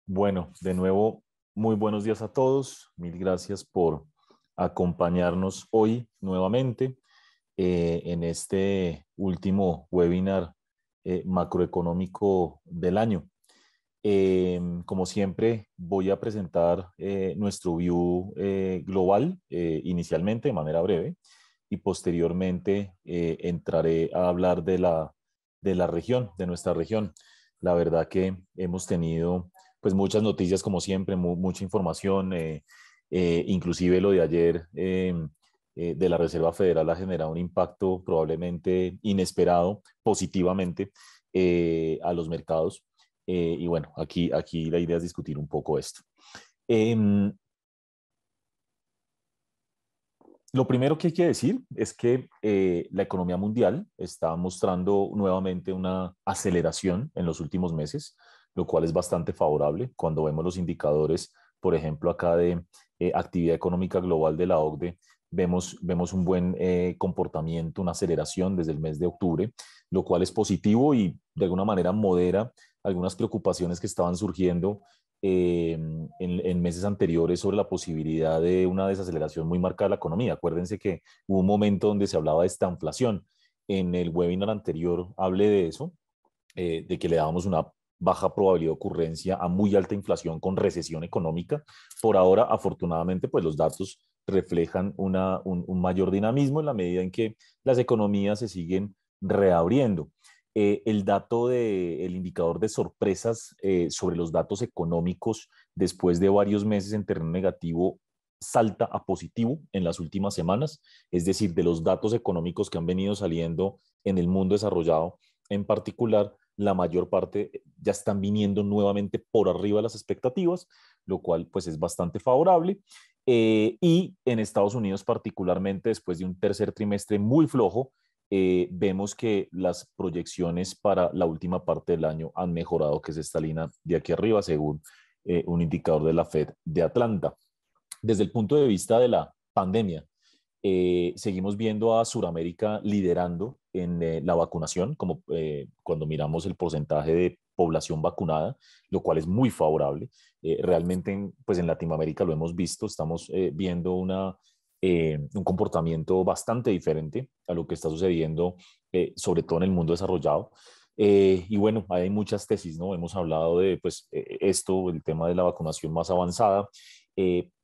Bueno, de nuevo, muy buenos días a todos. Mil gracias por acompañarnos hoy nuevamente en este último webinar macroeconómico del año. Como siempre, voy a presentar nuestro view global inicialmente de manera breve y posteriormente entraré a hablar de la región, de nuestra región. La verdad que hemos tenido pues muchas noticias como siempre, mucha información, inclusive lo de ayer de la Reserva Federal ha generado un impacto probablemente inesperado positivamente a los mercados. Y bueno, aquí la idea es discutir un poco esto. Em, lo primero que hay que decir es que la economía mundial está mostrando nuevamente una aceleración en los últimos meses, lo cual es bastante favorable cuando vemos los indicadores, por ejemplo, acá de actividad económica global de la OCDE. Vemos un buen comportamiento, una aceleración desde el mes de octubre, lo cual es positivo y de alguna manera modera algunas preocupaciones que estaban surgiendo en meses anteriores sobre la posibilidad de una desaceleración muy marcada de la economía. Acuérdense que hubo un momento donde se hablaba de esta inflación. En el webinar anterior hablé de eso, de que le dábamos una baja probabilidad de ocurrencia a muy alta inflación con recesión económica. Por ahora, afortunadamente, pues los datos reflejan un mayor dinamismo en la medida en que las economías se siguen reabriendo. El dato del indicador de sorpresas sobre los datos económicos después de varios meses en terreno negativo salta a positivo en las últimas semanas, es decir, de los datos económicos que han venido saliendo en el mundo desarrollado, en particular, la mayor parte ya están viniendo nuevamente por arriba de las expectativas, lo cual pues es bastante favorable. Y en Estados Unidos particularmente, después de un tercer trimestre muy flojo, vemos que las proyecciones para la última parte del año han mejorado, que es esta línea de aquí arriba, según un indicador de la Fed de Atlanta. Desde el punto de vista de la pandemia, seguimos viendo a Sudamérica liderando en la vacunación, como cuando miramos el porcentaje de población vacunada, lo cual es muy favorable. Realmente, pues en Latinoamérica lo hemos visto, estamos viendo un comportamiento bastante diferente a lo que está sucediendo, sobre todo en el mundo desarrollado. Y bueno, hay muchas tesis, ¿no? Hemos hablado de pues, esto, el tema de la vacunación más avanzada,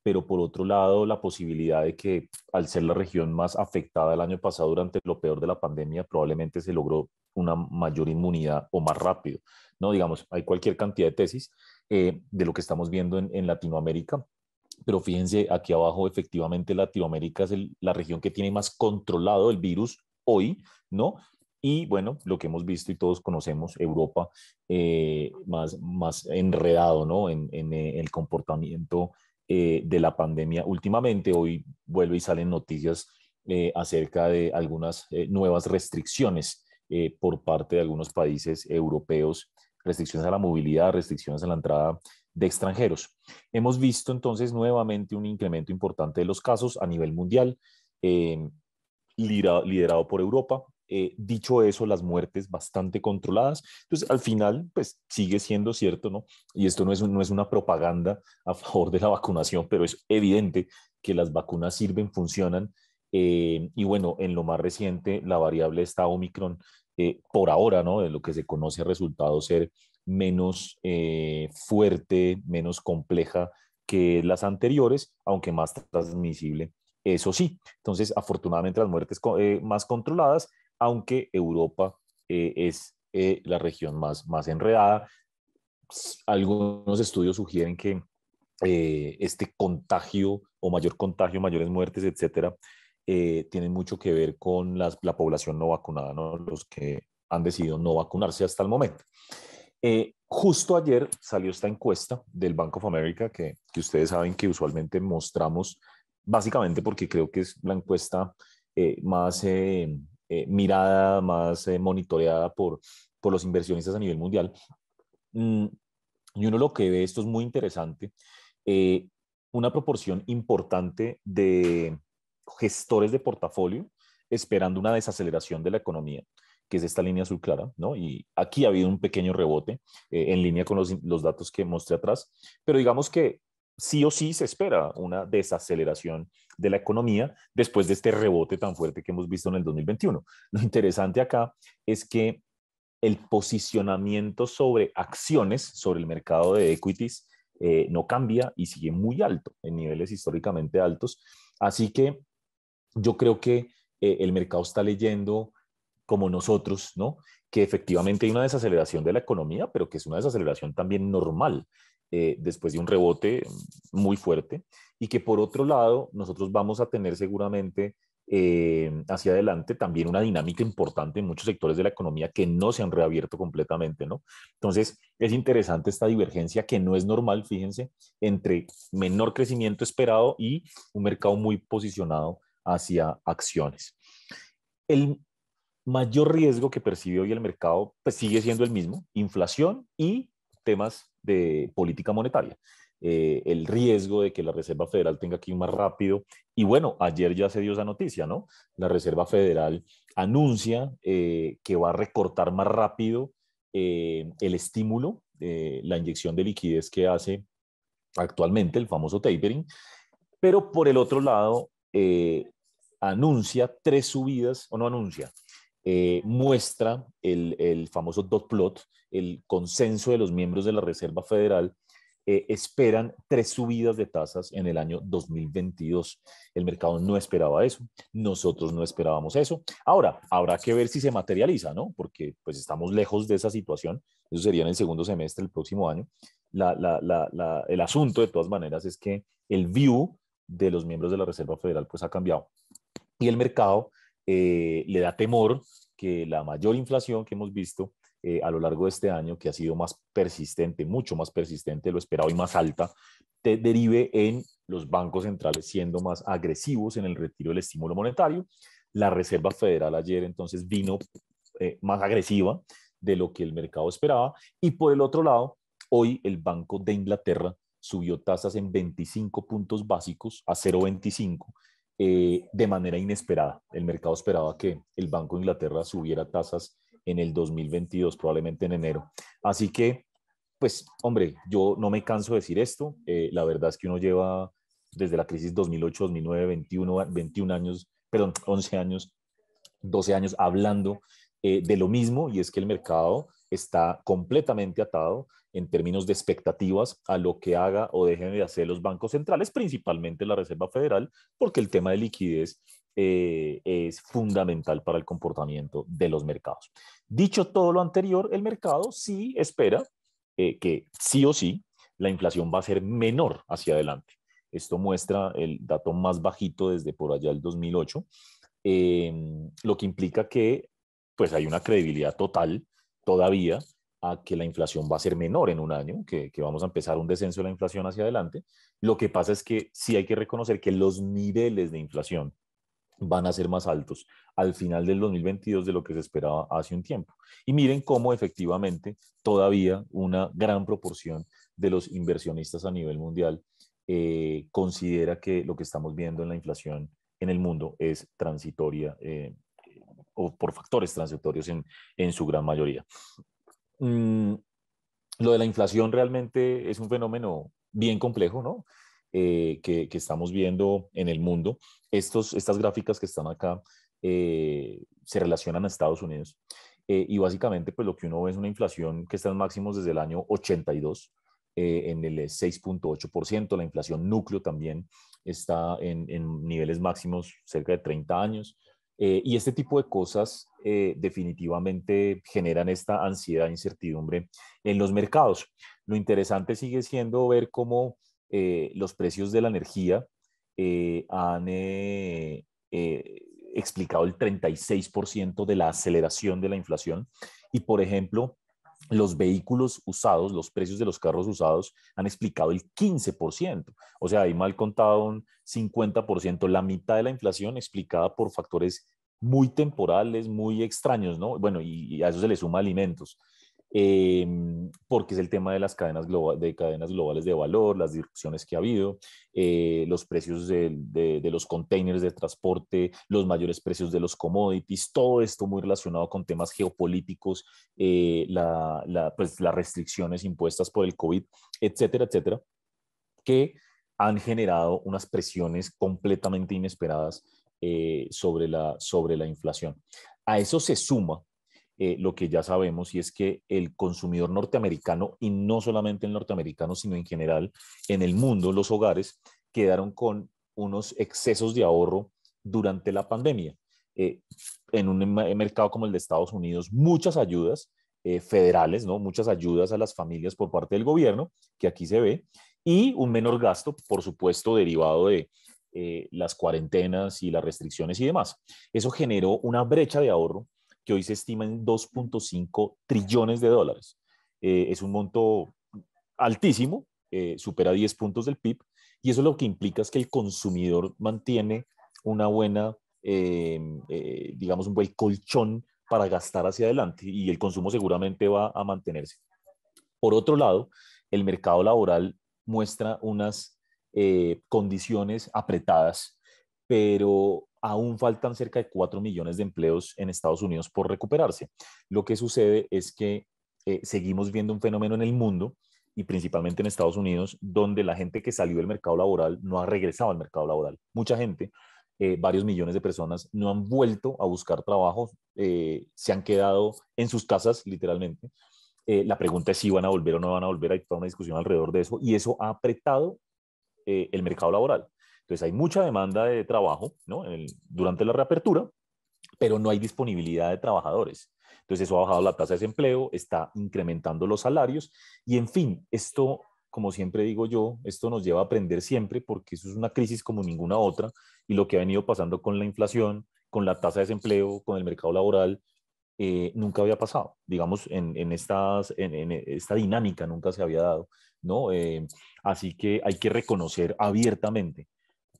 pero por otro lado, la posibilidad de que al ser la región más afectada el año pasado durante lo peor de la pandemia, probablemente se logró una mayor inmunidad o más rápido, ¿no? Digamos, hay cualquier cantidad de tesis de lo que estamos viendo en Latinoamérica, pero fíjense aquí abajo, efectivamente Latinoamérica es la región que tiene más controlado el virus hoy, ¿no? Y bueno, lo que hemos visto y todos conocemos, Europa más enredado, ¿no? En el comportamiento de la pandemia últimamente. Hoy vuelve y salen noticias acerca de algunas nuevas restricciones por parte de algunos países europeos, restricciones a la movilidad, restricciones a la entrada de extranjeros. Hemos visto entonces nuevamente un incremento importante de los casos a nivel mundial, eh, liderado por Europa. Dicho eso, las muertes bastante controladas. Entonces, al final, pues sigue siendo cierto, ¿no? Y esto no es una propaganda a favor de la vacunación, pero es evidente que las vacunas sirven, funcionan. Y bueno, en lo más reciente, la variable está Omicron, por ahora, ¿no? De lo que se conoce, ha resultado ser menos fuerte, menos compleja que las anteriores, aunque más transmisible. Eso sí, entonces afortunadamente las muertes más controladas, aunque Europa es la región más enredada. Algunos estudios sugieren que este contagio o mayor contagio, mayores muertes, etcétera, tienen mucho que ver con la población no vacunada, ¿no? Los que han decidido no vacunarse hasta el momento. Justo ayer salió esta encuesta del Bank of America que ustedes saben que usualmente mostramos, básicamente porque creo que es la encuesta más mirada, más monitoreada por los inversionistas a nivel mundial. Mm, y uno lo que ve, esto es muy interesante, eh, una proporción importante de gestores de portafolio esperando una desaceleración de la economía. que es esta línea azul clara, ¿no? Y aquí ha habido un pequeño rebote en línea con los datos que mostré atrás, pero digamos que sí o sí se espera una desaceleración de la economía después de este rebote tan fuerte que hemos visto en el 2021. Lo interesante acá es que el posicionamiento sobre acciones, sobre el mercado de equities, no cambia y sigue muy alto, en niveles históricamente altos. Así que yo creo que el mercado está leyendo como nosotros, ¿no? Que efectivamente hay una desaceleración de la economía, pero que es una desaceleración también normal después de un rebote muy fuerte y que por otro lado nosotros vamos a tener seguramente hacia adelante también una dinámica importante en muchos sectores de la economía que no se han reabierto completamente, ¿no? Entonces es interesante esta divergencia que no es normal, fíjense, entre menor crecimiento esperado y un mercado muy posicionado hacia acciones. El mayor riesgo que percibe hoy el mercado pues sigue siendo el mismo, inflación y temas de política monetaria. El riesgo de que la Reserva Federal tenga que ir más rápido. Y bueno, ayer ya se dio esa noticia, ¿no? La Reserva Federal anuncia que va a recortar más rápido el estímulo, la inyección de liquidez que hace actualmente, el famoso tapering, pero por el otro lado, anuncia tres subidas, o no anuncia, muestra el famoso dot plot, el consenso de los miembros de la Reserva Federal, esperan tres subidas de tasas en el año 2022. El mercado no esperaba eso, nosotros no esperábamos eso. Ahora, habrá que ver si se materializa, ¿no? Porque pues estamos lejos de esa situación, eso sería en el segundo semestre del próximo año. El asunto de todas maneras es que el view de los miembros de la Reserva Federal pues ha cambiado y el mercado le da temor que la mayor inflación que hemos visto a lo largo de este año, que ha sido más persistente, mucho más persistente de lo esperado y más alta, derive en los bancos centrales siendo más agresivos en el retiro del estímulo monetario. La Reserva Federal ayer entonces vino más agresiva de lo que el mercado esperaba y por el otro lado, hoy el Banco de Inglaterra subió tasas en 25 puntos básicos a 0,25 de manera inesperada. El mercado esperaba que el Banco de Inglaterra subiera tasas en el 2022, probablemente en enero. Así que, pues, hombre, yo no me canso de decir esto. La verdad es que uno lleva desde la crisis 2008, 2009, 21 años, perdón, 11 años, 12 años hablando de lo mismo y es que el mercado está completamente atado en términos de expectativas a lo que haga o dejen de hacer los bancos centrales, principalmente la Reserva Federal, porque el tema de liquidez es fundamental para el comportamiento de los mercados. Dicho todo lo anterior, el mercado sí espera que sí o sí la inflación va a ser menor hacia adelante. Esto muestra el dato más bajito desde por allá el 2008, lo que implica que pues hay una credibilidad total todavía a que la inflación va a ser menor en un año, que vamos a empezar un descenso de la inflación hacia adelante. Lo que pasa es que sí hay que reconocer que los niveles de inflación van a ser más altos al final del 2022 de lo que se esperaba hace un tiempo. Y miren cómo efectivamente todavía una gran proporción de los inversionistas a nivel mundial considera que lo que estamos viendo en la inflación en el mundo es transitoria o por factores transitorios en su gran mayoría. Mm, lo de la inflación realmente es un fenómeno bien complejo, ¿no? Que estamos viendo en el mundo. Estas gráficas que están acá se relacionan a Estados Unidos y básicamente pues lo que uno ve es una inflación que está en máximos desde el año 82 en el 6,8%. La inflación núcleo también está en niveles máximos cerca de 30 años. Y este tipo de cosas definitivamente generan esta ansiedad e incertidumbre en los mercados. Lo interesante sigue siendo ver cómo los precios de la energía han explicado el 36% de la aceleración de la inflación y, por ejemplo, los vehículos usados, los precios de los carros usados han explicado el 15%. O sea, hay mal contado un 50%, la mitad de la inflación explicada por factores muy temporales, muy extraños, ¿no? Bueno, y a eso se le suma alimentos. porque es el tema de las cadenas globales de valor, las disrupciones que ha habido, los precios de los containers de transporte, los mayores precios de los commodities, todo esto muy relacionado con temas geopolíticos, pues, las restricciones impuestas por el COVID, etcétera, etcétera, que han generado unas presiones completamente inesperadas sobre la inflación. A eso se suma lo que ya sabemos, y es que el consumidor norteamericano, y no solamente el norteamericano, sino en general en el mundo, los hogares, quedaron con unos excesos de ahorro durante la pandemia. Eh, en un mercado como el de Estados Unidos, muchas ayudas federales, ¿no? Muchas ayudas a las familias por parte del gobierno, que aquí se ve, y un menor gasto, por supuesto, derivado de las cuarentenas y las restricciones y demás. Eso generó una brecha de ahorro que hoy se estima en 2.5 trillones de dólares. Es un monto altísimo, supera 10 puntos del PIB, y eso lo que implica es que el consumidor mantiene una buena, digamos, un buen colchón para gastar hacia adelante y el consumo seguramente va a mantenerse. Por otro lado, el mercado laboral muestra unas condiciones apretadas, pero aún faltan cerca de 4 millones de empleos en Estados Unidos por recuperarse. Lo que sucede es que seguimos viendo un fenómeno en el mundo y principalmente en Estados Unidos, donde la gente que salió del mercado laboral no ha regresado al mercado laboral. Mucha gente, varios millones de personas, no han vuelto a buscar trabajo, se han quedado en sus casas, literalmente. La pregunta es si van a volver o no van a volver. Hay toda una discusión alrededor de eso y eso ha apretado el mercado laboral. Entonces hay mucha demanda de trabajo, ¿no? Durante la reapertura, pero no hay disponibilidad de trabajadores. Entonces eso ha bajado la tasa de desempleo, está incrementando los salarios y en fin, esto, como siempre digo yo, esto nos lleva a aprender siempre porque eso es una crisis como ninguna otra y lo que ha venido pasando con la inflación, con la tasa de desempleo, con el mercado laboral, nunca había pasado, digamos, en esta dinámica nunca se había dado, ¿no? Así que hay que reconocer abiertamente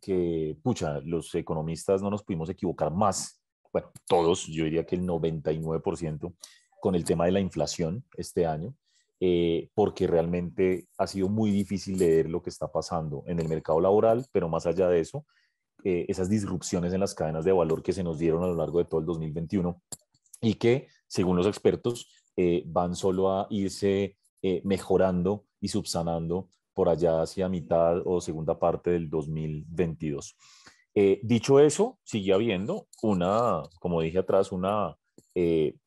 que, pucha, los economistas no nos pudimos equivocar más, bueno, todos, yo diría que el 99% con el tema de la inflación este año, porque realmente ha sido muy difícil leer lo que está pasando en el mercado laboral, pero más allá de eso, esas disrupciones en las cadenas de valor que se nos dieron a lo largo de todo el 2021 y que, según los expertos, van solo a irse mejorando y subsanando por allá hacia mitad o segunda parte del 2022. Dicho eso, sigue habiendo una, como dije atrás, una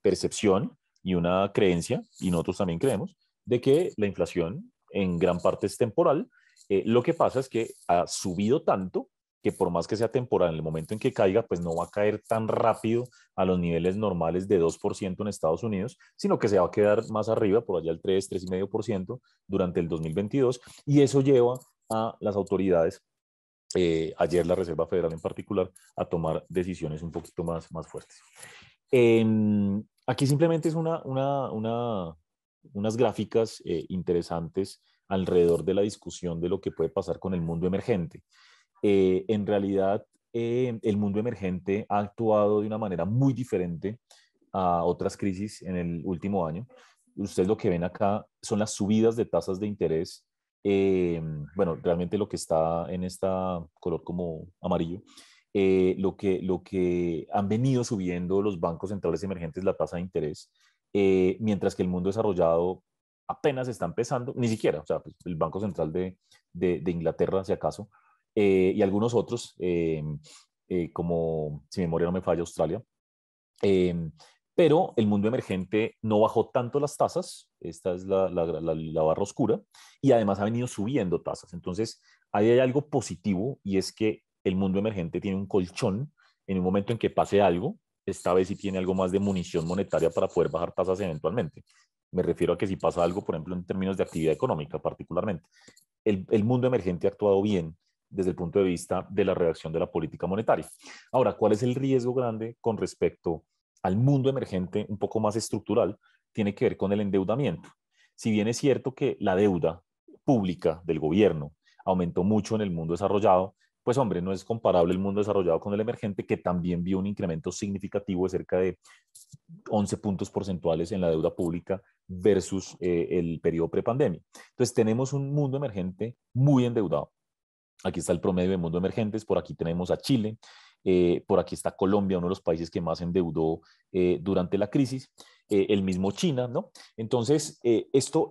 percepción y una creencia, y nosotros también creemos, de que la inflación en gran parte es temporal. Lo que pasa es que ha subido tanto que por más que sea temporal, en el momento en que caiga, pues no va a caer tan rápido a los niveles normales de 2% en Estados Unidos, sino que se va a quedar más arriba, por allá el 3,5% durante el 2022, y eso lleva a las autoridades, ayer la Reserva Federal en particular, a tomar decisiones un poquito más fuertes. Aquí simplemente es unas gráficas interesantes alrededor de la discusión de lo que puede pasar con el mundo emergente. En realidad, el mundo emergente ha actuado de una manera muy diferente a otras crisis en el último año. Ustedes lo que ven acá son las subidas de tasas de interés. eh, bueno, realmente lo que está en esta color como amarillo, lo que han venido subiendo los bancos centrales emergentes la tasa de interés, mientras que el mundo desarrollado apenas está empezando, ni siquiera, o sea, pues, el Banco Central de Inglaterra, si acaso, y algunos otros, como, si mi memoria no me falla, Australia. Eh, pero el mundo emergente no bajó tanto las tasas, esta es la barra oscura, y además ha venido subiendo tasas. Entonces, ahí hay algo positivo y es que el mundo emergente tiene un colchón en un momento en que pase algo, esta vez sí tiene algo más de munición monetaria para poder bajar tasas eventualmente. Me refiero a que si pasa algo, por ejemplo, en términos de actividad económica particularmente. El mundo emergente ha actuado bien desde el punto de vista de la reacción de la política monetaria. Ahora, ¿cuál es el riesgo grande con respecto al mundo emergente un poco más estructural? Tiene que ver con el endeudamiento. Si bien es cierto que la deuda pública del gobierno aumentó mucho en el mundo desarrollado, pues hombre, no es comparable el mundo desarrollado con el emergente, que también vio un incremento significativo de cerca de 11 puntos porcentuales en la deuda pública versus el periodo prepandemia. Entonces tenemos un mundo emergente muy endeudado. Aquí está el promedio de mundo emergentes, por aquí tenemos a Chile, por aquí está Colombia, uno de los países que más endeudó durante la crisis, el mismo China, ¿no? Entonces, esto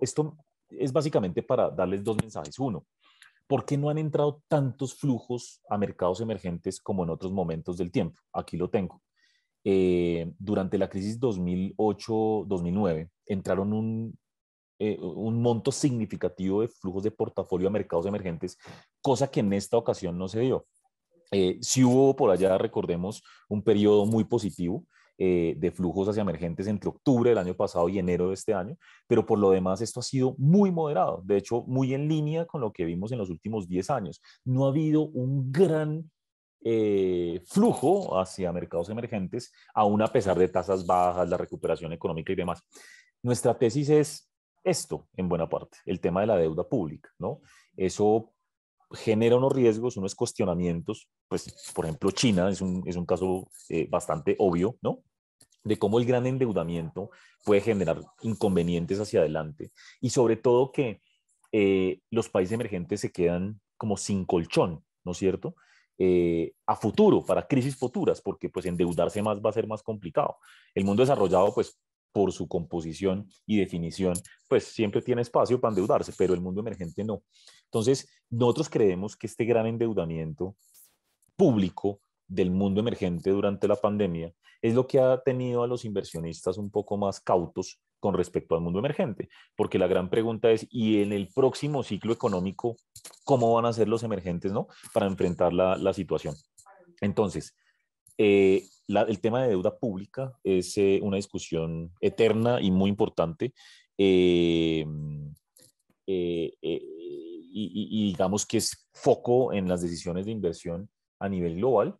es básicamente para darles dos mensajes. Uno, ¿por qué no han entrado tantos flujos a mercados emergentes como en otros momentos del tiempo? Aquí lo tengo. Durante la crisis 2008-2009 entraron un monto significativo de flujos de portafolio a mercados emergentes, cosa que en esta ocasión no se dio. Sí hubo por allá, recordemos, un periodo muy positivo de flujos hacia emergentes entre octubre del año pasado y enero de este año, pero por lo demás esto ha sido muy moderado, de hecho muy en línea con lo que vimos en los últimos 10 años. No ha habido un gran flujo hacia mercados emergentes, aún a pesar de tasas bajas, la recuperación económica y demás. Nuestra tesis es esto, en buena parte, el tema de la deuda pública, ¿no? Eso genera unos riesgos, unos cuestionamientos, pues, por ejemplo, China es un caso bastante obvio, ¿no? De cómo el gran endeudamiento puede generar inconvenientes hacia adelante y sobre todo que los países emergentes se quedan como sin colchón, ¿no es cierto? A futuro, para crisis futuras, porque pues endeudarse más va a ser más complicado. El mundo desarrollado, pues por su composición y definición, pues siempre tiene espacio para endeudarse, pero el mundo emergente no. Entonces, nosotros creemos que este gran endeudamiento público del mundo emergente durante la pandemia es lo que ha tenido a los inversionistas un poco más cautos con respecto al mundo emergente, porque la gran pregunta es, ¿y en el próximo ciclo económico cómo van a ser los emergentes, ¿no? Para enfrentar la situación? Entonces, el tema de deuda pública es una discusión eterna y muy importante. Eh, y digamos que es foco en las decisiones de inversión a nivel global,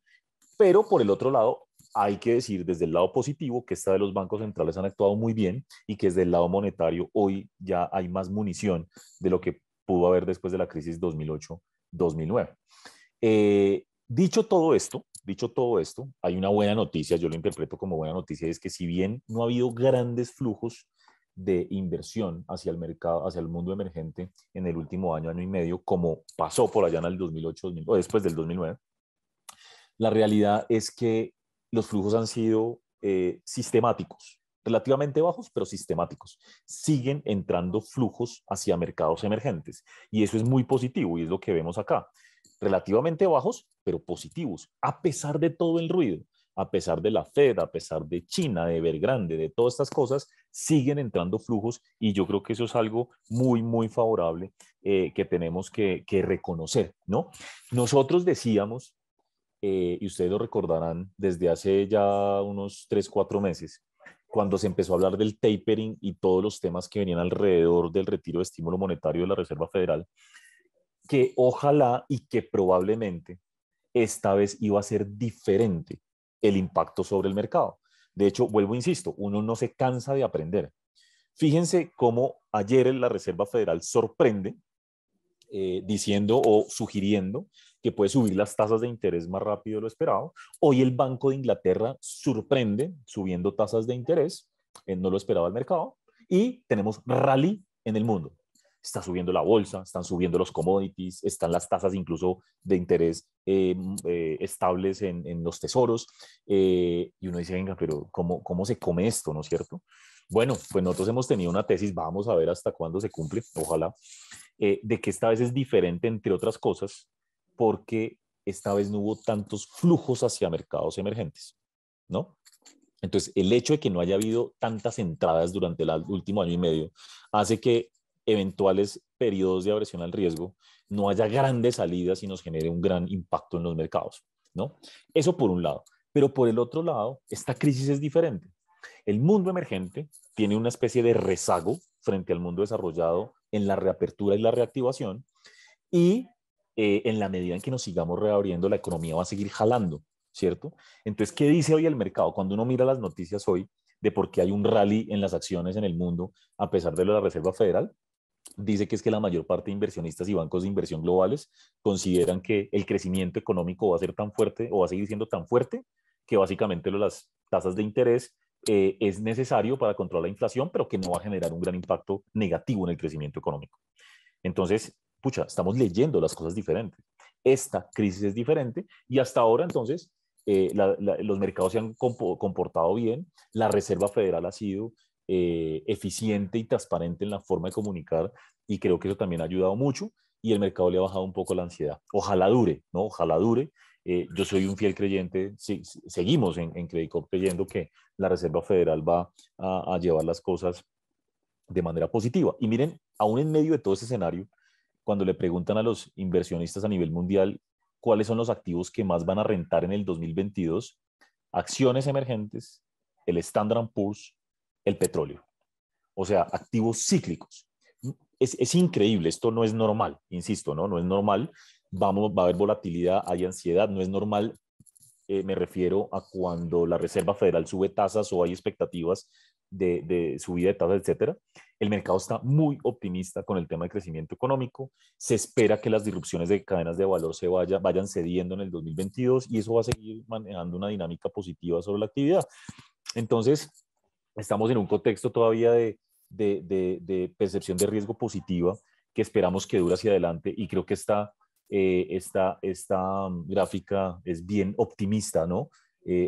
pero por el otro lado, hay que decir desde el lado positivo que esta de los bancos centrales han actuado muy bien y que desde el lado monetario hoy ya hay más munición de lo que pudo haber después de la crisis 2008-2009. Dicho todo esto, hay una buena noticia, yo lo interpreto como buena noticia, es que si bien no ha habido grandes flujos de inversión hacia el mercado, hacia el mundo emergente en el último año, año y medio, como pasó por allá en el 2008 o después del 2009, la realidad es que los flujos han sido sistemáticos, relativamente bajos, pero sistemáticos. Siguen entrando flujos hacia mercados emergentes y eso es muy positivo y es lo que vemos acá. Relativamente bajos, pero positivos, a pesar de todo el ruido, a pesar de la Fed, a pesar de China, de Evergrande, de todas estas cosas, siguen entrando flujos y yo creo que eso es algo muy, muy favorable que tenemos que reconocer, ¿no? Nosotros decíamos y ustedes lo recordarán desde hace ya unos 3 4 meses, cuando se empezó a hablar del tapering y todos los temas que venían alrededor del retiro de estímulo monetario de la Reserva Federal, que ojalá y que probablemente esta vez iba a ser diferente el impacto sobre el mercado. De hecho, vuelvo, insisto, uno no se cansa de aprender. Fíjense cómo ayer la Reserva Federal sorprende diciendo o sugiriendo que puede subir las tasas de interés más rápido de lo esperado. Hoy el Banco de Inglaterra sorprende subiendo tasas de interés, no lo esperaba el mercado, y tenemos rally en el mundo. Está subiendo la bolsa, están subiendo los commodities, están las tasas incluso de interés estables en los tesoros. Y uno dice, venga, pero ¿cómo se come esto, no es cierto? Bueno, pues nosotros hemos tenido una tesis, vamos a ver hasta cuándo se cumple, ojalá, de que esta vez es diferente, entre otras cosas, porque esta vez no hubo tantos flujos hacia mercados emergentes, ¿no? Entonces, el hecho de que no haya habido tantas entradas durante el último año y medio hace que eventuales periodos de aversión al riesgo no haya grandes salidas y nos genere un gran impacto en los mercados, ¿no? Eso por un lado. Pero por el otro lado, esta crisis es diferente. El mundo emergente tiene una especie de rezago frente al mundo desarrollado en la reapertura y la reactivación y en la medida en que nos sigamos reabriendo, la economía va a seguir jalando, ¿cierto? Entonces, ¿qué dice hoy el mercado? Cuando uno mira las noticias hoy de por qué hay un rally en las acciones en el mundo, a pesar de lo de la Reserva Federal, dice que es que la mayor parte de inversionistas y bancos de inversión globales consideran que el crecimiento económico va a ser tan fuerte o va a seguir siendo tan fuerte que básicamente las tasas de interés es necesario para controlar la inflación, pero que no va a generar un gran impacto negativo en el crecimiento económico. Entonces, pucha, estamos leyendo las cosas diferentes. Esta crisis es diferente y hasta ahora, entonces, los mercados se han comportado bien, la Reserva Federal ha sido eficiente y transparente en la forma de comunicar y creo que eso también ha ayudado mucho y el mercado le ha bajado un poco la ansiedad. Ojalá dure, ¿no? Ojalá dure. Yo soy un fiel creyente, seguimos en Credit Corp creyendo que la Reserva Federal va a llevar las cosas de manera positiva. Y miren, aún en medio de todo ese escenario, cuando le preguntan a los inversionistas a nivel mundial cuáles son los activos que más van a rentar en el 2022, acciones emergentes, el Standard Poor's, el petróleo. O sea, activos cíclicos. Es increíble, esto no es normal, insisto, ¿no? No es normal. Va a haber volatilidad, hay ansiedad, no es normal. Me refiero a cuando la Reserva Federal sube tasas o hay expectativas de subida de tasas, etcétera. El mercado está muy optimista con el tema de crecimiento económico. Se espera que las disrupciones de cadenas de valor vayan cediendo en el 2022 y eso va a seguir manejando una dinámica positiva sobre la actividad. Entonces, estamos en un contexto todavía de percepción de riesgo positiva que esperamos que dure hacia adelante y creo que esta gráfica es bien optimista, ¿no?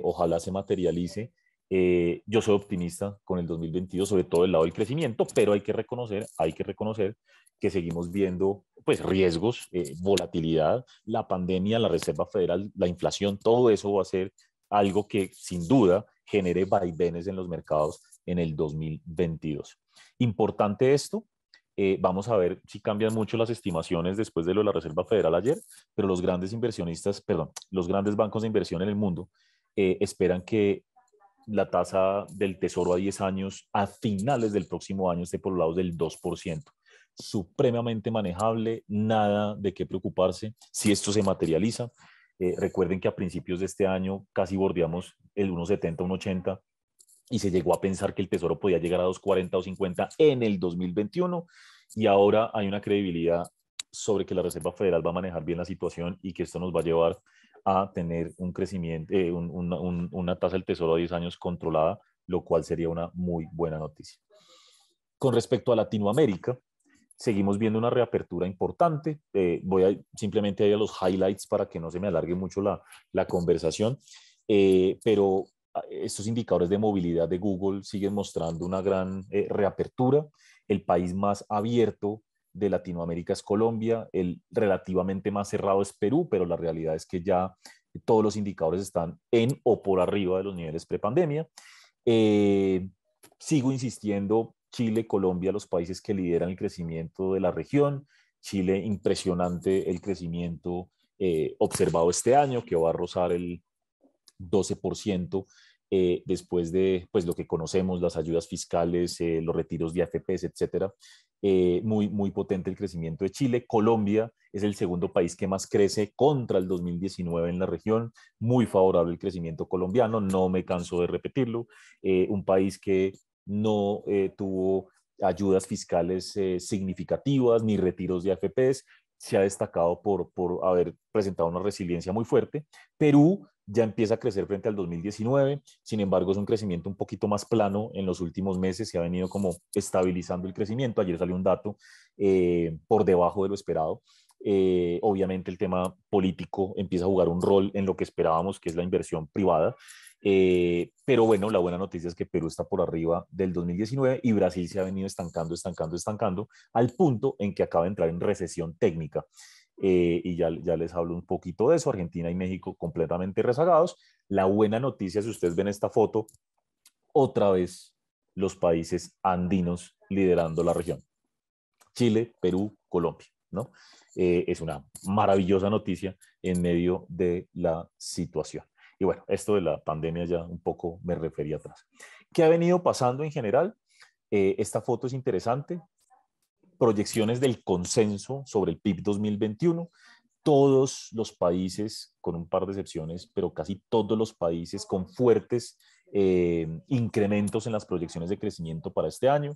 Ojalá se materialice. Yo soy optimista con el 2022, sobre todo el lado del crecimiento, pero hay que reconocer que seguimos viendo pues riesgos, volatilidad, la pandemia, la Reserva Federal, la inflación, todo eso va a ser algo que sin duda genere vaivenes en los mercados en el 2022. Importante esto, vamos a ver si cambian mucho las estimaciones después de lo de la Reserva Federal ayer, pero los grandes inversionistas, perdón, los grandes bancos de inversión en el mundo esperan que la tasa del tesoro a 10 años a finales del próximo año esté por los lados del 2%. Supremamente manejable, nada de qué preocuparse si esto se materializa. Recuerden que a principios de este año casi bordeamos el 1,70, 1,80 y se llegó a pensar que el tesoro podía llegar a 2,40 o 50 en el 2021 y ahora hay una credibilidad sobre que la Reserva Federal va a manejar bien la situación y que esto nos va a llevar a tener un crecimiento, una tasa del tesoro a 10 años controlada, lo cual sería una muy buena noticia. Con respecto a Latinoamérica, seguimos viendo una reapertura importante. Voy a simplemente a ir a los highlights para que no se me alargue mucho la conversación, pero estos indicadores de movilidad de Google siguen mostrando una gran reapertura. El país más abierto de Latinoamérica es Colombia, el relativamente más cerrado es Perú, pero la realidad es que ya todos los indicadores están en o por arriba de los niveles prepandemia. Sigo insistiendo, Chile, Colombia, los países que lideran el crecimiento de la región. Chile, impresionante el crecimiento observado este año, que va a rozar el 12% después de pues, lo que conocemos, las ayudas fiscales, los retiros de AFPs, etcétera. Muy, muy potente el crecimiento de Chile. Colombia es el segundo país que más crece contra el 2019 en la región. Muy favorable el crecimiento colombiano, no me canso de repetirlo. Un país que no tuvo ayudas fiscales significativas ni retiros de AFPs. Se ha destacado por haber presentado una resiliencia muy fuerte. Perú ya empieza a crecer frente al 2019, sin embargo es un crecimiento un poquito más plano en los últimos meses, se ha venido como estabilizando el crecimiento, ayer salió un dato por debajo de lo esperado. Obviamente el tema político empieza a jugar un rol en lo que esperábamos, que es la inversión privada, pero bueno, la buena noticia es que Perú está por arriba del 2019 y Brasil se ha venido estancando, al punto en que acaba de entrar en recesión técnica. Y ya les hablo un poquito de eso. Argentina y México completamente rezagados. La buena noticia, si ustedes ven esta foto, otra vez los países andinos liderando la región. Chile, Perú, Colombia, ¿no? Es una maravillosa noticia en medio de la situación. Y bueno, esto de la pandemia ya un poco me refería atrás. ¿Qué ha venido pasando en general? Esta foto es interesante. Proyecciones del consenso sobre el PIB 2021. Todos los países, con un par de excepciones, pero casi todos los países con fuertes incrementos en las proyecciones de crecimiento para este año.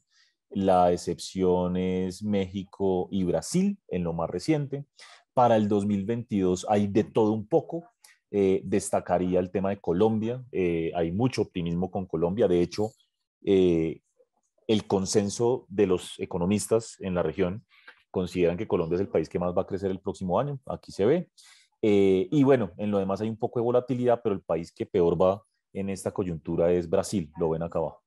La excepción es México y Brasil en lo más reciente. Para el 2022 hay de todo un poco. Destacaría el tema de Colombia. Hay mucho optimismo con Colombia. De hecho, eh, el consenso de los economistas en la región consideran que Colombia es el país que más va a crecer el próximo año. Aquí se ve. Y bueno, en lo demás hay un poco de volatilidad, pero el país que peor va en esta coyuntura es Brasil. Lo ven acá abajo.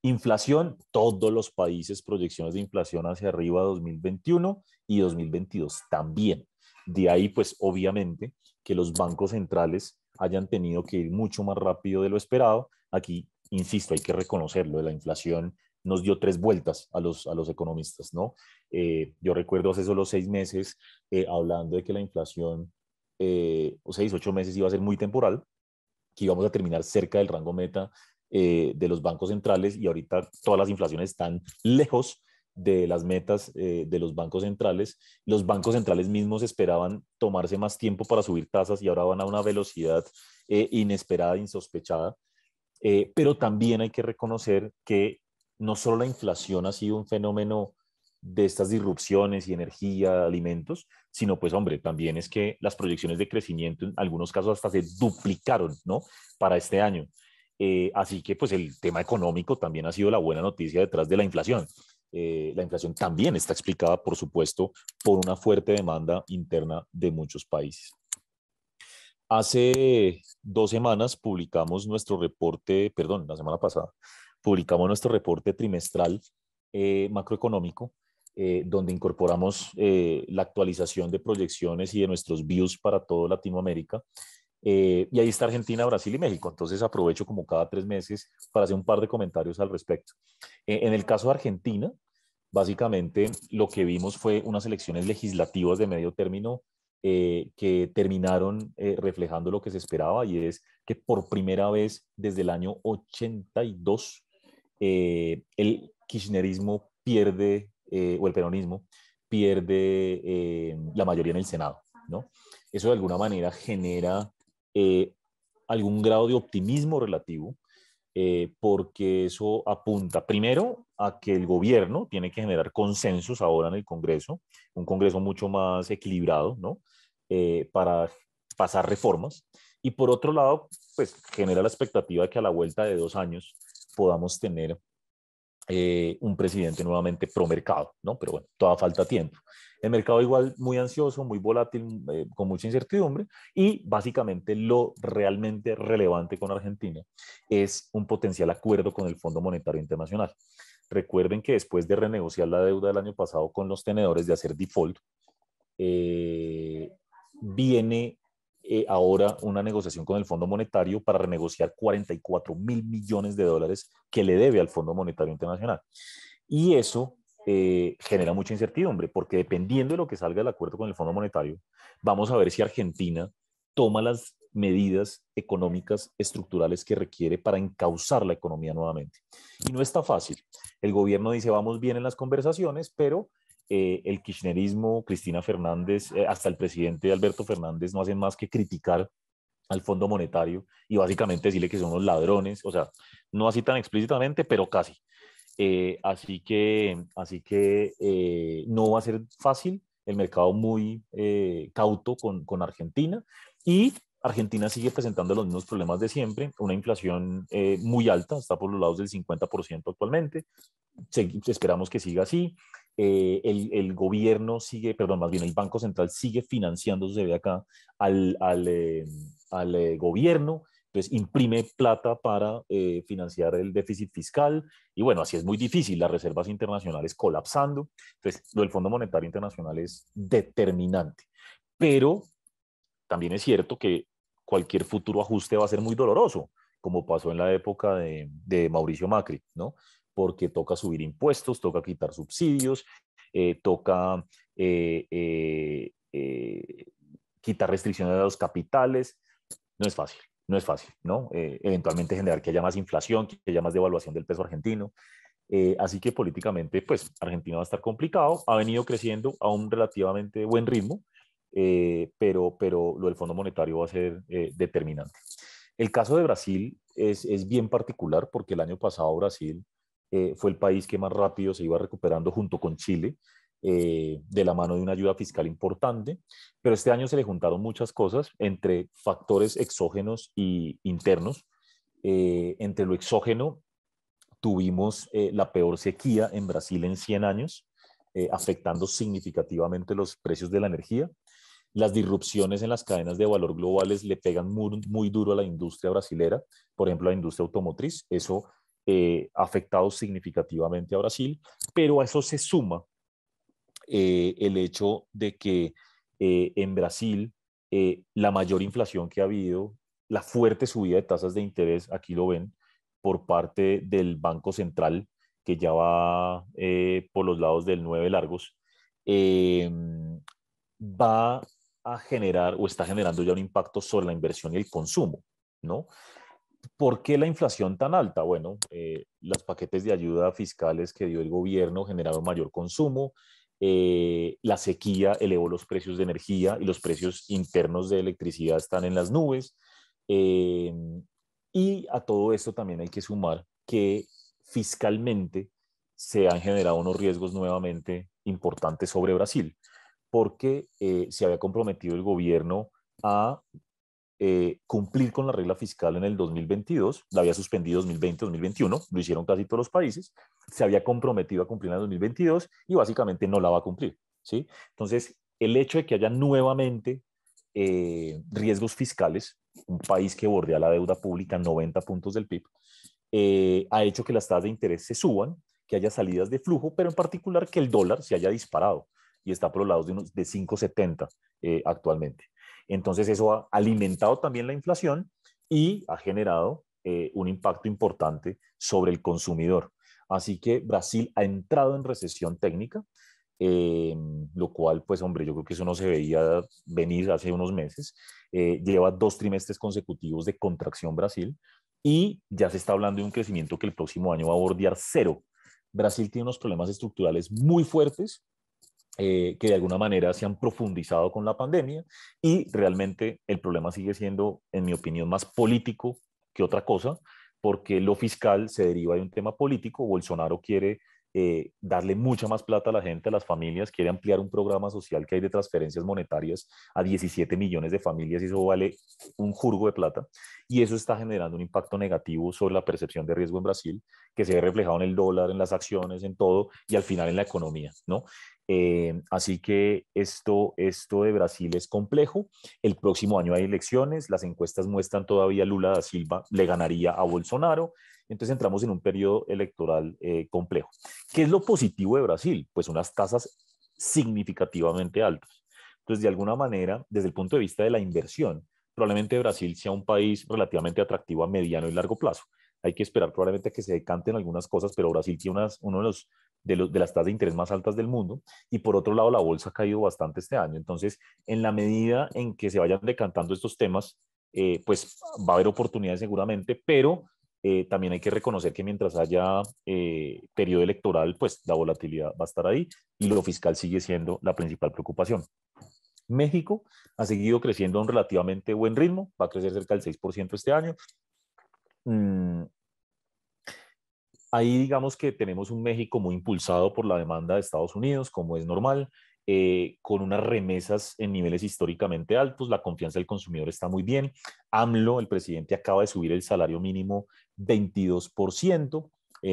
Inflación, todos los países, proyecciones de inflación hacia arriba 2021 y 2022 también. De ahí, pues obviamente, que los bancos centrales hayan tenido que ir mucho más rápido de lo esperado. Aquí, insisto, hay que reconocerlo, la inflación nos dio tres vueltas a los economistas, ¿no? Yo recuerdo hace solo 6 meses hablando de que la inflación, o 6, 8 meses iba a ser muy temporal, que íbamos a terminar cerca del rango meta de los bancos centrales y ahorita todas las inflaciones están lejos de las metas de los bancos centrales. Los bancos centrales mismos esperaban tomarse más tiempo para subir tasas y ahora van a una velocidad inesperada, insospechada. Pero también hay que reconocer que no solo la inflación ha sido un fenómeno de estas disrupciones y energía, alimentos, sino pues hombre, también es que las proyecciones de crecimiento en algunos casos hasta se duplicaron, ¿no? Para este año. Así que pues el tema económico también ha sido la buena noticia detrás de la inflación. La inflación también está explicada, por supuesto, por una fuerte demanda interna de muchos países. Hace 2 semanas publicamos nuestro reporte, perdón, la semana pasada, publicamos nuestro reporte trimestral macroeconómico, donde incorporamos la actualización de proyecciones y de nuestros views para toda Latinoamérica. Y ahí está Argentina, Brasil y México. Entonces aprovecho como cada 3 meses para hacer un par de comentarios al respecto. En el caso de Argentina, básicamente lo que vimos fue unas elecciones legislativas de medio término que terminaron reflejando lo que se esperaba y es que por primera vez desde el año 82 el kirchnerismo pierde, o el peronismo pierde la mayoría en el Senado, ¿no? Eso de alguna manera genera eh, algún grado de optimismo relativo porque eso apunta primero a que el gobierno tiene que generar consensos ahora en el Congreso, un Congreso mucho más equilibrado, ¿no? Para pasar reformas. Y por otro lado, pues genera la expectativa de que a la vuelta de 2 años podamos tener un presidente nuevamente pro mercado, ¿no? Pero bueno, toda falta tiempo. El mercado igual muy ansioso, muy volátil, con mucha incertidumbre y básicamente lo realmente relevante con Argentina es un potencial acuerdo con el Fondo Monetario Internacional. Recuerden que después de renegociar la deuda del año pasado con los tenedores, de hacer default, viene ahora una negociación con el Fondo Monetario para renegociar 44.000 millones de dólares que le debe al Fondo Monetario Internacional. Y eso genera mucha incertidumbre, porque dependiendo de lo que salga del acuerdo con el Fondo Monetario, vamos a ver si Argentina toma las medidas económicas estructurales que requiere para encauzar la economía nuevamente. Y no está fácil. El gobierno dice, vamos bien en las conversaciones, pero el kirchnerismo, Cristina Fernández, hasta el presidente Alberto Fernández no hacen más que criticar al Fondo Monetario y básicamente decirle que son unos ladrones, o sea, no así tan explícitamente, pero casi. Así que no va a ser fácil, el mercado muy cauto con Argentina y Argentina sigue presentando los mismos problemas de siempre, una inflación muy alta, está por los lados del 50% actualmente, esperamos que siga así. El gobierno sigue, perdón, más bien el Banco Central sigue financiando, se ve acá, al gobierno, entonces imprime plata para financiar el déficit fiscal y bueno, así es muy difícil, las reservas internacionales colapsando, entonces lo del Fondo Monetario Internacional es determinante, pero también es cierto que cualquier futuro ajuste va a ser muy doloroso, como pasó en la época de Mauricio Macri, ¿no? Porque toca subir impuestos, toca quitar subsidios, toca quitar restricciones a los capitales. No es fácil, no es fácil, ¿no? Eventualmente generar que haya más inflación, que haya más devaluación del peso argentino. Así que políticamente, pues Argentina va a estar complicado, ha venido creciendo a un relativamente buen ritmo, pero lo del Fondo Monetario va a ser determinante. El caso de Brasil es bien particular porque el año pasado Brasil fue el país que más rápido se iba recuperando junto con Chile de la mano de una ayuda fiscal importante, pero este año se le juntaron muchas cosas entre factores exógenos y internos. Entre lo exógeno, tuvimos la peor sequía en Brasil en 100 años, afectando significativamente los precios de la energía. Las disrupciones en las cadenas de valor globales le pegan muy duro a la industria brasilera, por ejemplo, la industria automotriz. Eso ha afectado significativamente a Brasil, pero a eso se suma el hecho de que en Brasil la mayor inflación que ha habido, la fuerte subida de tasas de interés, aquí lo ven, por parte del Banco Central, que ya va por los lados del 9 largos, eh, va a generar o está generando ya un impacto sobre la inversión y el consumo, ¿no? ¿Por qué la inflación tan alta? Bueno, los paquetes de ayuda fiscales que dio el gobierno generaron mayor consumo, la sequía elevó los precios de energía y los precios internos de electricidad están en las nubes. eh, y a todo esto también hay que sumar que fiscalmente se han generado unos riesgos nuevamente importantes sobre Brasil, porque se había comprometido el gobierno a cumplir con la regla fiscal en el 2022, la había suspendido 2020-2021, lo hicieron casi todos los países, se había comprometido a cumplir en el 2022 y básicamente no la va a cumplir, ¿sí? Entonces, el hecho de que haya nuevamente riesgos fiscales, un país que bordea la deuda pública, 90 puntos del PIB, ha hecho que las tasas de interés se suban, que haya salidas de flujo, pero en particular que el dólar se haya disparado y está por los lados de 5,70 actualmente. Entonces eso ha alimentado también la inflación y ha generado un impacto importante sobre el consumidor. Así que Brasil ha entrado en recesión técnica, eh, lo cual, pues hombre, yo creo que eso no se veía venir hace unos meses. Lleva 2 trimestres consecutivos de contracción Brasil y ya se está hablando de un crecimiento que el próximo año va a bordear cero. Brasil tiene unos problemas estructurales muy fuertes que de alguna manera se han profundizado con la pandemia y realmente el problema sigue siendo, en mi opinión, más político que otra cosa, porque lo fiscal se deriva de un tema político. Bolsonaro quiere darle mucha más plata a la gente, a las familias, quiere ampliar un programa social que hay de transferencias monetarias a 17 millones de familias y eso vale un jurgo de plata. Y eso está generando un impacto negativo sobre la percepción de riesgo en Brasil, que se ve reflejado en el dólar, en las acciones, en todo y al final en la economía, ¿no? Así que esto de Brasil es complejo. El próximo año hay elecciones, las encuestas muestran todavía Lula da Silva le ganaría a Bolsonaro, entonces entramos en un periodo electoral complejo. ¿Qué es lo positivo de Brasil? Pues unas tasas significativamente altas. Entonces, de alguna manera, desde el punto de vista de la inversión, probablemente Brasil sea un país relativamente atractivo a mediano y largo plazo. Hay que esperar probablemente a que se decanten algunas cosas, pero Brasil tiene uno de las tasas de interés más altas del mundo y por otro lado la bolsa ha caído bastante este año. Entonces, en la medida en que se vayan decantando estos temas, pues va a haber oportunidades seguramente, pero también hay que reconocer que mientras haya periodo electoral, pues la volatilidad va a estar ahí y lo fiscal sigue siendo la principal preocupación. México ha seguido creciendo a un relativamente buen ritmo, va a crecer cerca del 6% este año. Mm, Ahí digamos que tenemos un México muy impulsado por la demanda de Estados Unidos, como es normal, con unas remesas en niveles históricamente altos, la confianza del consumidor está muy bien. AMLO, el presidente, acaba de subir el salario mínimo 22%,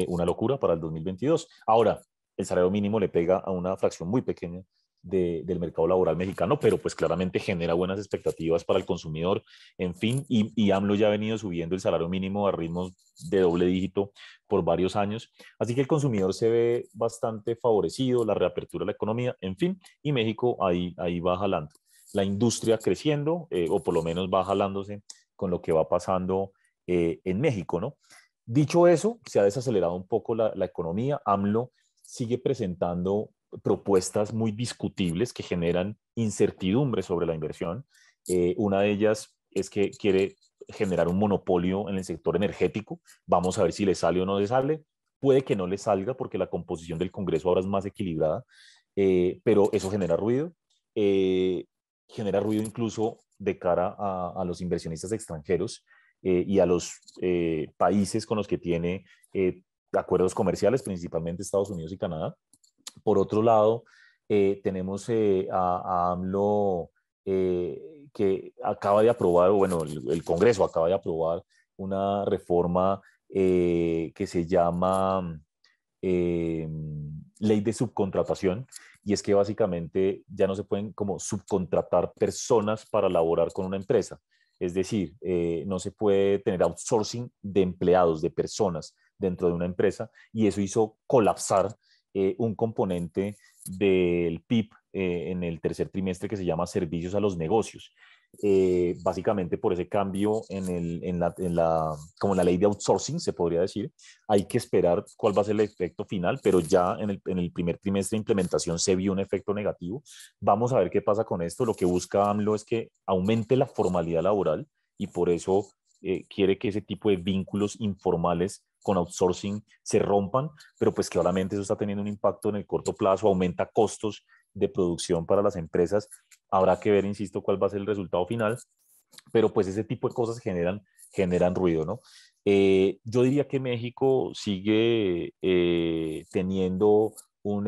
una locura para el 2022. Ahora, el salario mínimo le pega a una fracción muy pequeña del mercado laboral mexicano, pero pues claramente genera buenas expectativas para el consumidor, en fin, y AMLO ya ha venido subiendo el salario mínimo a ritmos de doble dígito por varios años. Así que el consumidor se ve bastante favorecido, la reapertura de la economía, en fin, y México ahí va jalando. La industria creciendo, o por lo menos va jalándose con lo que va pasando en México, ¿no? Dicho eso, se ha desacelerado un poco la economía. AMLO sigue presentando propuestas muy discutibles que generan incertidumbre sobre la inversión. Una de ellas es que quiere generar un monopolio en el sector energético. Vamos a ver si le sale o no le sale. Puede que no le salga porque la composición del Congreso ahora es más equilibrada, pero eso eh, genera ruido incluso de cara a los inversionistas extranjeros y a los países con los que tiene acuerdos comerciales, principalmente Estados Unidos y Canadá. Por otro lado, tenemos a AMLO que acaba de aprobar, o bueno, el Congreso acaba de aprobar una reforma que se llama eh, ley de subcontratación, y es que básicamente ya no se pueden como subcontratar personas para laborar con una empresa. Es decir, no se puede tener outsourcing de empleados, de personas dentro de una empresa, y eso hizo colapsar un componente del PIB en el tercer trimestre que se llama servicios a los negocios. Básicamente por ese cambio como en la ley de outsourcing, se podría decir. Hay que esperar cuál va a ser el efecto final, pero ya en el primer trimestre de implementación se vio un efecto negativo. Vamos a ver qué pasa con esto. Lo que busca AMLO es que aumente la formalidad laboral, y por eso quiere que ese tipo de vínculos informales con outsourcing se rompan, pero pues claramente eso está teniendo un impacto en el corto plazo, aumenta costos de producción para las empresas. Habrá que ver, insisto, cuál va a ser el resultado final, pero pues ese tipo de cosas generan ruido, ¿no? Yo diría que México sigue teniendo un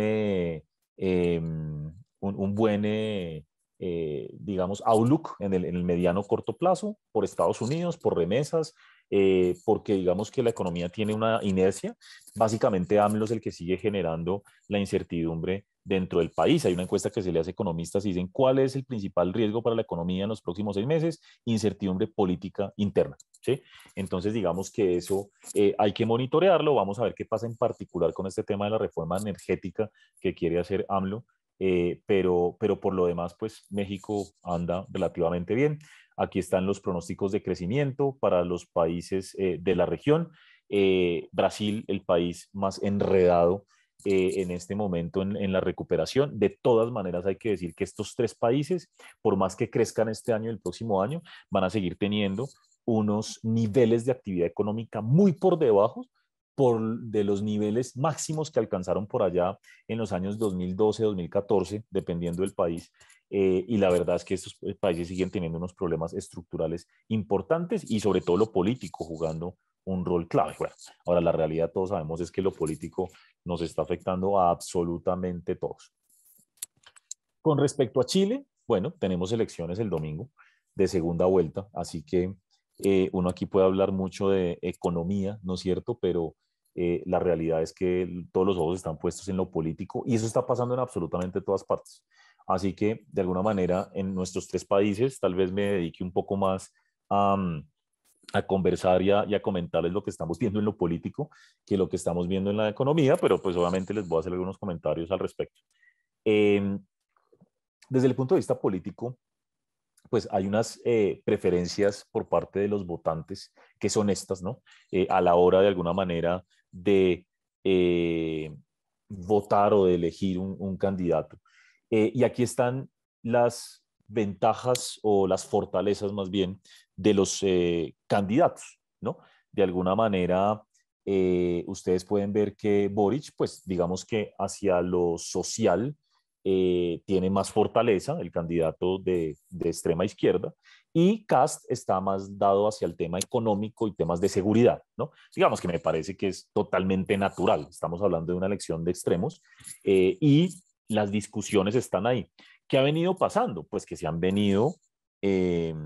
buen, digamos, outlook en el mediano corto plazo por Estados Unidos, por remesas, porque digamos que la economía tiene una inercia. Básicamente AMLO es el que sigue generando la incertidumbre dentro del país. Hay una encuesta que se le hace a economistas y dicen cuál es el principal riesgo para la economía en los próximos 6 meses: incertidumbre política interna, ¿sí? Entonces digamos que eso hay que monitorearlo. Vamos a ver qué pasa en particular con este tema de la reforma energética que quiere hacer AMLO, pero por lo demás, pues México anda relativamente bien. Aquí están los pronósticos de crecimiento para los países de la región. Brasil, el país más enredado en este momento en la recuperación. De todas maneras, hay que decir que estos tres países, por más que crezcan este año y el próximo año, van a seguir teniendo unos niveles de actividad económica muy por debajo de los niveles máximos que alcanzaron por allá en los años 2012, 2014, dependiendo del país. Y la verdad es que estos países siguen teniendo unos problemas estructurales importantes, y sobre todo lo político jugando un rol clave. Bueno, ahora la realidad todos sabemos es que lo político nos está afectando a absolutamente todos. Con respecto a Chile, bueno, tenemos elecciones el domingo de segunda vuelta, así que uno aquí puede hablar mucho de economía, ¿no es cierto? Pero la realidad es que todos los ojos están puestos en lo político, y eso está pasando en absolutamente todas partes. Así que, de alguna manera, en nuestros tres países, tal vez me dedique un poco más a, a conversar y a comentarles lo que estamos viendo en lo político que lo que estamos viendo en la economía, pero pues obviamente les voy a hacer algunos comentarios al respecto. Eh, Desde el punto de vista político, pues hay unas preferencias por parte de los votantes que son estas, ¿no? A la hora de alguna manera de votar o de elegir un candidato. Y aquí están las ventajas o las fortalezas más bien de los candidatos, ¿no? De alguna manera, ustedes pueden ver que Boric, pues digamos que hacia lo social, tiene más fortaleza, el candidato de extrema izquierda, y Cast está más dado hacia el tema económico y temas de seguridad, ¿no? Digamos que me parece que es totalmente natural. Estamos hablando de una elección de extremos, y las discusiones están ahí. ¿Qué ha venido pasando? Pues que se han venido eh,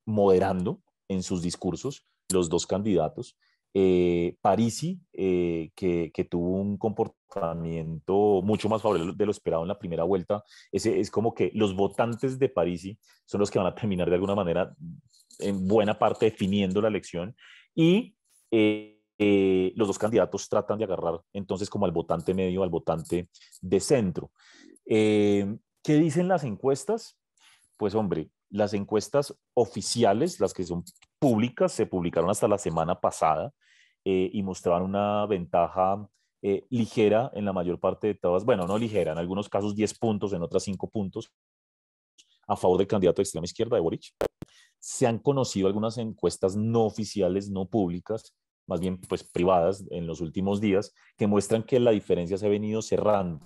moderando en sus discursos los dos candidatos. Parisi, que tuvo un comportamiento mucho más favorable de lo esperado en la primera vuelta. Ese es como que los votantes de Parisi son los que van a terminar de alguna manera en buena parte definiendo la elección, y los dos candidatos tratan de agarrar entonces como al votante medio, al votante de centro. ¿Qué dicen las encuestas? Pues hombre, las encuestas oficiales, las que son públicas, se publicaron hasta la semana pasada, y mostraban una ventaja ligera en la mayor parte de todas, bueno, no ligera, en algunos casos 10 puntos, en otras 5 puntos, a favor del candidato de extrema izquierda de Boric. Se han conocido algunas encuestas no oficiales, no públicas, más bien pues privadas en los últimos días, que muestran que la diferencia se ha venido cerrando,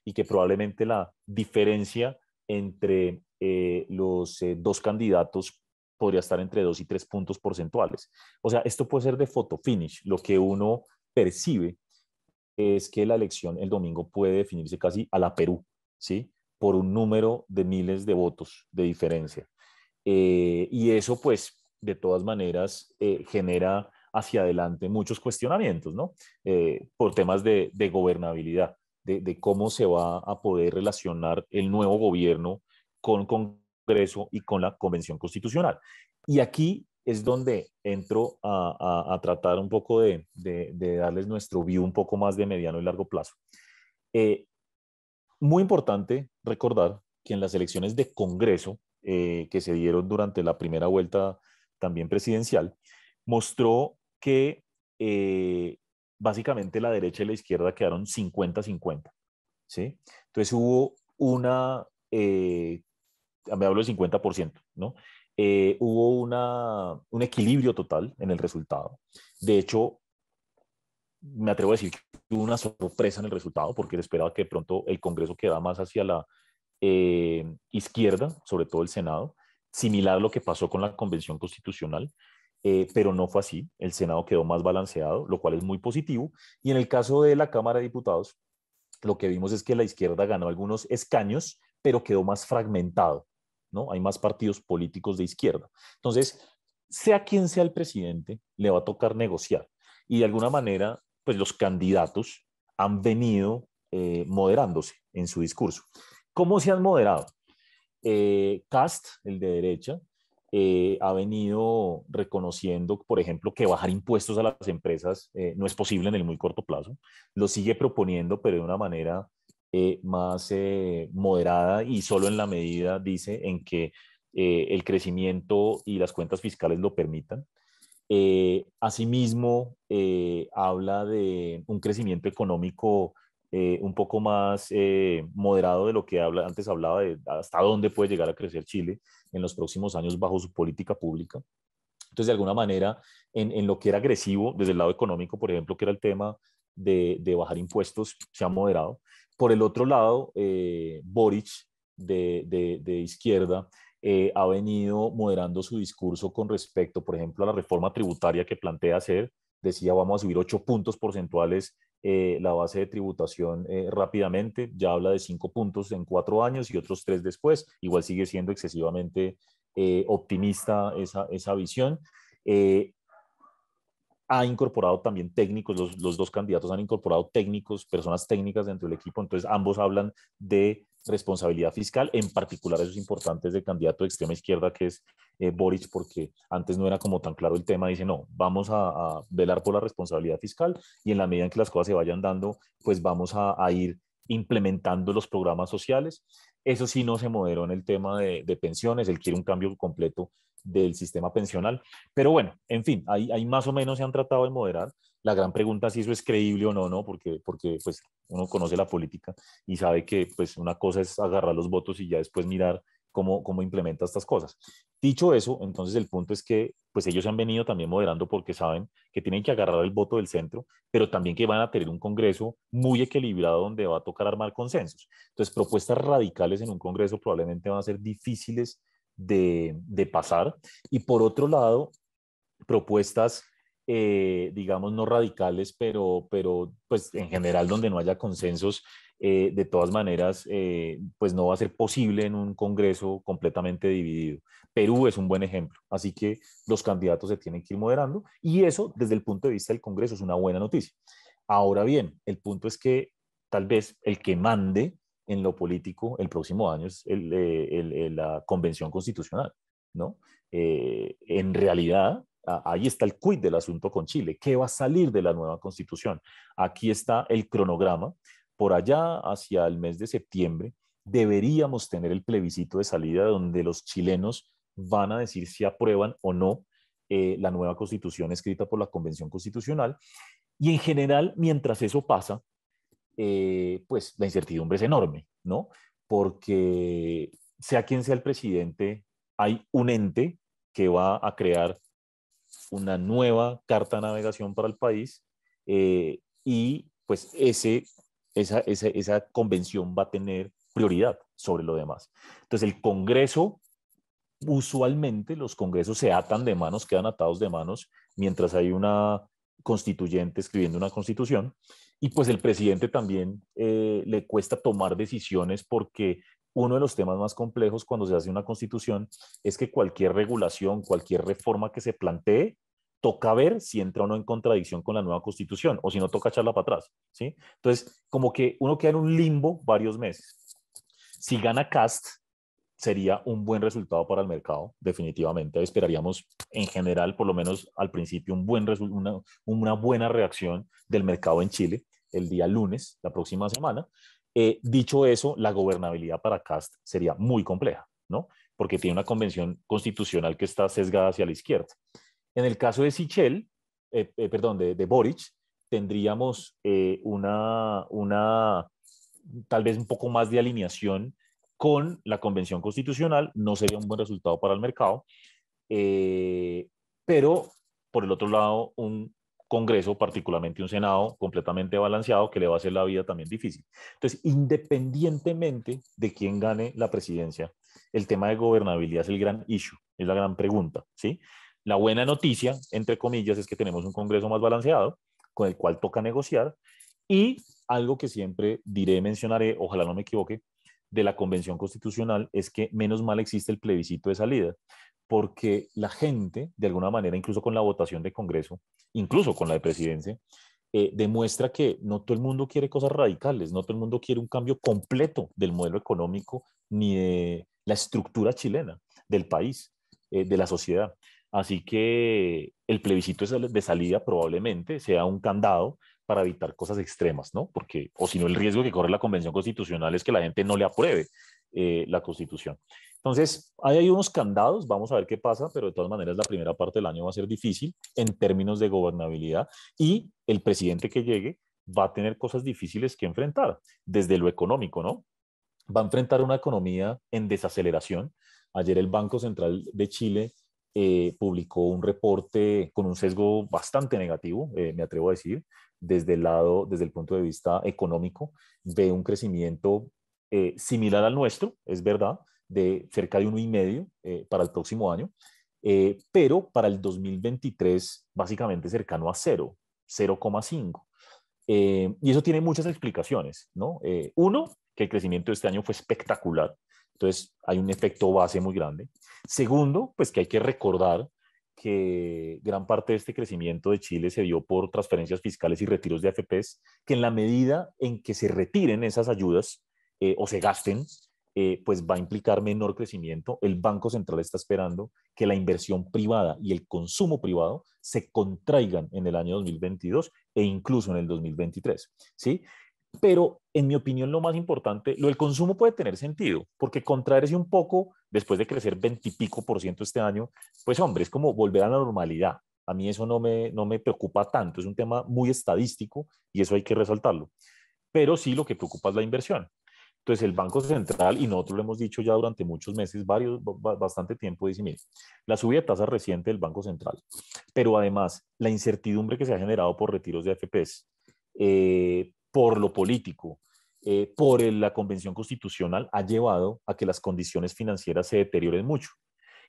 y que probablemente la diferencia entre los dos candidatos podría estar entre 2 y 3 puntos porcentuales. O sea, esto puede ser de photo finish. Lo que uno percibe es que la elección el domingo puede definirse casi a la Perú, ¿sí? por un número de miles de votos de diferencia. Y eso, pues, de todas maneras, genera hacia adelante muchos cuestionamientos, ¿no? Por temas de gobernabilidad, de cómo se va a poder relacionar el nuevo gobierno con el Congreso y con la Convención Constitucional. Y aquí es donde entro a tratar un poco de darles nuestro view un poco más de mediano y largo plazo. Eh, Muy importante recordar que en las elecciones de Congreso que se dieron durante la primera vuelta también presidencial, mostró que básicamente la derecha y la izquierda quedaron 50-50, ¿sí? Entonces hubo me hablo del 50%, ¿no? Hubo un equilibrio total en el resultado. De hecho, me atrevo a decir que hubo una sorpresa en el resultado porque se esperaba que de pronto el Congreso quedara más hacia la izquierda, sobre todo el Senado, similar a lo que pasó con la Convención Constitucional, pero no fue así. El Senado quedó más balanceado, lo cual es muy positivo. Y en el caso de la Cámara de Diputados, lo que vimos es que la izquierda ganó algunos escaños, pero quedó más fragmentado, ¿no? Hay más partidos políticos de izquierda. Entonces, sea quien sea el presidente, le va a tocar negociar. Y de alguna manera, pues los candidatos han venido moderándose en su discurso. ¿Cómo se han moderado? Cast, el de derecha, ha venido reconociendo, por ejemplo, que bajar impuestos a las empresas no es posible en el muy corto plazo. Lo sigue proponiendo, pero de una manera más moderada y solo en la medida, dice, en que el crecimiento y las cuentas fiscales lo permitan. Asimismo, habla de un crecimiento económico un poco más moderado de lo que antes hablaba de hasta dónde puede llegar a crecer Chile en los próximos años bajo su política pública. Entonces, de alguna manera, en lo que era agresivo desde el lado económico, por ejemplo, que era el tema de bajar impuestos, se ha moderado. Por el otro lado, Boric, de izquierda, ha venido moderando su discurso con respecto, por ejemplo, a la reforma tributaria que plantea hacer. Decía, vamos a subir 8 puntos porcentuales la base de tributación rápidamente. Ya habla de 5 puntos en 4 años y otros 3 después. Igual sigue siendo excesivamente optimista esa visión. Eh, ha incorporado también técnicos, los dos candidatos han incorporado técnicos, personas técnicas dentro del equipo, entonces ambos hablan de responsabilidad fiscal, en particular eso es importante del candidato de extrema izquierda que es Boric, porque antes no era como tan claro el tema, dice no, vamos a velar por la responsabilidad fiscal y en la medida en que las cosas se vayan dando, pues vamos a ir implementando los programas sociales. Eso sí no se moderó en el tema de pensiones, él quiere un cambio completo del sistema pensional. Pero bueno, en fin, ahí más o menos se han tratado de moderar. La gran pregunta es si eso es creíble o no, ¿no? Porque pues uno conoce la política y sabe que pues una cosa es agarrar los votos y ya después mirar cómo implementa estas cosas. Dicho eso, entonces el punto es que pues ellos han venido también moderando porque saben que tienen que agarrar el voto del centro, pero también que van a tener un Congreso muy equilibrado donde va a tocar armar consensos. Entonces, propuestas radicales en un Congreso probablemente van a ser difíciles de pasar. Y por otro lado, propuestas, digamos, no radicales, pero pues en general donde no haya consensos, de todas maneras, pues no va a ser posible en un Congreso completamente dividido. Perú es un buen ejemplo, así que los candidatos se tienen que ir moderando y eso desde el punto de vista del Congreso es una buena noticia. Ahora bien, el punto es que tal vez el que mande en lo político el próximo año es la Convención Constitucional, ¿no? En realidad, ahí está el quid del asunto con Chile. ¿Qué va a salir de la nueva constitución? Aquí está el cronograma. Por allá, hacia el mes de septiembre, deberíamos tener el plebiscito de salida donde los chilenos van a decir si aprueban o no la nueva constitución escrita por la Convención Constitucional. Y en general, mientras eso pasa, pues la incertidumbre es enorme, ¿no? Porque sea quien sea el presidente, hay un ente que va a crear una nueva carta de navegación para el país y pues esa convención va a tener prioridad sobre lo demás. Entonces el Congreso, usualmente los congresos se atan de manos, quedan atados de manos mientras hay una constituyente escribiendo una constitución y pues el presidente también le cuesta tomar decisiones porque uno de los temas más complejos cuando se hace una constitución es que cualquier regulación, cualquier reforma que se plantee, toca ver si entra o no en contradicción con la nueva constitución, o si no toca echarla para atrás, ¿sí? Entonces, como que uno queda en un limbo varios meses. Si gana Cast, sería un buen resultado para el mercado, definitivamente. Esperaríamos en general, por lo menos al principio, una buena reacción del mercado en Chile el día lunes, la próxima semana. Dicho eso, la gobernabilidad para Cast sería muy compleja, ¿no? Porque tiene una convención constitucional que está sesgada hacia la izquierda. En el caso de Sichel, perdón, de Boric, tendríamos tal vez un poco más de alineación con la convención constitucional, no sería un buen resultado para el mercado, eh, pero por el otro lado, un Congreso, particularmente un Senado completamente balanceado, que le va a hacer la vida también difícil. Entonces, independientemente de quién gane la presidencia, el tema de gobernabilidad es el gran issue, es la gran pregunta, ¿sí? La buena noticia, entre comillas, es que tenemos un Congreso más balanceado, con el cual toca negociar, y algo que siempre diré, mencionaré, ojalá no me equivoque, de la Convención Constitucional es que menos mal existe el plebiscito de salida, porque la gente, de alguna manera, incluso con la votación de Congreso, incluso con la de presidencia, demuestra que no todo el mundo quiere cosas radicales, no todo el mundo quiere un cambio completo del modelo económico ni de la estructura chilena, del país, de la sociedad. Así que el plebiscito de salida probablemente sea un candado para evitar cosas extremas, ¿no? Porque, o si no, el riesgo que corre la Convención Constitucional es que la gente no le apruebe la Constitución. Entonces, hay unos candados, vamos a ver qué pasa, pero de todas maneras la primera parte del año va a ser difícil en términos de gobernabilidad y el presidente que llegue va a tener cosas difíciles que enfrentar, desde lo económico, ¿no? Va a enfrentar una economía en desaceleración. Ayer el Banco Central de Chile publicó un reporte con un sesgo bastante negativo, me atrevo a decir, desde el punto de vista económico, ve un crecimiento similar al nuestro, es verdad, de cerca de 1,5 para el próximo año, pero para el 2023 básicamente cercano a cero, 0,5. Y eso tiene muchas explicaciones, ¿no? Uno, que el crecimiento de este año fue espectacular, entonces hay un efecto base muy grande. Segundo, pues que hay que recordar que gran parte de este crecimiento de Chile se dio por transferencias fiscales y retiros de AFPs, que en la medida en que se retiren esas ayudas o se gasten, pues va a implicar menor crecimiento. El Banco Central está esperando que la inversión privada y el consumo privado se contraigan en el año 2022 e incluso en el 2023, ¿sí? Pero en mi opinión lo más importante, lo del consumo puede tener sentido, porque contraerse un poco después de crecer 20 y pico por ciento este año, pues hombre, es como volver a la normalidad. A mí eso no me preocupa tanto, es un tema muy estadístico y eso hay que resaltarlo. Pero sí lo que preocupa es la inversión. Entonces el Banco Central, y nosotros lo hemos dicho ya durante muchos meses, bastante tiempo, dice, mire, la subida de tasa reciente del Banco Central, pero además la incertidumbre que se ha generado por retiros de AFPs, por lo político, por la Convención Constitucional, ha llevado a que las condiciones financieras se deterioren mucho.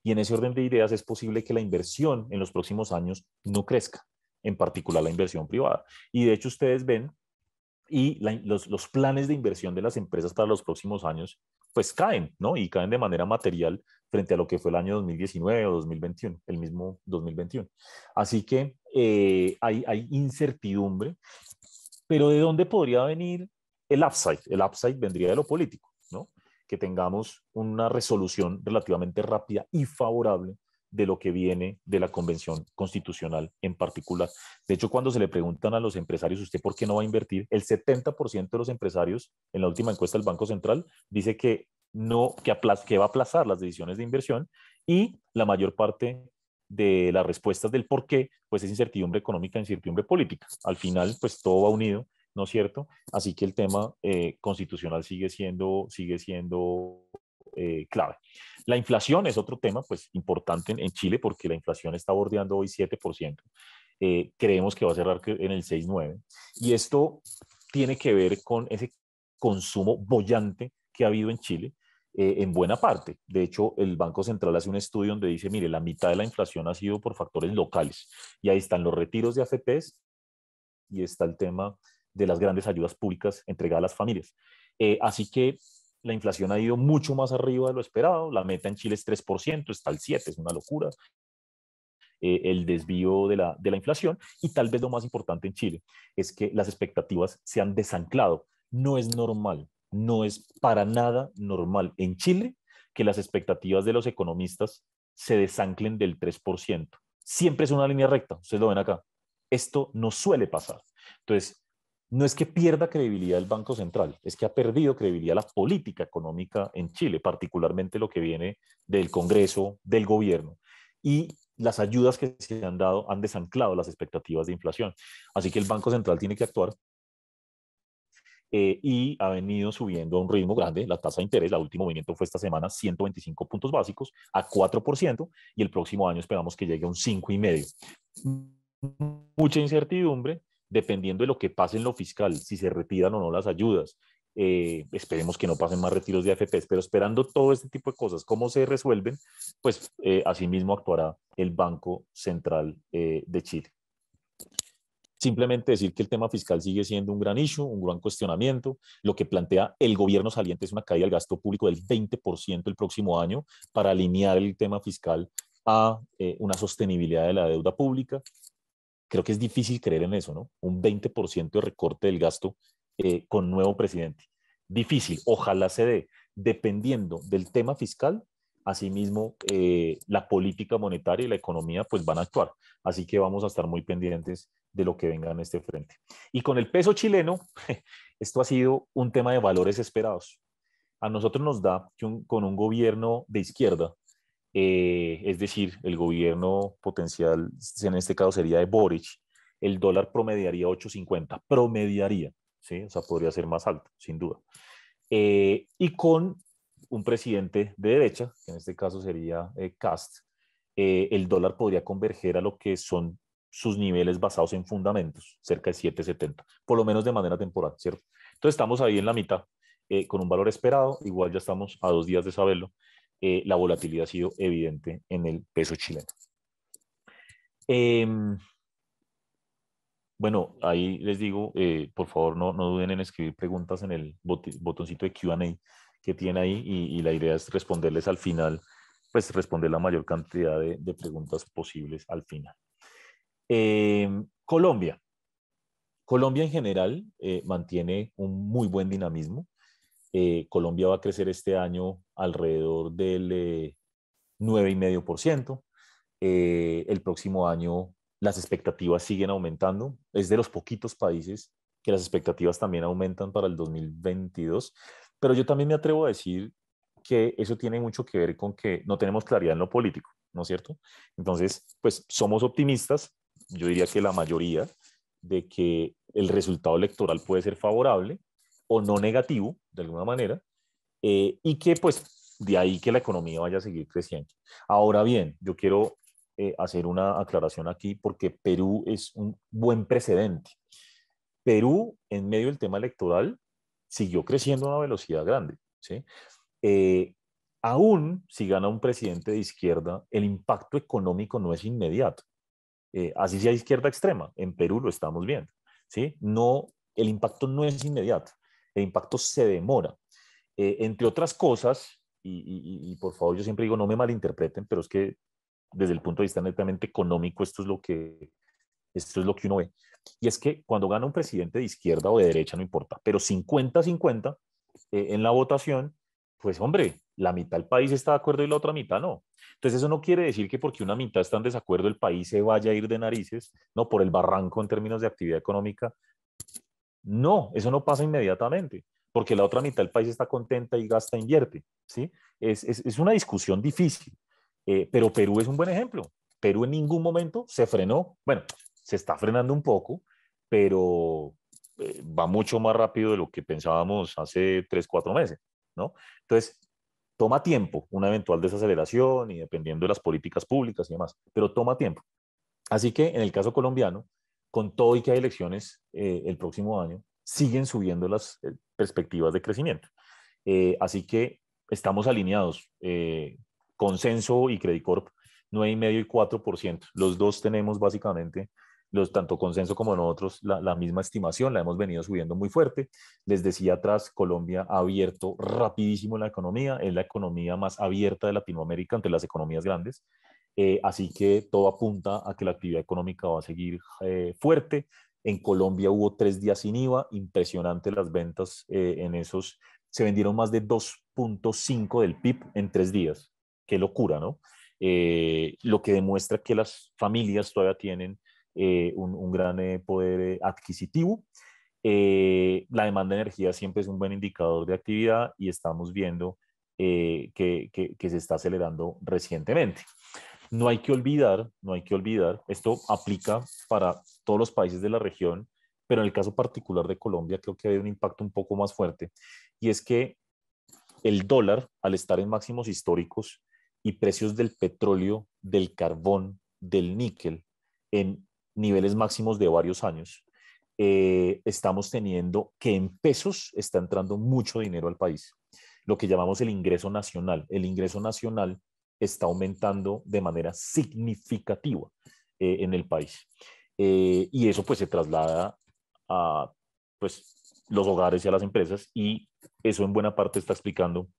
Y en ese orden de ideas es posible que la inversión en los próximos años no crezca, en particular la inversión privada. Y de hecho ustedes ven y los planes de inversión de las empresas para los próximos años pues caen, ¿no? Y caen de manera material frente a lo que fue el año 2019 o 2021, el mismo 2021. Así que hay incertidumbre, pero ¿de dónde podría venir el upside? El upside vendría de lo político, ¿no? Que tengamos una resolución relativamente rápida y favorable de lo que viene de la Convención Constitucional en particular. De hecho, cuando se le preguntan a los empresarios, ¿usted por qué no va a invertir? El 70% de los empresarios, en la última encuesta del Banco Central, dice que no, que va a aplazar las decisiones de inversión y la mayor parte de las respuestas del por qué, pues es incertidumbre económica, incertidumbre política. Al final, pues todo va unido, ¿no es cierto? Así que el tema constitucional sigue siendo clave. La inflación es otro tema, pues, importante en Chile porque la inflación está bordeando hoy 7%. Creemos que va a cerrar en el 6,9%. Y esto tiene que ver con ese consumo bollante que ha habido en Chile, en buena parte. De hecho, el Banco Central hace un estudio donde dice, mire, la mitad de la inflación ha sido por factores locales. Y ahí están los retiros de AFPs y está el tema de las grandes ayudas públicas entregadas a las familias. Así que la inflación ha ido mucho más arriba de lo esperado, la meta en Chile es 3%, está al 7%, es una locura, el desvío de la inflación, y tal vez lo más importante en Chile es que las expectativas se han desanclado. No es normal, no es para nada normal en Chile que las expectativas de los economistas se desanclen del 3%. Siempre es una línea recta, ustedes lo ven acá. Esto no suele pasar. Entonces, no es que pierda credibilidad el Banco Central, es que ha perdido credibilidad la política económica en Chile, particularmente lo que viene del Congreso, del gobierno. Y las ayudas que se han dado han desanclado las expectativas de inflación. Así que el Banco Central tiene que actuar, y ha venido subiendo a un ritmo grande la tasa de interés. El último movimiento fue esta semana, 125 puntos básicos a 4%, y el próximo año esperamos que llegue a un 5,5%. Mucha incertidumbre dependiendo de lo que pase en lo fiscal, si se retiran o no las ayudas. Esperemos que no pasen más retiros de AFPs, pero esperando todo este tipo de cosas, cómo se resuelven, pues asimismo actuará el Banco Central de Chile. Simplemente decir que el tema fiscal sigue siendo un gran issue, un gran cuestionamiento. Lo que plantea el gobierno saliente es una caída del gasto público del 20% el próximo año para alinear el tema fiscal a una sostenibilidad de la deuda pública. Creo que es difícil creer en eso, ¿no? Un 20% de recorte del gasto con nuevo presidente. Difícil, ojalá se dé. Dependiendo del tema fiscal, asimismo la política monetaria y la economía pues van a actuar. Así que vamos a estar muy pendientes de lo que venga en este frente. Y con el peso chileno, esto ha sido un tema de valores esperados. A nosotros nos da que con un gobierno de izquierda, es decir, el gobierno potencial, en este caso sería de Boric, el dólar promediaría 8,50, promediaría, ¿sí? O sea, podría ser más alto, sin duda. Y con un presidente de derecha, que en este caso sería Cast, el dólar podría converger a lo que son sus niveles basados en fundamentos, cerca de 7,70, por lo menos de manera temporal, ¿cierto? Entonces estamos ahí en la mitad, con un valor esperado, igual ya estamos a 2 días de saberlo. La volatilidad ha sido evidente en el peso chileno. Eh, bueno, ahí les digo, por favor no duden en escribir preguntas en el botoncito de Q&A que tiene ahí, y la idea es responderles al final, pues responder la mayor cantidad de preguntas posibles al final. Colombia. Colombia en general mantiene un muy buen dinamismo. Colombia va a crecer este año alrededor del 9,5%. El próximo año las expectativas siguen aumentando. Es de los poquitos países que las expectativas también aumentan para el 2022. Pero yo también me atrevo a decir que eso tiene mucho que ver con que no tenemos claridad en lo político, ¿no es cierto? Entonces, pues somos optimistas, yo diría que la mayoría, de que el resultado electoral puede ser favorable o no negativo, de alguna manera, y que pues de ahí que la economía vaya a seguir creciendo. Ahora bien, yo quiero hacer una aclaración aquí porque Perú es un buen precedente. Perú, en medio del tema electoral, siguió creciendo a una velocidad grande, ¿sí? Eh, Aún si gana un presidente de izquierda, el impacto económico no es inmediato. Así sea izquierda extrema, en Perú lo estamos viendo, ¿sí? No, el impacto no es inmediato, el impacto se demora. Entre otras cosas, y por favor yo siempre digo no me malinterpreten, pero es que desde el punto de vista netamente económico esto es lo que uno ve. Y es que cuando gana un presidente de izquierda o de derecha, no importa, pero 50-50 en la votación, pues hombre, la mitad del país está de acuerdo y la otra mitad no. Entonces eso no quiere decir que porque una mitad está en desacuerdo el país se vaya a ir de narices, no, por el barranco en términos de actividad económica. No, eso no pasa inmediatamente, porque la otra mitad del país está contenta y gasta, invierte, ¿sí? Es una discusión difícil, pero Perú es un buen ejemplo. Perú en ningún momento se frenó. Bueno, se está frenando un poco, pero va mucho más rápido de lo que pensábamos hace 3, 4 meses, ¿no? Entonces, toma tiempo una eventual desaceleración y dependiendo de las políticas públicas y demás, pero toma tiempo. Así que en el caso colombiano, con todo y que hay elecciones el próximo año, siguen subiendo las perspectivas de crecimiento. Así que estamos alineados. Consenso y Credicorp, 9,5% y 4%. Los dos tenemos básicamente tanto Consenso como nosotros, la misma estimación, la hemos venido subiendo muy fuerte. Les decía atrás, Colombia ha abierto rapidísimo la economía, es la economía más abierta de Latinoamérica entre las economías grandes. Así que todo apunta a que la actividad económica va a seguir fuerte. En Colombia hubo 3 días sin IVA, impresionante las ventas en esos, se vendieron más de 2.5 del PIB en 3 días. Qué locura, ¿no? Lo que demuestra que las familias todavía tienen un gran poder adquisitivo. La demanda de energía siempre es un buen indicador de actividad y estamos viendo que se está acelerando recientemente. No hay que olvidar, esto aplica para todos los países de la región, pero en el caso particular de Colombia creo que hay un impacto un poco más fuerte, y es que el dólar, al estar en máximos históricos y precios del petróleo, del carbón, del níquel en niveles máximos de varios años, estamos teniendo que en pesos está entrando mucho dinero al país, lo que llamamos el ingreso nacional. El ingreso nacional está aumentando de manera significativa en el país. Y eso pues se traslada a pues, los hogares y a las empresas, y eso en buena parte está explicando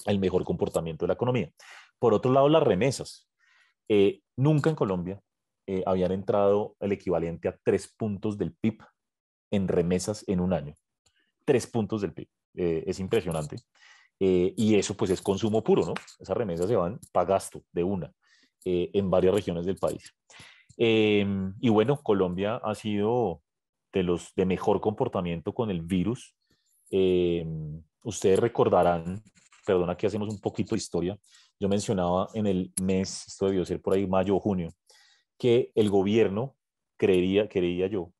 el mejor comportamiento de la economía. Por otro lado, las remesas. Nunca en Colombia habían entrado el equivalente a 3 puntos del PIB en remesas en un año. 3 puntos del PIB. Es impresionante. Y eso pues es consumo puro, ¿no? Esas remesas se van para gasto de una en varias regiones del país. Y bueno, Colombia ha sido de los de mejor comportamiento con el virus. Eh, Ustedes recordarán, perdona que hacemos un poquito de historia, yo mencionaba en el mes, esto debió ser por ahí mayo o junio, que el gobierno, creería yo,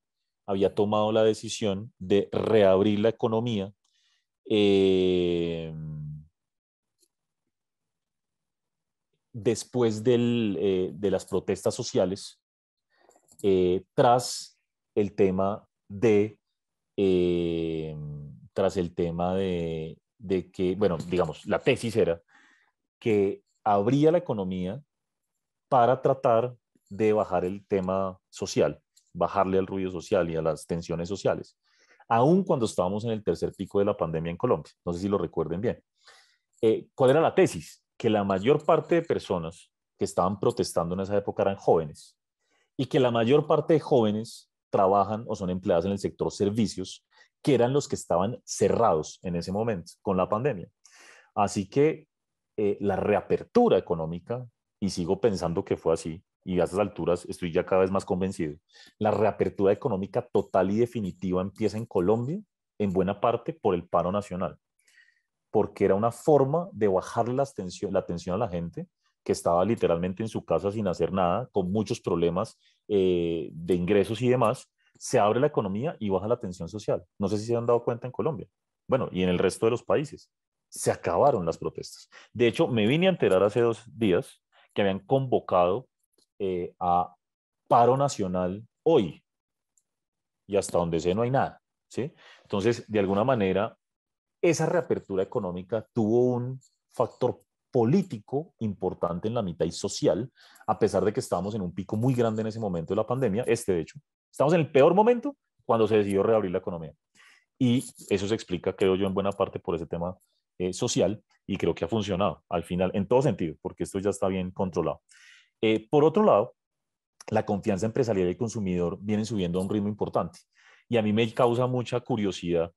había tomado la decisión de reabrir la economía eh, después de las protestas sociales, tras el tema de, eh, tras el tema de que, bueno, digamos, la tesis era que abría la economía para tratar de bajar el tema social, bajarle al ruido social y a las tensiones sociales, aun cuando estábamos en el tercer pico de la pandemia en Colombia. No sé si lo recuerden bien. ¿Cuál era la tesis? Que la mayor parte de personas que estaban protestando en esa época eran jóvenes, y que la mayor parte de jóvenes trabajan o son empleadas en el sector servicios, que eran los que estaban cerrados en ese momento con la pandemia. Así que la reapertura económica, y sigo pensando que fue así, y a estas alturas estoy ya cada vez más convencido, la reapertura económica total y definitiva empieza en Colombia, en buena parte por el paro nacional, porque era una forma de bajar la tensión a la gente que estaba literalmente en su casa sin hacer nada, con muchos problemas de ingresos y demás. Se abre la economía y baja la tensión social. No sé si se han dado cuenta en Colombia. Bueno, y en el resto de los países. Se acabaron las protestas. De hecho, me vine a enterar hace 2 días que habían convocado a paro nacional hoy, y hasta donde sé no hay nada, ¿sí? Entonces, de alguna manera, esa reapertura económica tuvo un factor político importante en la mitad y social, a pesar de que estábamos en un pico muy grande en ese momento de la pandemia, de hecho, estamos en el peor momento cuando se decidió reabrir la economía. Y eso se explica, creo yo, en buena parte por ese tema social, y creo que ha funcionado al final, en todo sentido, porque esto ya está bien controlado. Por otro lado, la confianza empresarial y el consumidor vienen subiendo a un ritmo importante. Y a mí me causa mucha curiosidad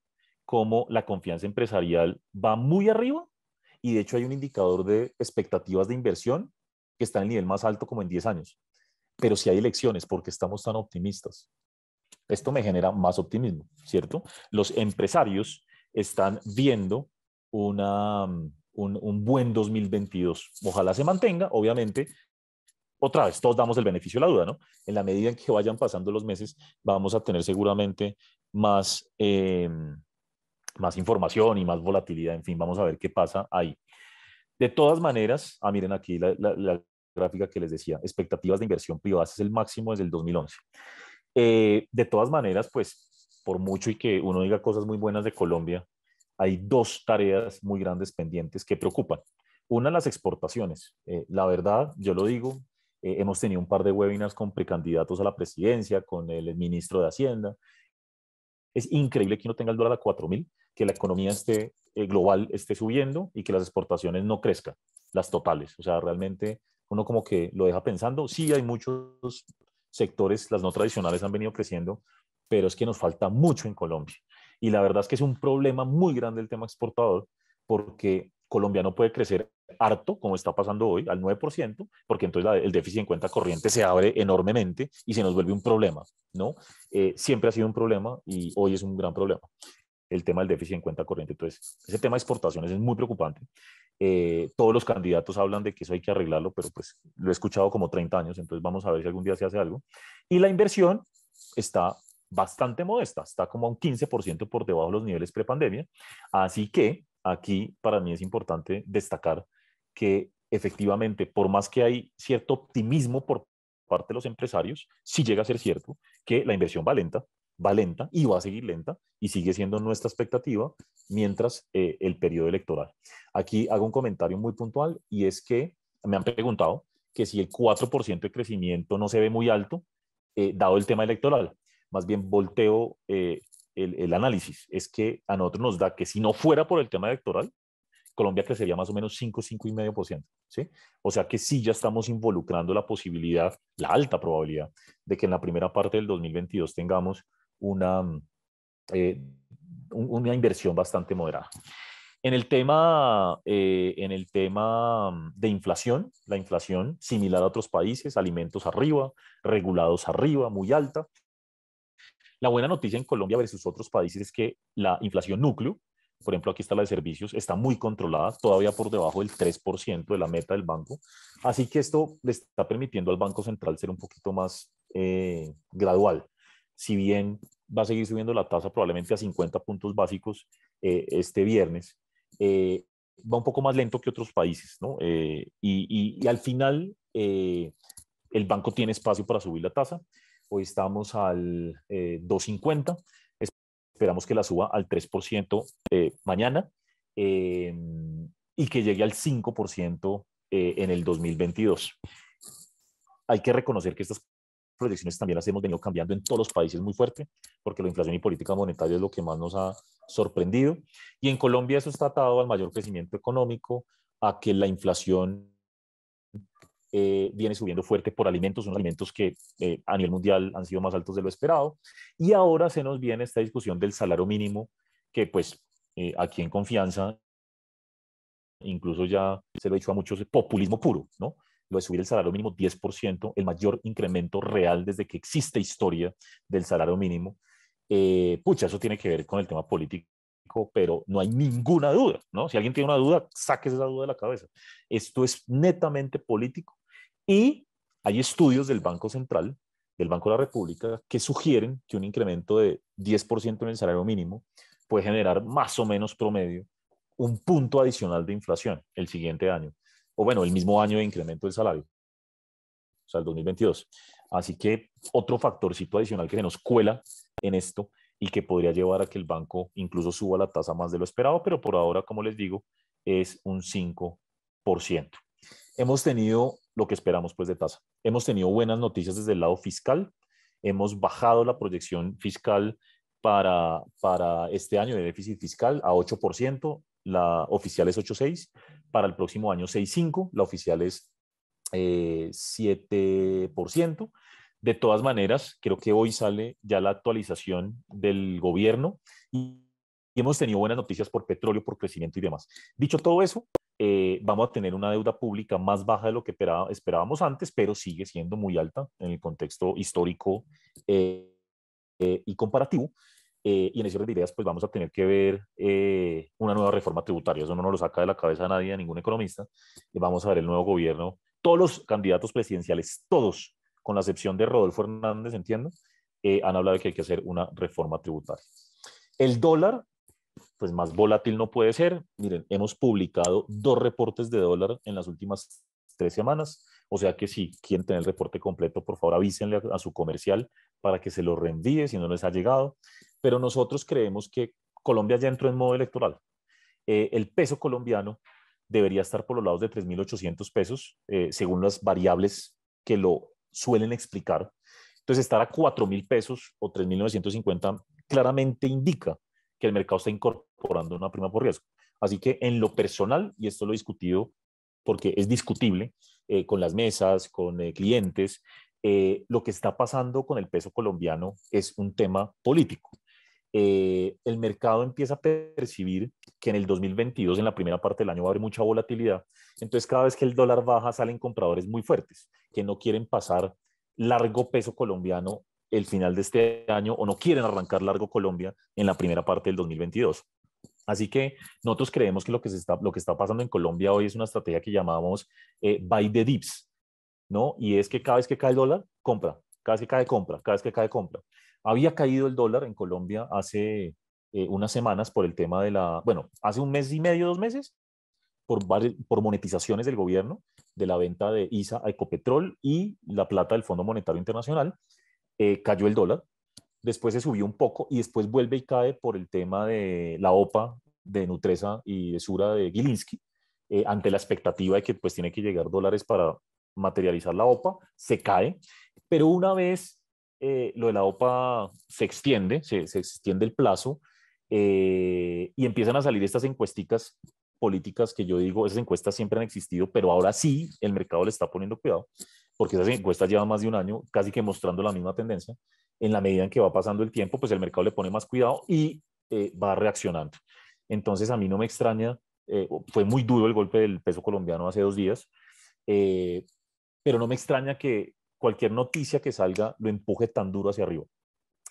cómo la confianza empresarial va muy arriba, y de hecho hay un indicador de expectativas de inversión que está en el nivel más alto como en 10 años. Pero si hay elecciones, ¿por qué estamos tan optimistas? Esto me genera más optimismo, ¿cierto? Los empresarios están viendo un buen 2022. Ojalá se mantenga, obviamente. Otra vez, todos damos el beneficio de la duda, ¿no? En la medida en que vayan pasando los meses, vamos a tener seguramente más, más información y más volatilidad. En fin, vamos a ver qué pasa ahí. De todas maneras, miren aquí la gráfica que les decía, expectativas de inversión privada, ese es el máximo desde el 2011. De todas maneras, pues, por mucho y que uno diga cosas muy buenas de Colombia, hay dos tareas muy grandes pendientes que preocupan. Una, las exportaciones. La verdad, yo lo digo, hemos tenido un par de webinars con precandidatos a la presidencia, con el ministro de Hacienda. Es increíble que uno tenga el dólar a 4.000, que la economía global esté subiendo y que las exportaciones no crezcan, las totales. O sea, realmente uno como que lo deja pensando. Sí, hay muchos sectores, las no tradicionales han venido creciendo, pero es que nos falta mucho en Colombia. Y la verdad es que es un problema muy grande el tema exportador, porque Colombia no puede crecer harto, como está pasando hoy, al 9%, porque entonces el déficit en cuenta corriente se abre enormemente y se nos vuelve un problema, ¿no? Siempre ha sido un problema y hoy es un gran problema el tema del déficit en cuenta corriente. Entonces, ese tema de exportaciones es muy preocupante. Todos los candidatos hablan de que eso hay que arreglarlo, pero pues lo he escuchado como 30 años, entonces vamos a ver si algún día se hace algo. Y la inversión está bastante modesta, está como a un 15% por debajo de los niveles prepandemia. Así que aquí para mí es importante destacar que efectivamente, por más que hay cierto optimismo por parte de los empresarios, sí llega a ser cierto que la inversión va lenta y va a seguir lenta y sigue siendo nuestra expectativa mientras el periodo electoral. Aquí hago un comentario muy puntual y es que me han preguntado que si el 4% de crecimiento no se ve muy alto, dado el tema electoral. Más bien volteo el análisis. Es que a nosotros nos da que si no fuera por el tema electoral, Colombia crecería más o menos 5,5%. ¿Sí? O sea que sí ya estamos involucrando la posibilidad, la alta probabilidad, de que en la primera parte del 2022 tengamos una, eh, una inversión bastante moderada. En el tema de inflación, la inflación similar a otros países, alimentos arriba, regulados arriba, muy alta. La buena noticia en Colombia versus otros países es que la inflación núcleo, por ejemplo, aquí está la de servicios, está muy controlada, todavía por debajo del 3% de la meta del banco. Así que esto le está permitiendo al Banco Central ser un poquito más gradual. Si bien va a seguir subiendo la tasa probablemente a 50 puntos básicos este viernes, va un poco más lento que otros países, ¿no? Y al final, el banco tiene espacio para subir la tasa. Hoy estamos al 2,50. Esperamos que la suba al 3% mañana eh, y que llegue al 5% en el 2022. Hay que reconocer que estas proyecciones también las hemos venido cambiando en todos los países muy fuerte, porque la inflación y política monetaria es lo que más nos ha sorprendido. Y en Colombia eso está atado al mayor crecimiento económico, a que la inflación viene subiendo fuerte por alimentos, son alimentos que a nivel mundial han sido más altos de lo esperado. Y ahora se nos viene esta discusión del salario mínimo, que pues aquí en Confianza, incluso ya se lo he dicho a muchos, populismo puro, ¿no? Lo de subir el salario mínimo 10%, el mayor incremento real desde que existe historia del salario mínimo. Pucha, eso tiene que ver con el tema político, pero no hay ninguna duda, ¿no? Si alguien tiene una duda, saques esa duda de la cabeza. Esto es netamente político y hay estudios del Banco Central, del Banco de la República, que sugieren que un incremento de 10% en el salario mínimo puede generar más o menos promedio un punto adicional de inflación el siguiente año, o bueno, el mismo año de incremento del salario, o sea, el 2022. Así que otro factorcito adicional que se nos cuela en esto y que podría llevar a que el banco incluso suba la tasa más de lo esperado, pero por ahora, como les digo, es un 5%. Hemos tenido lo que esperamos pues de tasa. Hemos tenido buenas noticias desde el lado fiscal. Hemos bajado la proyección fiscal para este año de déficit fiscal a 8%. La oficial es 8,6. Para el próximo año 6,5. La oficial es 7%. De todas maneras, creo que hoy sale ya la actualización del gobierno y hemos tenido buenas noticias por petróleo, por crecimiento y demás. Dicho todo eso, vamos a tener una deuda pública más baja de lo que esperábamos antes, pero sigue siendo muy alta en el contexto histórico eh, y comparativo. Y en ese orden de ideas, pues vamos a tener que ver una nueva reforma tributaria. Eso no nos lo saca de la cabeza a nadie, a ningún economista. Y vamos a ver el nuevo gobierno. Todos los candidatos presidenciales, todos, con la excepción de Rodolfo Hernández, entiendo, han hablado de que hay que hacer una reforma tributaria. El dólar, pues más volátil no puede ser. Miren, hemos publicado 2 reportes de dólar en las últimas 3 semanas. O sea que si quieren tener el reporte completo, por favor avísenle a su comercial para que se lo reenvíe si no les ha llegado. Pero nosotros creemos que Colombia ya entró en modo electoral. El peso colombiano debería estar por los lados de 3.800 pesos, según las variables que lo suelen explicar. Entonces, estar a 4.000 pesos o 3.950 claramente indica que el mercado está incorporando una prima por riesgo. Así que en lo personal, y esto lo he discutido porque es discutible con las mesas, con clientes, lo que está pasando con el peso colombiano es un tema político. El mercado empieza a percibir que en el 2022, en la primera parte del año, va a haber mucha volatilidad. Entonces, cada vez que el dólar baja, salen compradores muy fuertes que no quieren pasar largo peso colombiano el final de este año o no quieren arrancar largo Colombia en la primera parte del 2022. Así que nosotros creemos que lo que está pasando en Colombia hoy es una estrategia que llamamos buy the dips, ¿no? Y es que cada vez que cae el dólar, compra, cada vez que cae, compra, cada vez que cae, compra. Había caído el dólar en Colombia hace unas semanas por el tema de bueno, hace un mes y medio, 2 meses, por monetizaciones del gobierno, de la venta de ISA a Ecopetrol y la plata del Fondo Monetario Internacional, cayó el dólar, después se subió un poco y después vuelve y cae por el tema de la OPA de Nutresa y de Sura de Gilinski, ante la expectativa de que pues tiene que llegar dólares para materializar la OPA, se cae, pero una vez lo de la OPA se extiende, se extiende el plazo y empiezan a salir estas encuesticas políticas que yo digo, esas encuestas siempre han existido, pero ahora sí el mercado le está poniendo cuidado, porque esas encuestas llevan más de un año casi que mostrando la misma tendencia. En la medida en que va pasando el tiempo, pues el mercado le pone más cuidado y va reaccionando. Entonces a mí no me extraña, fue muy duro el golpe del peso colombiano hace 2 días, eh, pero no me extraña que cualquier noticia que salga lo empuje tan duro hacia arriba,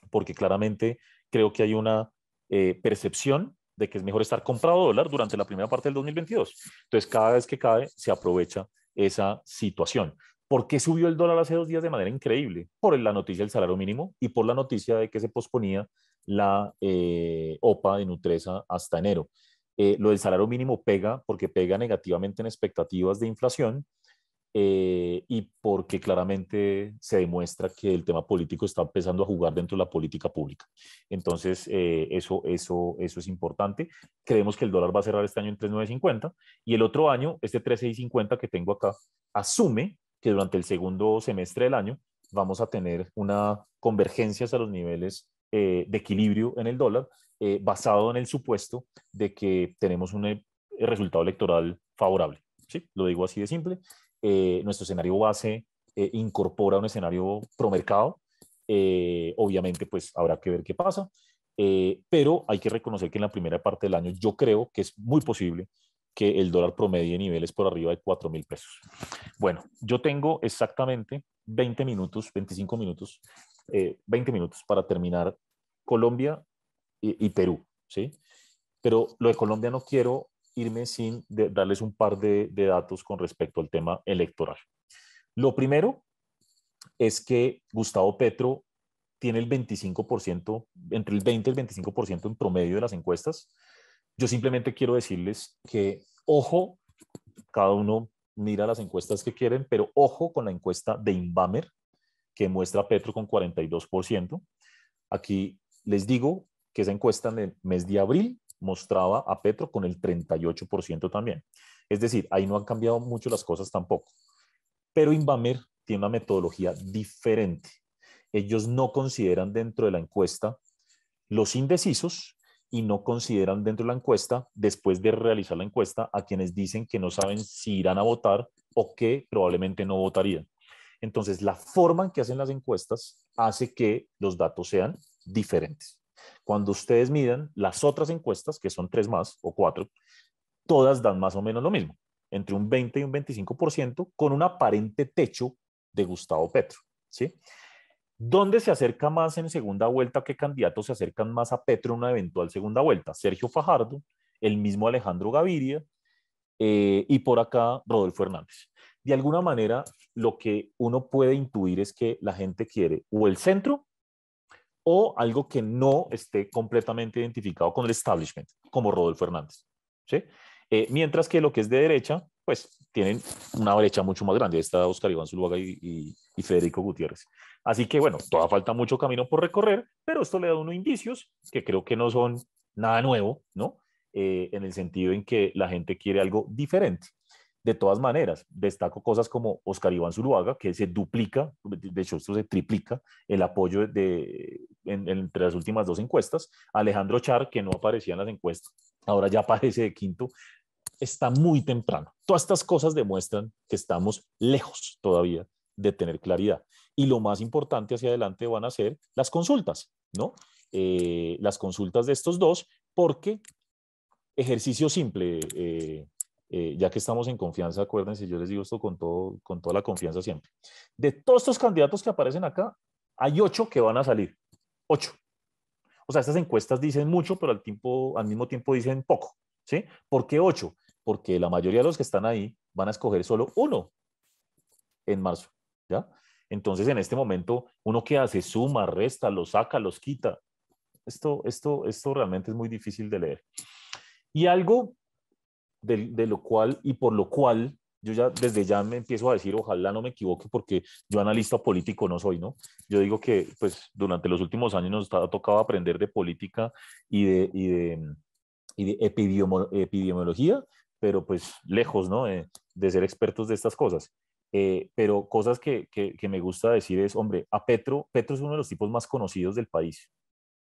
porque claramente creo que hay una percepción de que es mejor estar comprado dólar durante la primera parte del 2022. Entonces, cada vez que cae, se aprovecha esa situación. ¿Por qué subió el dólar hace 2 días de manera increíble? Por la noticia del salario mínimo y por la noticia de que se posponía la OPA de Nutresa hasta enero. Lo del salario mínimo pega porque pega negativamente en expectativas de inflación y porque claramente se demuestra que el tema político está empezando a jugar dentro de la política pública. Entonces, eso es importante. Creemos que el dólar va a cerrar este año en 3.950 y el otro año, este 3.650 que tengo acá, asume que durante el segundo semestre del año vamos a tener una convergencia hacia los niveles de equilibrio en el dólar, basado en el supuesto de que tenemos un resultado electoral favorable. ¿Sí? Lo digo así de simple. Nuestro escenario base incorpora un escenario pro mercado. Obviamente, pues habrá que ver qué pasa. Pero hay que reconocer que en la primera parte del año yo creo que es muy posible que el dólar promedie niveles por arriba de 4.000 pesos. Bueno, yo tengo exactamente 20 minutos, 25 minutos, 20 minutos para terminar Colombia y Perú, ¿sí? Pero lo de Colombia no quiero irme sin darles un par de datos con respecto al tema electoral. Lo primero es que Gustavo Petro tiene el 25%, entre el 20 y el 25% en promedio de las encuestas. Yo simplemente quiero decirles que, ojo, cada uno mira las encuestas que quieren, pero ojo con la encuesta de Inbamer, que muestra a Petro con 42%. Aquí les digo que esa encuesta en el mes de abril mostraba a Petro con el 38% también. Es decir, ahí no han cambiado mucho las cosas tampoco. Pero Inbamer tiene una metodología diferente. Ellos no consideran dentro de la encuesta los indecisos y no consideran dentro de la encuesta, después de realizar la encuesta, a quienes dicen que no saben si irán a votar o que probablemente no votarían. Entonces, la forma en que hacen las encuestas hace que los datos sean diferentes. Cuando ustedes midan las otras encuestas, que son 3 más o 4, todas dan más o menos lo mismo, entre un 20 y un 25%, con un aparente techo de Gustavo Petro, ¿sí? ¿Dónde se acerca más en segunda vuelta? ¿Qué candidatos se acercan más a Petro en una eventual segunda vuelta? Sergio Fajardo, el mismo Alejandro Gaviria y por acá Rodolfo Hernández. De alguna manera, lo que uno puede intuir es que la gente quiere o el centro o algo que no esté completamente identificado con el establishment, como Rodolfo Hernández. ¿Sí? Mientras que lo que es de derecha, pues tienen una brecha mucho más grande. Está Oscar Iván Zuluaga y Federico Gutiérrez. Así que bueno, todavía falta mucho camino por recorrer, pero esto le da unos indicios que creo que no son nada nuevo, ¿no? En el sentido en que la gente quiere algo diferente. De todas maneras, destaco cosas como Oscar Iván Zuluaga, que se duplica, de hecho esto se triplica el apoyo entre las últimas dos encuestas. Alejandro Char, que no aparecía en las encuestas, ahora ya aparece de quinto. Está muy temprano. Todas estas cosas demuestran que estamos lejos todavía de tener claridad. Y lo más importante hacia adelante van a ser las consultas, ¿no? Las consultas de estos dos, porque ejercicio simple, ya que estamos en confianza, acuérdense, yo les digo esto con toda la confianza siempre. De todos estos candidatos que aparecen acá, hay 8 que van a salir. 8. O sea, estas encuestas dicen mucho, pero al mismo tiempo dicen poco. ¿Sí? ¿Por qué 8? Porque la mayoría de los que están ahí van a escoger solo uno en marzo. ¿Ya? Entonces, en este momento, uno que hace suma, resta, los saca, los quita. Esto realmente es muy difícil de leer. Y algo de lo cual y por lo cual yo ya desde ya me empiezo a decir, ojalá no me equivoque, porque yo analista político no soy, ¿no? Yo digo que pues durante los últimos años nos ha tocado aprender de política y de epidemiología, pero pues lejos, ¿no? De ser expertos de estas cosas. Pero cosas que me gusta decir es, hombre, Petro es uno de los tipos más conocidos del país,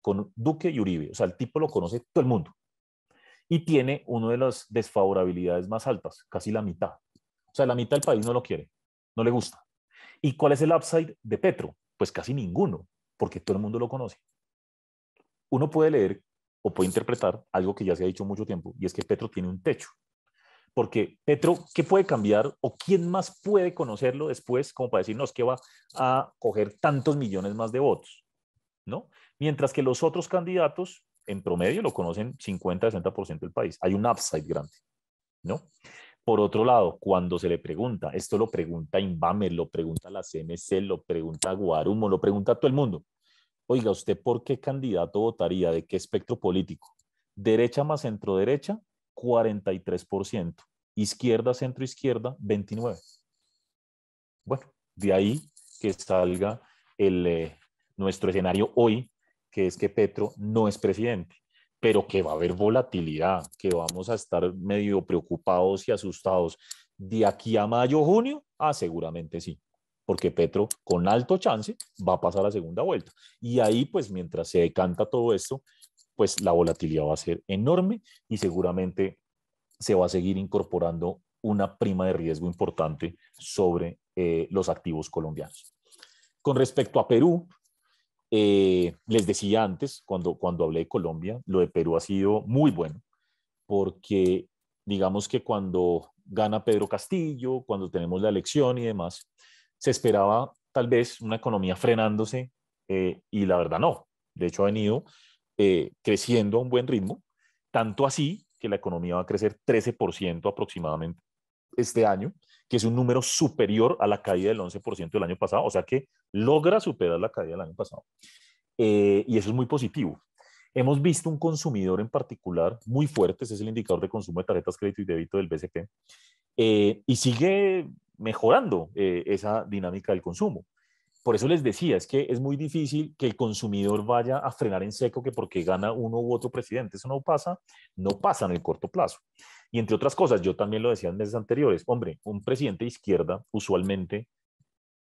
con Duque y Uribe, o sea, el tipo lo conoce todo el mundo y tiene una de las desfavorabilidades más altas, casi la mitad. O sea, la mitad del país no lo quiere, no le gusta. ¿Y cuál es el upside de Petro? Pues casi ninguno, porque todo el mundo lo conoce. Uno puede leer o puede interpretar algo que ya se ha dicho mucho tiempo, y es que Petro tiene un techo. Porque Petro, ¿qué puede cambiar o quién más puede conocerlo después como para decir, no, es que va a coger tantos millones más de votos? ¿No? Mientras que los otros candidatos, en promedio, lo conocen 50-60% del país. Hay un upside grande, ¿no? Por otro lado, cuando se le pregunta, esto lo pregunta Inbamer, lo pregunta la CNC, lo pregunta Guarumo, lo pregunta todo el mundo. Oiga, ¿usted por qué candidato votaría? ¿De qué espectro político? Derecha más centro derecha, 43%. Izquierda, centro izquierda, 29%. Bueno, de ahí que salga nuestro escenario hoy, que es que Petro no es presidente, pero que va a haber volatilidad, que vamos a estar medio preocupados y asustados. De aquí a mayo, junio, seguramente sí, porque Petro con alto chance va a pasar a segunda vuelta. Y ahí, pues mientras se decanta todo esto, pues la volatilidad va a ser enorme y seguramente se va a seguir incorporando una prima de riesgo importante sobre los activos colombianos. Con respecto a Perú, les decía antes, cuando hablé de Colombia, lo de Perú ha sido muy bueno, porque digamos que cuando gana Pedro Castillo, cuando tenemos la elección y demás, se esperaba tal vez una economía frenándose y la verdad no. De hecho, ha venido creciendo a un buen ritmo, tanto así que la economía va a crecer 13% aproximadamente este año, que es un número superior a la caída del 11% del año pasado, o sea que logra superar la caída del año pasado. Y eso es muy positivo. Hemos visto un consumidor en particular muy fuerte, ese es el indicador de consumo de tarjetas crédito y débito del BCP, y sigue mejorando esa dinámica del consumo. Por eso les decía, es que es muy difícil que el consumidor vaya a frenar en seco que porque gana uno u otro presidente. Eso no pasa en el corto plazo. Y entre otras cosas, yo también lo decía en meses anteriores, hombre, un presidente de izquierda usualmente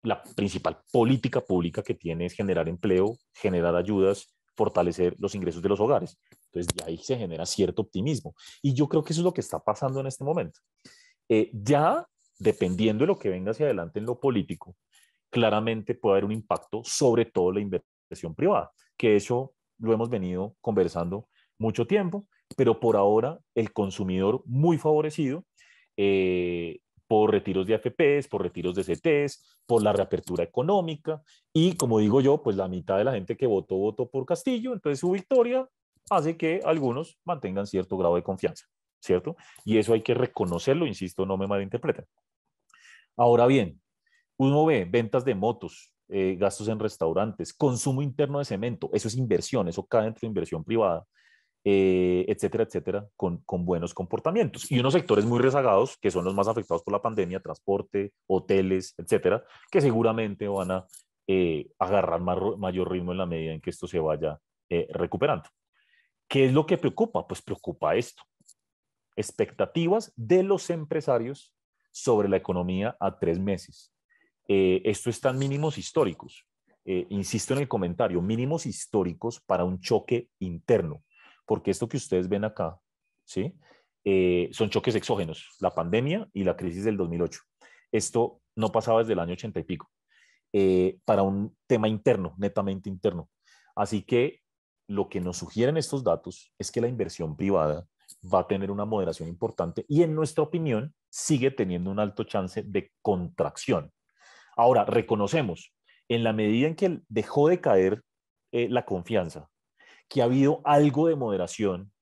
la principal política pública que tiene es generar empleo, generar ayudas, fortalecer los ingresos de los hogares. Entonces, de ahí se genera cierto optimismo. Y yo creo que eso es lo que está pasando en este momento. Ya, dependiendo de lo que venga hacia adelante en lo político, claramente puede haber un impacto sobre todo la inversión privada, que eso lo hemos venido conversando mucho tiempo, pero por ahora el consumidor muy favorecido por retiros de AFPs, por retiros de CTs, por la reapertura económica y como digo yo, pues la mitad de la gente que votó por Castillo, entonces su victoria hace que algunos mantengan cierto grado de confianza, ¿cierto? Y eso hay que reconocerlo, insisto, no me malinterpreten. Ahora bien, uno ve ventas de motos, gastos en restaurantes, consumo interno de cemento, eso es inversión, eso cae dentro de inversión privada, etcétera, etcétera, con buenos comportamientos. Y unos sectores muy rezagados, que son los más afectados por la pandemia, transporte, hoteles, etcétera, que seguramente van a agarrar mayor ritmo en la medida en que esto se vaya recuperando. ¿Qué es lo que preocupa? Pues preocupa esto, expectativas de los empresarios sobre la economía a 3 meses. Esto está en mínimos históricos. Insisto en el comentario, mínimos históricos para un choque interno, porque esto que ustedes ven acá, ¿sí? Son choques exógenos, la pandemia y la crisis del 2008. Esto no pasaba desde el año 80 y pico, para un tema interno, netamente interno. Así que lo que nos sugieren estos datos es que la inversión privada va a tener una moderación importante y en nuestra opinión sigue teniendo un alto chance de contracción. Ahora, reconocemos, en la medida en que dejó de caer la confianza, que ha habido algo de moderación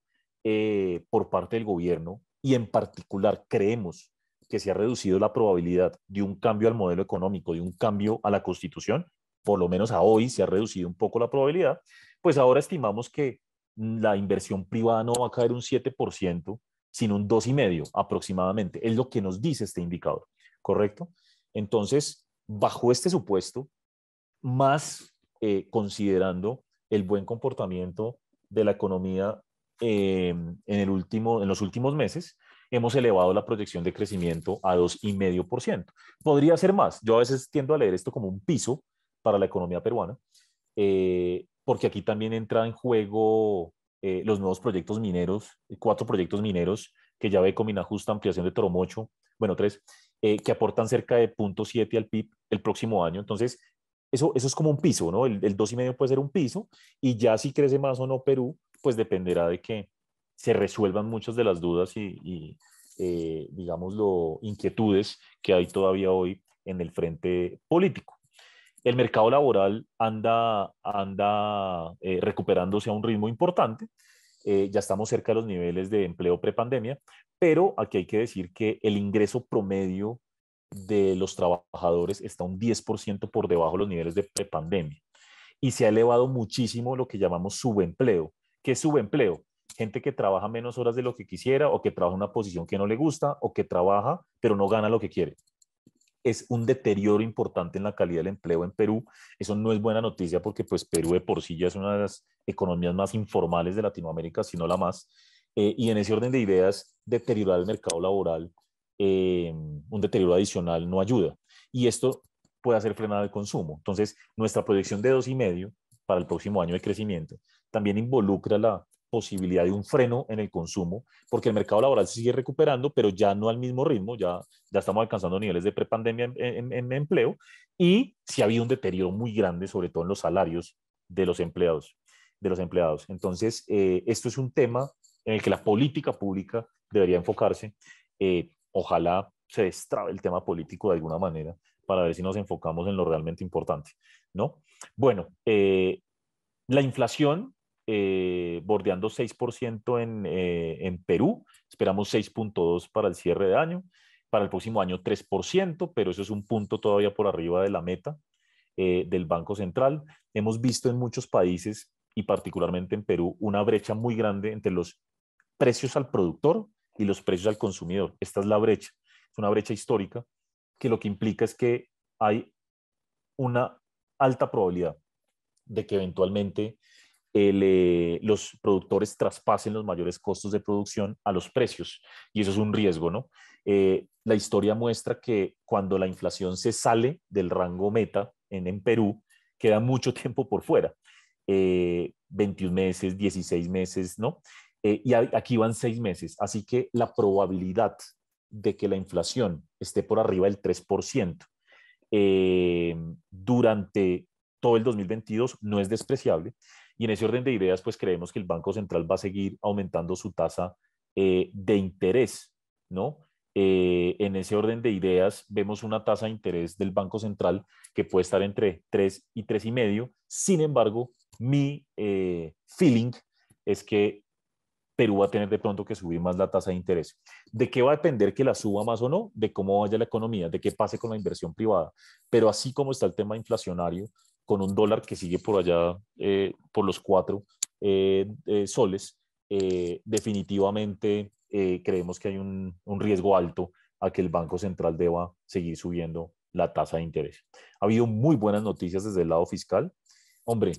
por parte del gobierno y en particular creemos que se ha reducido la probabilidad de un cambio al modelo económico, de un cambio a la constitución, por lo menos a hoy se ha reducido un poco la probabilidad, pues ahora estimamos que la inversión privada no va a caer un 7%, sino un 2,5% aproximadamente. Es lo que nos dice este indicador, ¿correcto? Entonces, bajo este supuesto, más considerando el buen comportamiento de la economía en los últimos meses, hemos elevado la proyección de crecimiento a 2,5%. Podría ser más. Yo a veces tiendo a leer esto como un piso para la economía peruana, porque aquí también entra en juego los nuevos proyectos mineros, 4 proyectos mineros que ya ve Cominajusta, ampliación de Toromocho, bueno, 3, que aportan cerca de 0,7 al PIB el próximo año. Entonces, eso es como un piso, ¿no? El 2,5 puede ser un piso y ya si crece más o no Perú, pues dependerá de que se resuelvan muchas de las dudas digámoslo, inquietudes que hay todavía hoy en el frente político. El mercado laboral anda recuperándose a un ritmo importante. Ya estamos cerca de los niveles de empleo prepandemia, pero aquí hay que decir que el ingreso promedio de los trabajadores está un 10% por debajo de los niveles de prepandemia. Y se ha elevado muchísimo lo que llamamos subempleo. ¿Qué es subempleo? Gente que trabaja menos horas de lo que quisiera o que trabaja en una posición que no le gusta o que trabaja pero no gana lo que quiere. Es un deterioro importante en la calidad del empleo en Perú. Eso no es buena noticia porque pues Perú de por sí ya es una de las economías más informales de Latinoamérica, si no la más. Y en ese orden de ideas, deteriorar el mercado laboral, un deterioro adicional no ayuda. Y esto puede hacer frenar el consumo. Entonces, nuestra proyección de 2,5 para el próximo año de crecimiento también involucra la posibilidad de un freno en el consumo, porque el mercado laboral se sigue recuperando, pero ya no al mismo ritmo, ya estamos alcanzando niveles de prepandemia en empleo, y sí ha habido un deterioro muy grande, sobre todo en los salarios de los empleados. Entonces, esto es un tema en el que la política pública debería enfocarse. Ojalá se destrabe el tema político de alguna manera para ver si nos enfocamos en lo realmente importante, ¿no? Bueno, la inflación bordeando 6% en Perú, esperamos 6,2 para el cierre de año, para el próximo año 3%, pero eso es un punto todavía por arriba de la meta del Banco Central. Hemos visto en muchos países y particularmente en Perú una brecha muy grande entre los precios al productor y los precios al consumidor. Esta es la brecha, es una brecha histórica que lo que implica es que hay una alta probabilidad de que eventualmente los productores traspasen los mayores costos de producción a los precios, y eso es un riesgo, ¿no? La historia muestra que cuando la inflación se sale del rango meta en Perú, queda mucho tiempo por fuera, 21 meses, 16 meses, ¿no? Y aquí van 6 meses, así que la probabilidad de que la inflación esté por arriba del 3% durante todo el 2022 no es despreciable. Y en ese orden de ideas, pues creemos que el Banco Central va a seguir aumentando su tasa de interés, ¿no? En ese orden de ideas, vemos una tasa de interés del Banco Central que puede estar entre 3 y 3,5. Sin embargo, mi feeling es que Perú va a tener de pronto que subir más la tasa de interés. ¿De qué va a depender que la suba más o no? De cómo vaya la economía, de qué pase con la inversión privada. Pero así como está el tema inflacionario, con un dólar que sigue por allá por los 4 soles, definitivamente creemos que hay un riesgo alto a que el Banco Central deba seguir subiendo la tasa de interés. Ha habido muy buenas noticias desde el lado fiscal. Hombre,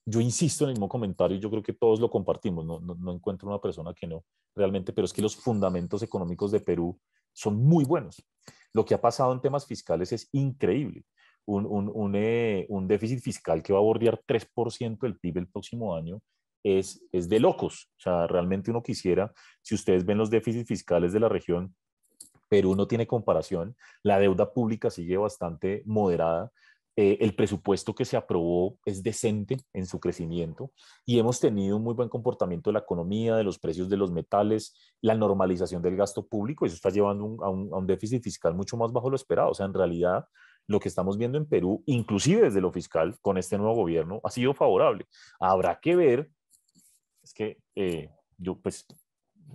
yo insisto en el mismo comentario y yo creo que todos lo compartimos, no encuentro una persona que no realmente, pero es que los fundamentos económicos de Perú son muy buenos. Lo que ha pasado en temas fiscales es increíble. Un déficit fiscal que va a bordear 3% del PIB el próximo año es de locos. O sea, realmente uno quisiera, si ustedes ven los déficits fiscales de la región, Perú no tiene comparación, la deuda pública sigue bastante moderada, el presupuesto que se aprobó es decente en su crecimiento y hemos tenido un muy buen comportamiento de la economía, de los precios de los metales, la normalización del gasto público, y eso está llevando a un déficit fiscal mucho más bajo de lo esperado. O sea, en realidad lo que estamos viendo en Perú, inclusive desde lo fiscal, con este nuevo gobierno, ha sido favorable. Habrá que ver, es que yo pues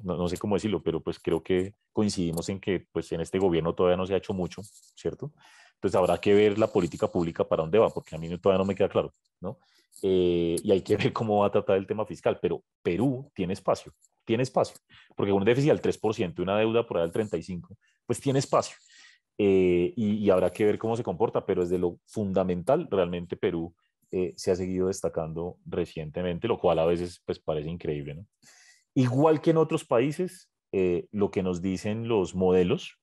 no sé cómo decirlo, pero pues creo que coincidimos en que pues en este gobierno todavía no se ha hecho mucho, ¿cierto? Entonces habrá que ver la política pública para dónde va, porque a mí todavía no me queda claro, ¿no? Y hay que ver cómo va a tratar el tema fiscal, pero Perú tiene espacio, porque con un déficit del 3% y una deuda por ahí del 35%, pues tiene espacio. Y habrá que ver cómo se comporta, pero desde lo fundamental, realmente Perú se ha seguido destacando recientemente, lo cual a veces pues parece increíble, ¿no? Igual que en otros países, lo que nos dicen los modelos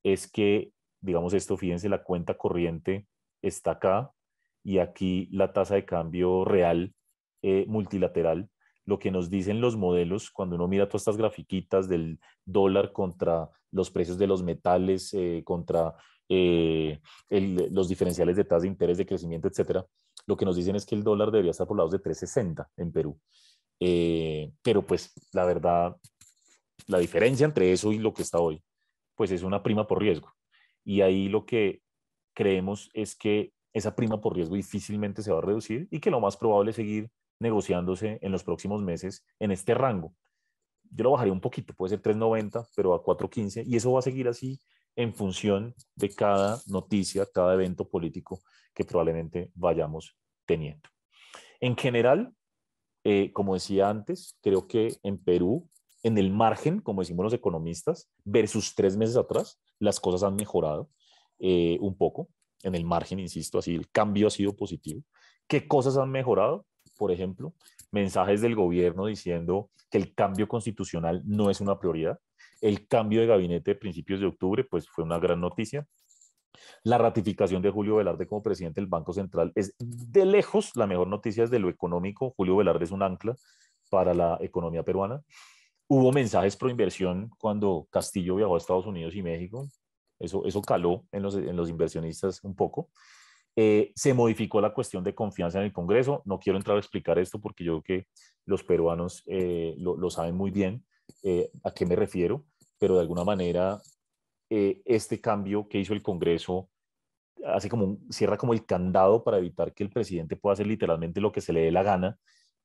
es que, digamos esto, fíjense, la cuenta corriente está acá y aquí la tasa de cambio real multilateral. Lo que nos dicen los modelos, cuando uno mira todas estas grafiquitas del dólar contra los precios de los metales, contra los diferenciales de tasa de interés, de crecimiento, etcétera, lo que nos dicen es que el dólar debería estar por lados de 3.60 en Perú. Pero pues la verdad, la diferencia entre eso y lo que está hoy, pues es una prima por riesgo. Y ahí lo que creemos es que esa prima por riesgo difícilmente se va a reducir y que lo más probable es seguir negociándose en los próximos meses en este rango. Yo lo bajaría un poquito, puede ser 3.90, pero a 4.15, y eso va a seguir así en función de cada noticia, cada evento político que probablemente vayamos teniendo. En general, como decía antes, creo que en Perú, en el margen, como decimos los economistas, versus 3 meses atrás, las cosas han mejorado un poco. En el margen, insisto, así el cambio ha sido positivo. ¿Qué cosas han mejorado? Por ejemplo, mensajes del gobierno diciendo que el cambio constitucional no es una prioridad. El cambio de gabinete de principios de octubre, pues fue una gran noticia. La ratificación de Julio Velarde como presidente del Banco Central es de lejos la mejor noticia desde lo económico. Julio Velarde es un ancla para la economía peruana. Hubo mensajes pro inversión cuando Castillo viajó a Estados Unidos y México. Eso caló en los inversionistas un poco. Se modificó la cuestión de confianza en el Congreso. No quiero entrar a explicar esto porque yo creo que los peruanos lo saben muy bien a qué me refiero, pero de alguna manera este cambio que hizo el Congreso hace como cierra como el candado para evitar que el presidente pueda hacer literalmente lo que se le dé la gana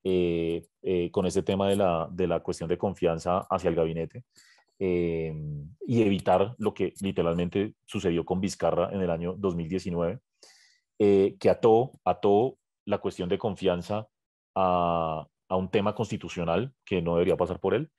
con este tema de la cuestión de confianza hacia el gabinete eh, y evitar lo que literalmente sucedió con Vizcarra en el año 2019, que ató la cuestión de confianza a un tema constitucional que no debería pasar por él.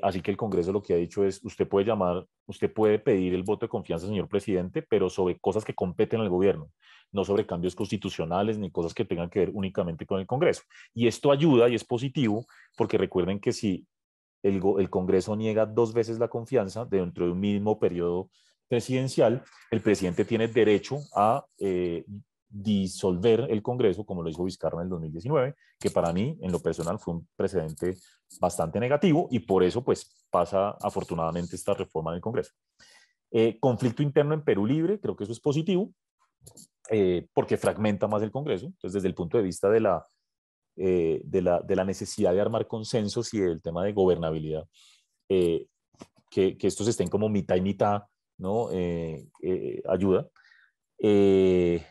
Así que el Congreso lo que ha dicho es, usted puede pedir el voto de confianza, señor presidente, pero sobre cosas que competen al gobierno, no sobre cambios constitucionales ni cosas que tengan que ver únicamente con el Congreso. Y esto ayuda y es positivo porque recuerden que si el Congreso niega 2 veces la confianza dentro de un mismo periodo presidencial, el presidente tiene derecho a disolver el Congreso, como lo hizo Vizcarra en el 2019, que para mí, en lo personal, fue un precedente bastante negativo y por eso, pues, pasa afortunadamente esta reforma en el Congreso. Conflicto interno en Perú Libre, creo que eso es positivo, porque fragmenta más el Congreso. Entonces, desde el punto de vista de la necesidad de armar consensos y del tema de gobernabilidad, eh, que estos estén como mitad y mitad, ¿no? Ayuda. Eh,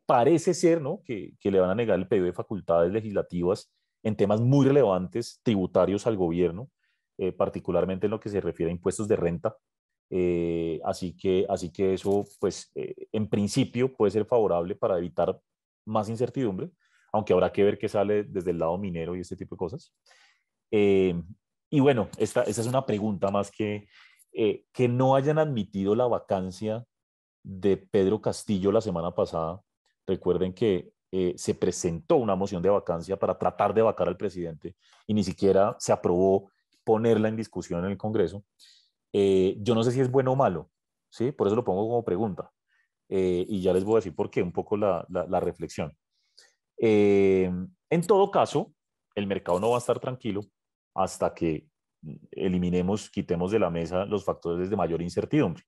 Parece ser, ¿no? Que le van a negar el pedido de facultades legislativas en temas muy relevantes tributarios al gobierno, particularmente en lo que se refiere a impuestos de renta. Así que eso, pues, en principio puede ser favorable para evitar más incertidumbre, aunque habrá que ver qué sale desde el lado minero y este tipo de cosas. Eh, y bueno, esta es una pregunta más que no hayan admitido la vacancia de Pedro Castillo la semana pasada. Recuerden que se presentó una moción de vacancia para tratar de vacar al presidente y ni siquiera se aprobó ponerla en discusión en el Congreso. Yo no sé si es bueno o malo, ¿sí? Por eso lo pongo como pregunta. Y ya les voy a decir por qué, un poco la reflexión. Eh, en todo caso, el mercado no va a estar tranquilo hasta que eliminemos, quitemos de la mesa los factores de mayor incertidumbre.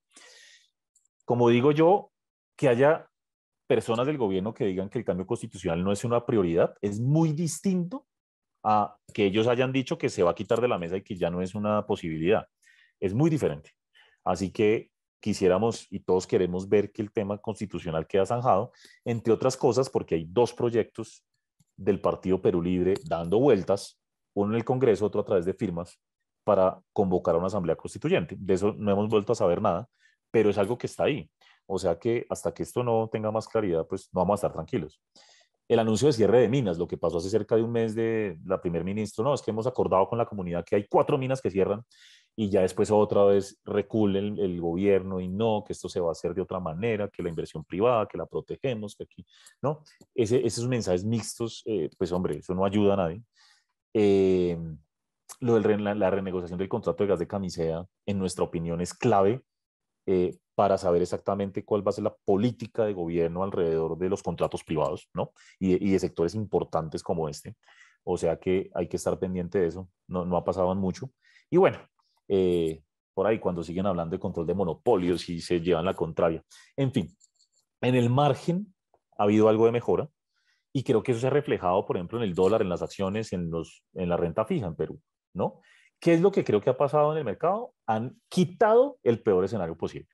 Como digo yo, que haya personas del gobierno que digan que el cambio constitucional no es una prioridad es muy distinto a que ellos hayan dicho que se va a quitar de la mesa y que ya no es una posibilidad. Es muy diferente. Así que quisiéramos y todos queremos ver que el tema constitucional queda zanjado, entre otras cosas porque hay dos proyectos del Partido Perú Libre dando vueltas, uno en el Congreso, otro a través de firmas, para convocar a una asamblea constituyente. De eso no hemos vuelto a saber nada, pero es algo que está ahí. O sea que hasta que esto no tenga más claridad, pues no vamos a estar tranquilos. El anuncio de cierre de minas, lo que pasó hace cerca de un mes de la primer ministro, no, es que hemos acordado con la comunidad que hay 4 minas que cierran y ya después otra vez recule el gobierno y no, que esto se va a hacer de otra manera, que la inversión privada, que la protegemos, que aquí, ¿no? Esos mensajes mixtos, pues hombre, eso no ayuda a nadie. Eh, la renegociación del contrato de gas de camisea, en nuestra opinión, es clave para saber exactamente cuál va a ser la política de gobierno alrededor de los contratos privados, ¿no? Y de sectores importantes como este. O sea que hay que estar pendiente de eso. No, no ha pasado en mucho. Y bueno, por ahí cuando siguen hablando de control de monopolios y se llevan la contraria. En fin, en el margen ha habido algo de mejora y creo que eso se ha reflejado, por ejemplo, en el dólar, en las acciones, en la renta fija en Perú, ¿no? ¿Qué es lo que creo que ha pasado en el mercado? Han quitado el peor escenario posible.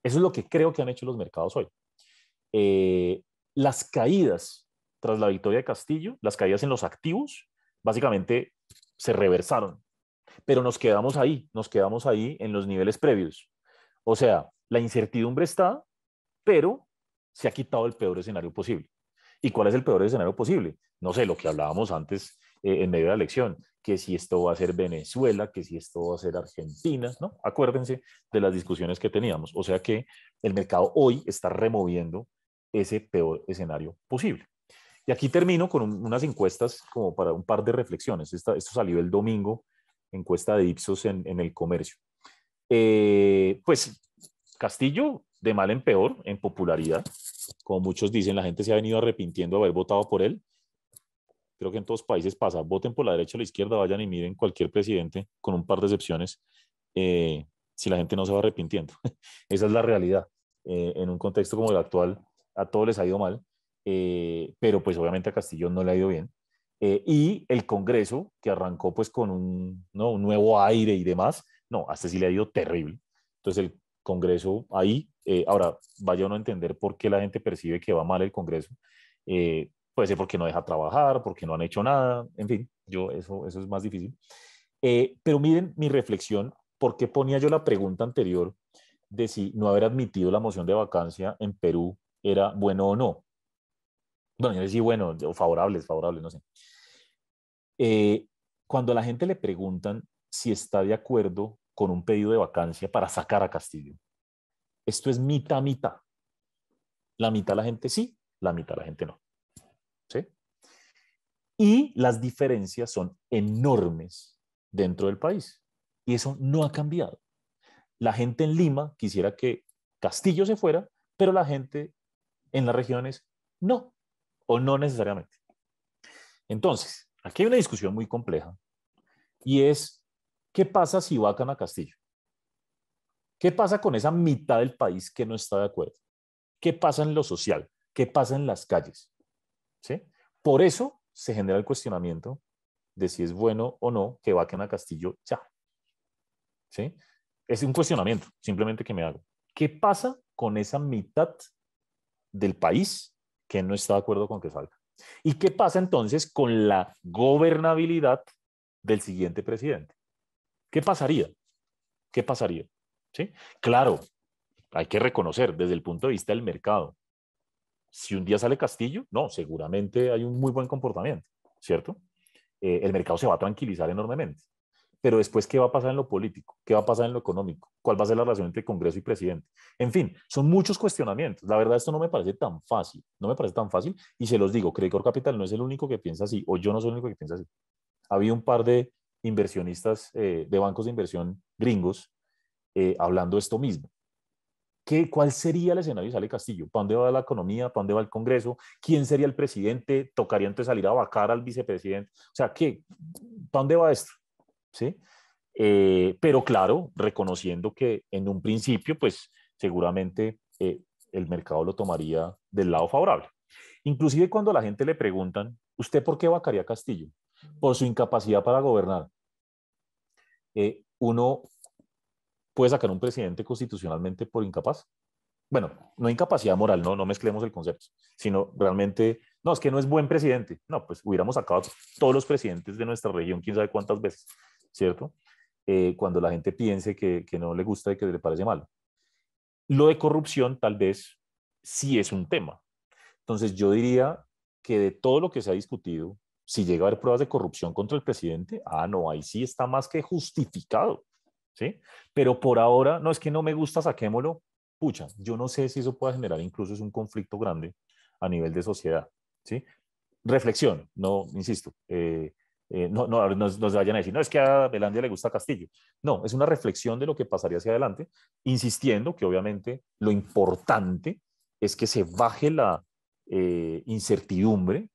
Eso es lo que creo que han hecho los mercados hoy. Eh, las caídas tras la victoria de Castillo, las caídas en los activos, básicamente se reversaron, pero nos quedamos ahí en los niveles previos. O sea, la incertidumbre está, pero se ha quitado el peor escenario posible. ¿Y cuál es el peor escenario posible? No sé, lo que hablábamos antes en medio de la elección, que si esto va a ser Venezuela, que si esto va a ser Argentina, ¿no? Acuérdense de las discusiones que teníamos. O sea que el mercado hoy está removiendo ese peor escenario posible. Y aquí termino con unas encuestas como para un par de reflexiones. Esto salió el domingo, encuesta de Ipsos en el comercio. Pues Castillo, de mal en peor, en popularidad. Como muchos dicen, la gente se ha venido arrepintiendo de haber votado por él. Creo que en todos países pasa, voten por la derecha o la izquierda, vayan y miren cualquier presidente, con un par de excepciones, si la gente no se va arrepintiendo. Esa es la realidad. En un contexto como el actual, a todos les ha ido mal, pero pues obviamente a Castillo no le ha ido bien. Y el Congreso, que arrancó pues con ¿no? un nuevo aire y demás, no, hasta sí le ha ido terrible. Entonces el Congreso ahí, ahora vaya uno a entender por qué la gente percibe que va mal el Congreso. Puede ser porque no deja trabajar, porque no han hecho nada, en fin, eso es más difícil. Pero miren mi reflexión, ¿por qué ponía yo la pregunta anterior de si no haber admitido la moción de vacancia en Perú era bueno o no? Bueno, yo decía bueno, o favorable, no sé. Eh, Cuando a la gente le preguntan si está de acuerdo con un pedido de vacancia para sacar a Castillo, esto es mitad, mitad. La mitad la gente sí, la mitad la gente no. ¿Sí? Y las diferencias son enormes dentro del país. Y eso no ha cambiado. La gente en Lima quisiera que Castillo se fuera, pero la gente en las regiones no, o no necesariamente. Entonces, aquí hay una discusión muy compleja y es, ¿qué pasa si vacan a Castillo? ¿Qué pasa con esa mitad del país que no está de acuerdo? ¿Qué pasa en lo social? ¿Qué pasa en las calles? ¿Sí? Por eso se genera el cuestionamiento de si es bueno o no que vaquen a Castillo ya. ¿Sí? Es un cuestionamiento, simplemente que me hago. ¿Qué pasa con esa mitad del país que no está de acuerdo con que salga? ¿Y qué pasa entonces con la gobernabilidad del siguiente presidente? ¿Qué pasaría? ¿Qué pasaría? ¿Sí? Claro, hay que reconocer desde el punto de vista del mercado. Si un día sale Castillo, no, seguramente hay un muy buen comportamiento, ¿cierto? El mercado se va a tranquilizar enormemente. Pero después, ¿qué va a pasar en lo político? ¿Qué va a pasar en lo económico? ¿Cuál va a ser la relación entre Congreso y presidente? En fin, son muchos cuestionamientos. La verdad, esto no me parece tan fácil. No me parece tan fácil. Y se los digo, Credicorp Capital no es el único que piensa así, o yo no soy el único que piensa así. Ha habido un par de inversionistas de bancos de inversión gringos hablando de esto mismo. ¿Cuál sería el escenario si sale Castillo? ¿Para dónde va la economía? ¿Para dónde va el Congreso? ¿Quién sería el presidente? ¿Tocaría entonces salir a vacar al vicepresidente? O sea, ¿para dónde va esto? ¿Sí? Pero claro, reconociendo que en un principio, pues seguramente el mercado lo tomaría del lado favorable. Inclusive cuando a la gente le preguntan, ¿usted por qué vacaría a Castillo? Por su incapacidad para gobernar. Uno puede sacar un presidente constitucionalmente por incapaz. Bueno, no incapacidad moral, no mezclemos el concepto, sino realmente, no, es que no es buen presidente. No, pues hubiéramos sacado todos los presidentes de nuestra región, quién sabe cuántas veces, ¿cierto? Cuando la gente piense que no le gusta y que le parece malo. Lo de corrupción tal vez sí es un tema. Entonces yo diría que de todo lo que se ha discutido, si llega a haber pruebas de corrupción contra el presidente, no, ahí sí está más que justificado, ¿sí? Pero por ahora, no es que no me gusta, saquémoslo. Pucha, yo no sé si eso pueda generar incluso es un conflicto grande a nivel de sociedad, ¿sí? Reflexión, no, insisto, no se vayan a decir, no, es que a Belandia le gusta Castillo. No, es una reflexión de lo que pasaría hacia adelante, insistiendo que obviamente lo importante es que se baje la incertidumbre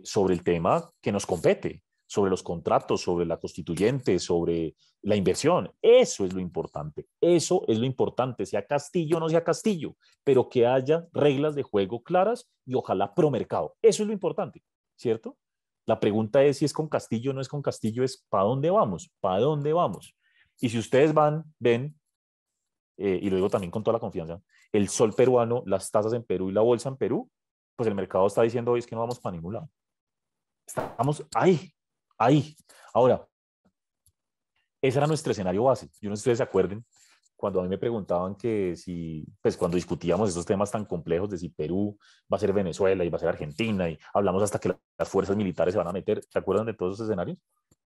sobre el tema que nos compete, sobre los contratos, sobre la constituyente, sobre la inversión. Eso es lo importante. Eso es lo importante, sea Castillo o no sea Castillo, pero que haya reglas de juego claras y ojalá pro mercado. Eso es lo importante, ¿cierto? La pregunta es si es con Castillo o no es con Castillo, es ¿para dónde vamos? ¿Para dónde vamos? Y si ustedes ven, y lo digo también con toda la confianza, el sol peruano, las tasas en Perú y la bolsa en Perú, pues el mercado está diciendo hoy es que no vamos para ningún lado. Estamos ahí, ahí. Ahora, ese era nuestro escenario base. Yo no sé si ustedes se acuerden cuando a mí me preguntaban que si, pues cuando discutíamos esos temas tan complejos de si Perú va a ser Venezuela y va a ser Argentina y hablamos hasta que las fuerzas militares se van a meter, ¿se acuerdan de todos esos escenarios?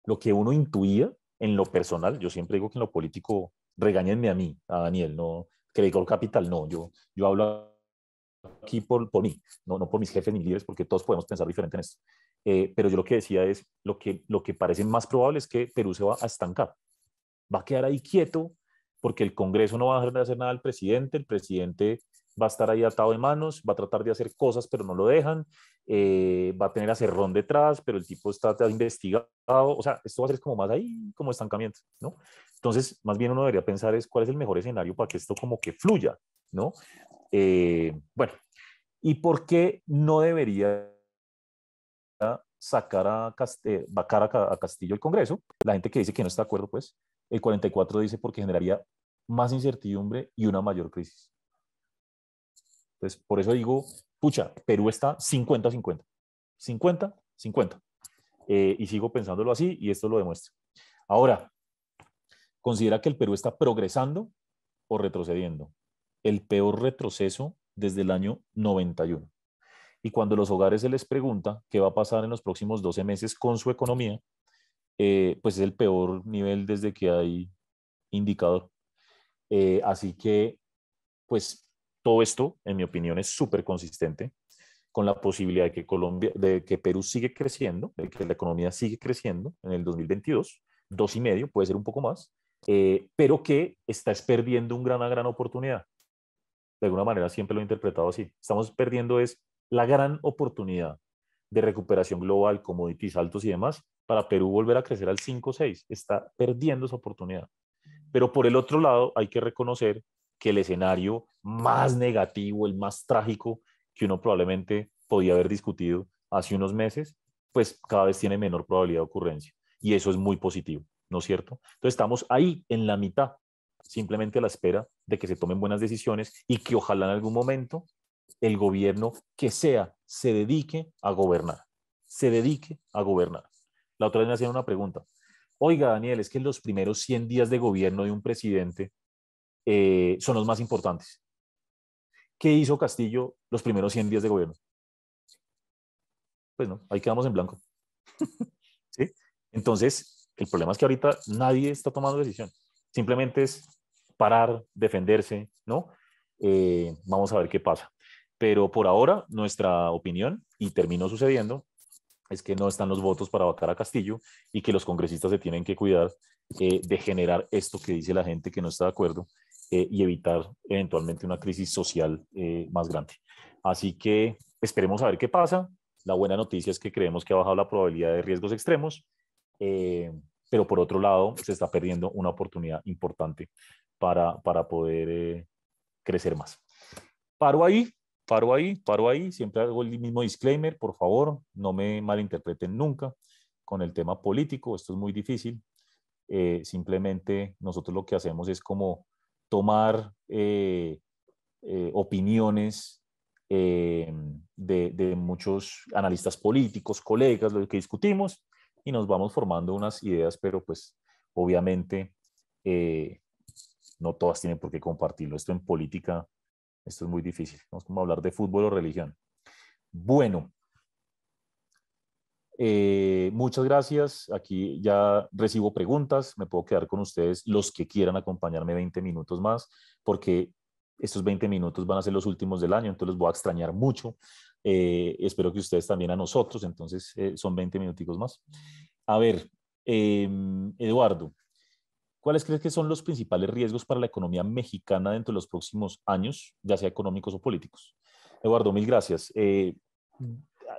Lo que uno intuía en lo personal, yo siempre digo que en lo político, regáñenme a mí, a Daniel, no, que digo capital, no, yo hablo aquí por mí, no por mis jefes ni líderes, porque todos podemos pensar diferente en esto. Pero yo lo que decía es, lo que parece más probable es que Perú se va a estancar, va a quedar ahí quieto, porque el Congreso no va a dejar de hacer nada al presidente, el presidente va a estar ahí atado de manos, va a tratar de hacer cosas, pero no lo dejan, va a tener a Cerrón detrás, pero el tipo está investigado, o sea, esto va a ser como más ahí, como estancamiento, ¿no? Entonces, más bien uno debería pensar es cuál es el mejor escenario para que esto como que fluya, ¿no? Bueno, ¿y por qué no debería sacar vacar a Castillo el Congreso? La gente que dice que no está de acuerdo, pues, el 44 dice porque generaría más incertidumbre y una mayor crisis. Entonces, por eso digo, pucha, Perú está 50-50. 50-50. Y sigo pensándolo así y esto lo demuestra. Ahora, considera que el Perú está progresando o retrocediendo. El peor retroceso desde el año 91. Y cuando los hogares se les pregunta qué va a pasar en los próximos 12 meses con su economía, pues es el peor nivel desde que hay indicador. Así que, pues todo esto, en mi opinión, es súper consistente con la posibilidad de que Perú sigue creciendo, de que la economía sigue creciendo en el 2022, 2,5, puede ser un poco más, pero que está perdiendo una gran oportunidad. De alguna manera siempre lo he interpretado así. Estamos perdiendo es la gran oportunidad de recuperación global, commodities altos y demás, para Perú volver a crecer al 5 o 6. Está perdiendo esa oportunidad. Pero por el otro lado, hay que reconocer que el escenario más negativo, el más trágico que uno probablemente podía haber discutido hace unos meses, pues cada vez tiene menor probabilidad de ocurrencia. Y eso es muy positivo, ¿no es cierto? Entonces estamos ahí en la mitad, simplemente a la espera de que se tomen buenas decisiones y que ojalá en algún momento el gobierno que sea se dedique a gobernar, se dedique a gobernar. La otra vez me hacían una pregunta. Oiga, Daniel, es que los primeros 100 días de gobierno de un presidente son los más importantes. ¿Qué hizo Castillo los primeros 100 días de gobierno? Pues no, ahí quedamos en blanco. ¿Sí? Entonces, el problema es que ahorita nadie está tomando decisión. Simplemente es parar, defenderse, ¿no? Vamos a ver qué pasa. Pero por ahora, nuestra opinión, y terminó sucediendo, es que no están los votos para vacar a Castillo y que los congresistas se tienen que cuidar de generar esto que dice la gente que no está de acuerdo y evitar eventualmente una crisis social más grande. Así que esperemos a ver qué pasa. La buena noticia es que creemos que ha bajado la probabilidad de riesgos extremos, eh, pero por otro lado se está perdiendo una oportunidad importante para poder crecer más. Paro ahí, paro ahí, siempre hago el mismo disclaimer, por favor, no me malinterpreten nunca con el tema político, esto es muy difícil, simplemente nosotros lo que hacemos es como tomar opiniones de muchos analistas políticos, colegas, lo que discutimos, y nos vamos formando unas ideas, pero pues obviamente eh, no todas tienen por qué compartirlo. Esto en política, esto es muy difícil. Vamos como a hablar de fútbol o religión. Bueno, muchas gracias. Aquí ya recibo preguntas. Me puedo quedar con ustedes los que quieran acompañarme 20 minutos más, porque estos 20 minutos van a ser los últimos del año, entonces los voy a extrañar mucho. Espero que ustedes también a nosotros, entonces son 20 minuticos más. A ver, Eduardo, ¿cuáles crees que son los principales riesgos para la economía mexicana dentro de los próximos años, ya sea económicos o políticos? Eduardo, mil gracias.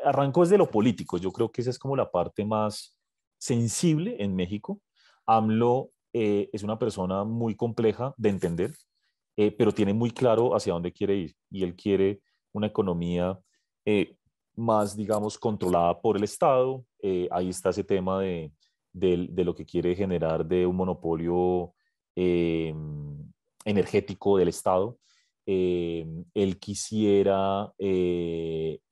Arranco desde lo político. Yo creo que esa es como la parte más sensible en México. AMLO es una persona muy compleja de entender, pero tiene muy claro hacia dónde quiere ir. Y él quiere una economía más, digamos, controlada por el Estado. Ahí está ese tema de lo que quiere generar de un monopolio eh, energético del Estado. Él quisiera,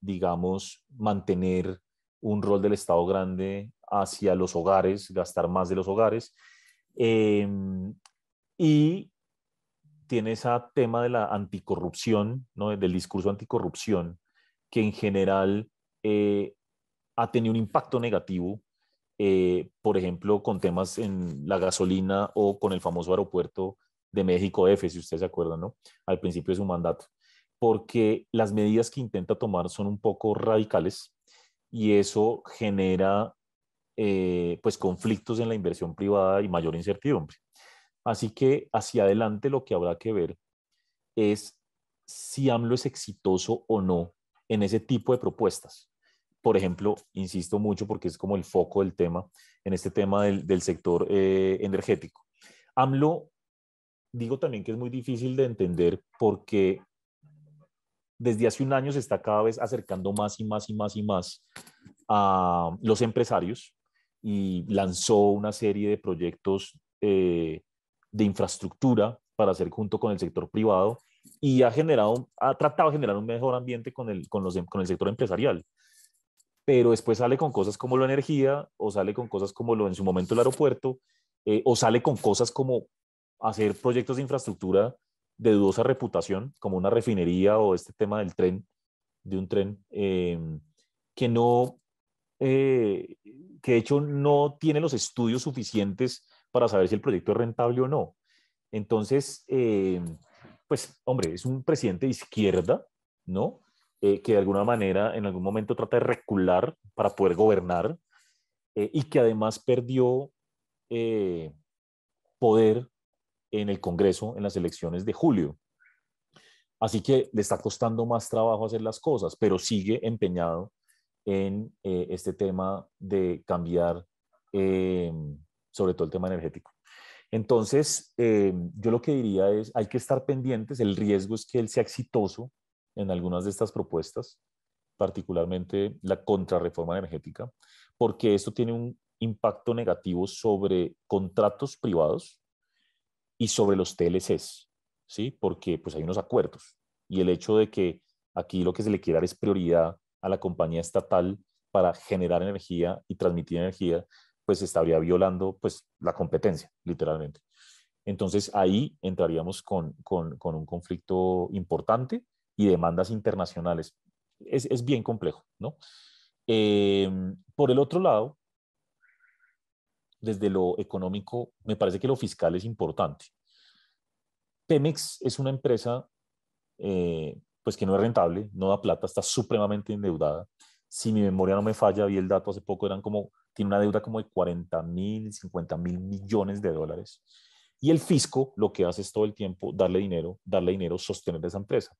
digamos, mantener un rol del Estado grande hacia los hogares, gastar más de los hogares. Eh, y tiene ese tema de la anticorrupción, ¿no? Del discurso anticorrupción, que en general ha tenido un impacto negativo, por ejemplo, con temas en la gasolina o con el famoso aeropuerto de México F, si ustedes se acuerdan, ¿no? Al principio de su mandato, porque las medidas que intenta tomar son un poco radicales y eso genera pues conflictos en la inversión privada y mayor incertidumbre. Así que hacia adelante lo que habrá que ver es si AMLO es exitoso o no en ese tipo de propuestas. Por ejemplo, insisto mucho porque es como el foco del tema, en este tema del sector energético. AMLO, digo también que es muy difícil de entender porque desde hace un año se está cada vez acercando más y más y más y más a los empresarios y lanzó una serie de proyectos de infraestructura para hacer junto con el sector privado y ha tratado de generar un mejor ambiente con el sector empresarial. Pero después sale con cosas como la energía, o sale con cosas como lo en su momento el aeropuerto, o sale con cosas como hacer proyectos de infraestructura de dudosa reputación, como una refinería o este tema del tren, de un tren, que no, eh, que de hecho no tiene los estudios suficientes para saber si el proyecto es rentable o no. Entonces, pues, hombre, es un presidente de izquierda, ¿no? Que de alguna manera, en algún momento trata de recular para poder gobernar y que además perdió eh, poder en el Congreso en las elecciones de julio. Así que le está costando más trabajo hacer las cosas, pero sigue empeñado en este tema de cambiar, eh, sobre todo el tema energético. Entonces, yo lo que diría es, hay que estar pendientes, el riesgo es que él sea exitoso en algunas de estas propuestas, particularmente la contrarreforma energética, porque esto tiene un impacto negativo sobre contratos privados y sobre los TLCs, ¿sí? Porque pues hay unos acuerdos y el hecho de que aquí lo que se le quiere dar es prioridad a la compañía estatal para generar energía y transmitir energía, pues estaría violando pues la competencia, literalmente. Entonces ahí entraríamos con un conflicto importante y demandas internacionales. Es bien complejo, ¿no? Por el otro lado, desde lo económico, me parece que lo fiscal es importante. Pemex es una empresa pues que no es rentable, no da plata, está supremamente endeudada Si mi memoria no me falla, vi el dato hace poco, tiene una deuda como de 40.000, 50.000 millones de dólares. Y el fisco lo que hace es todo el tiempo darle dinero, sostener esa empresa.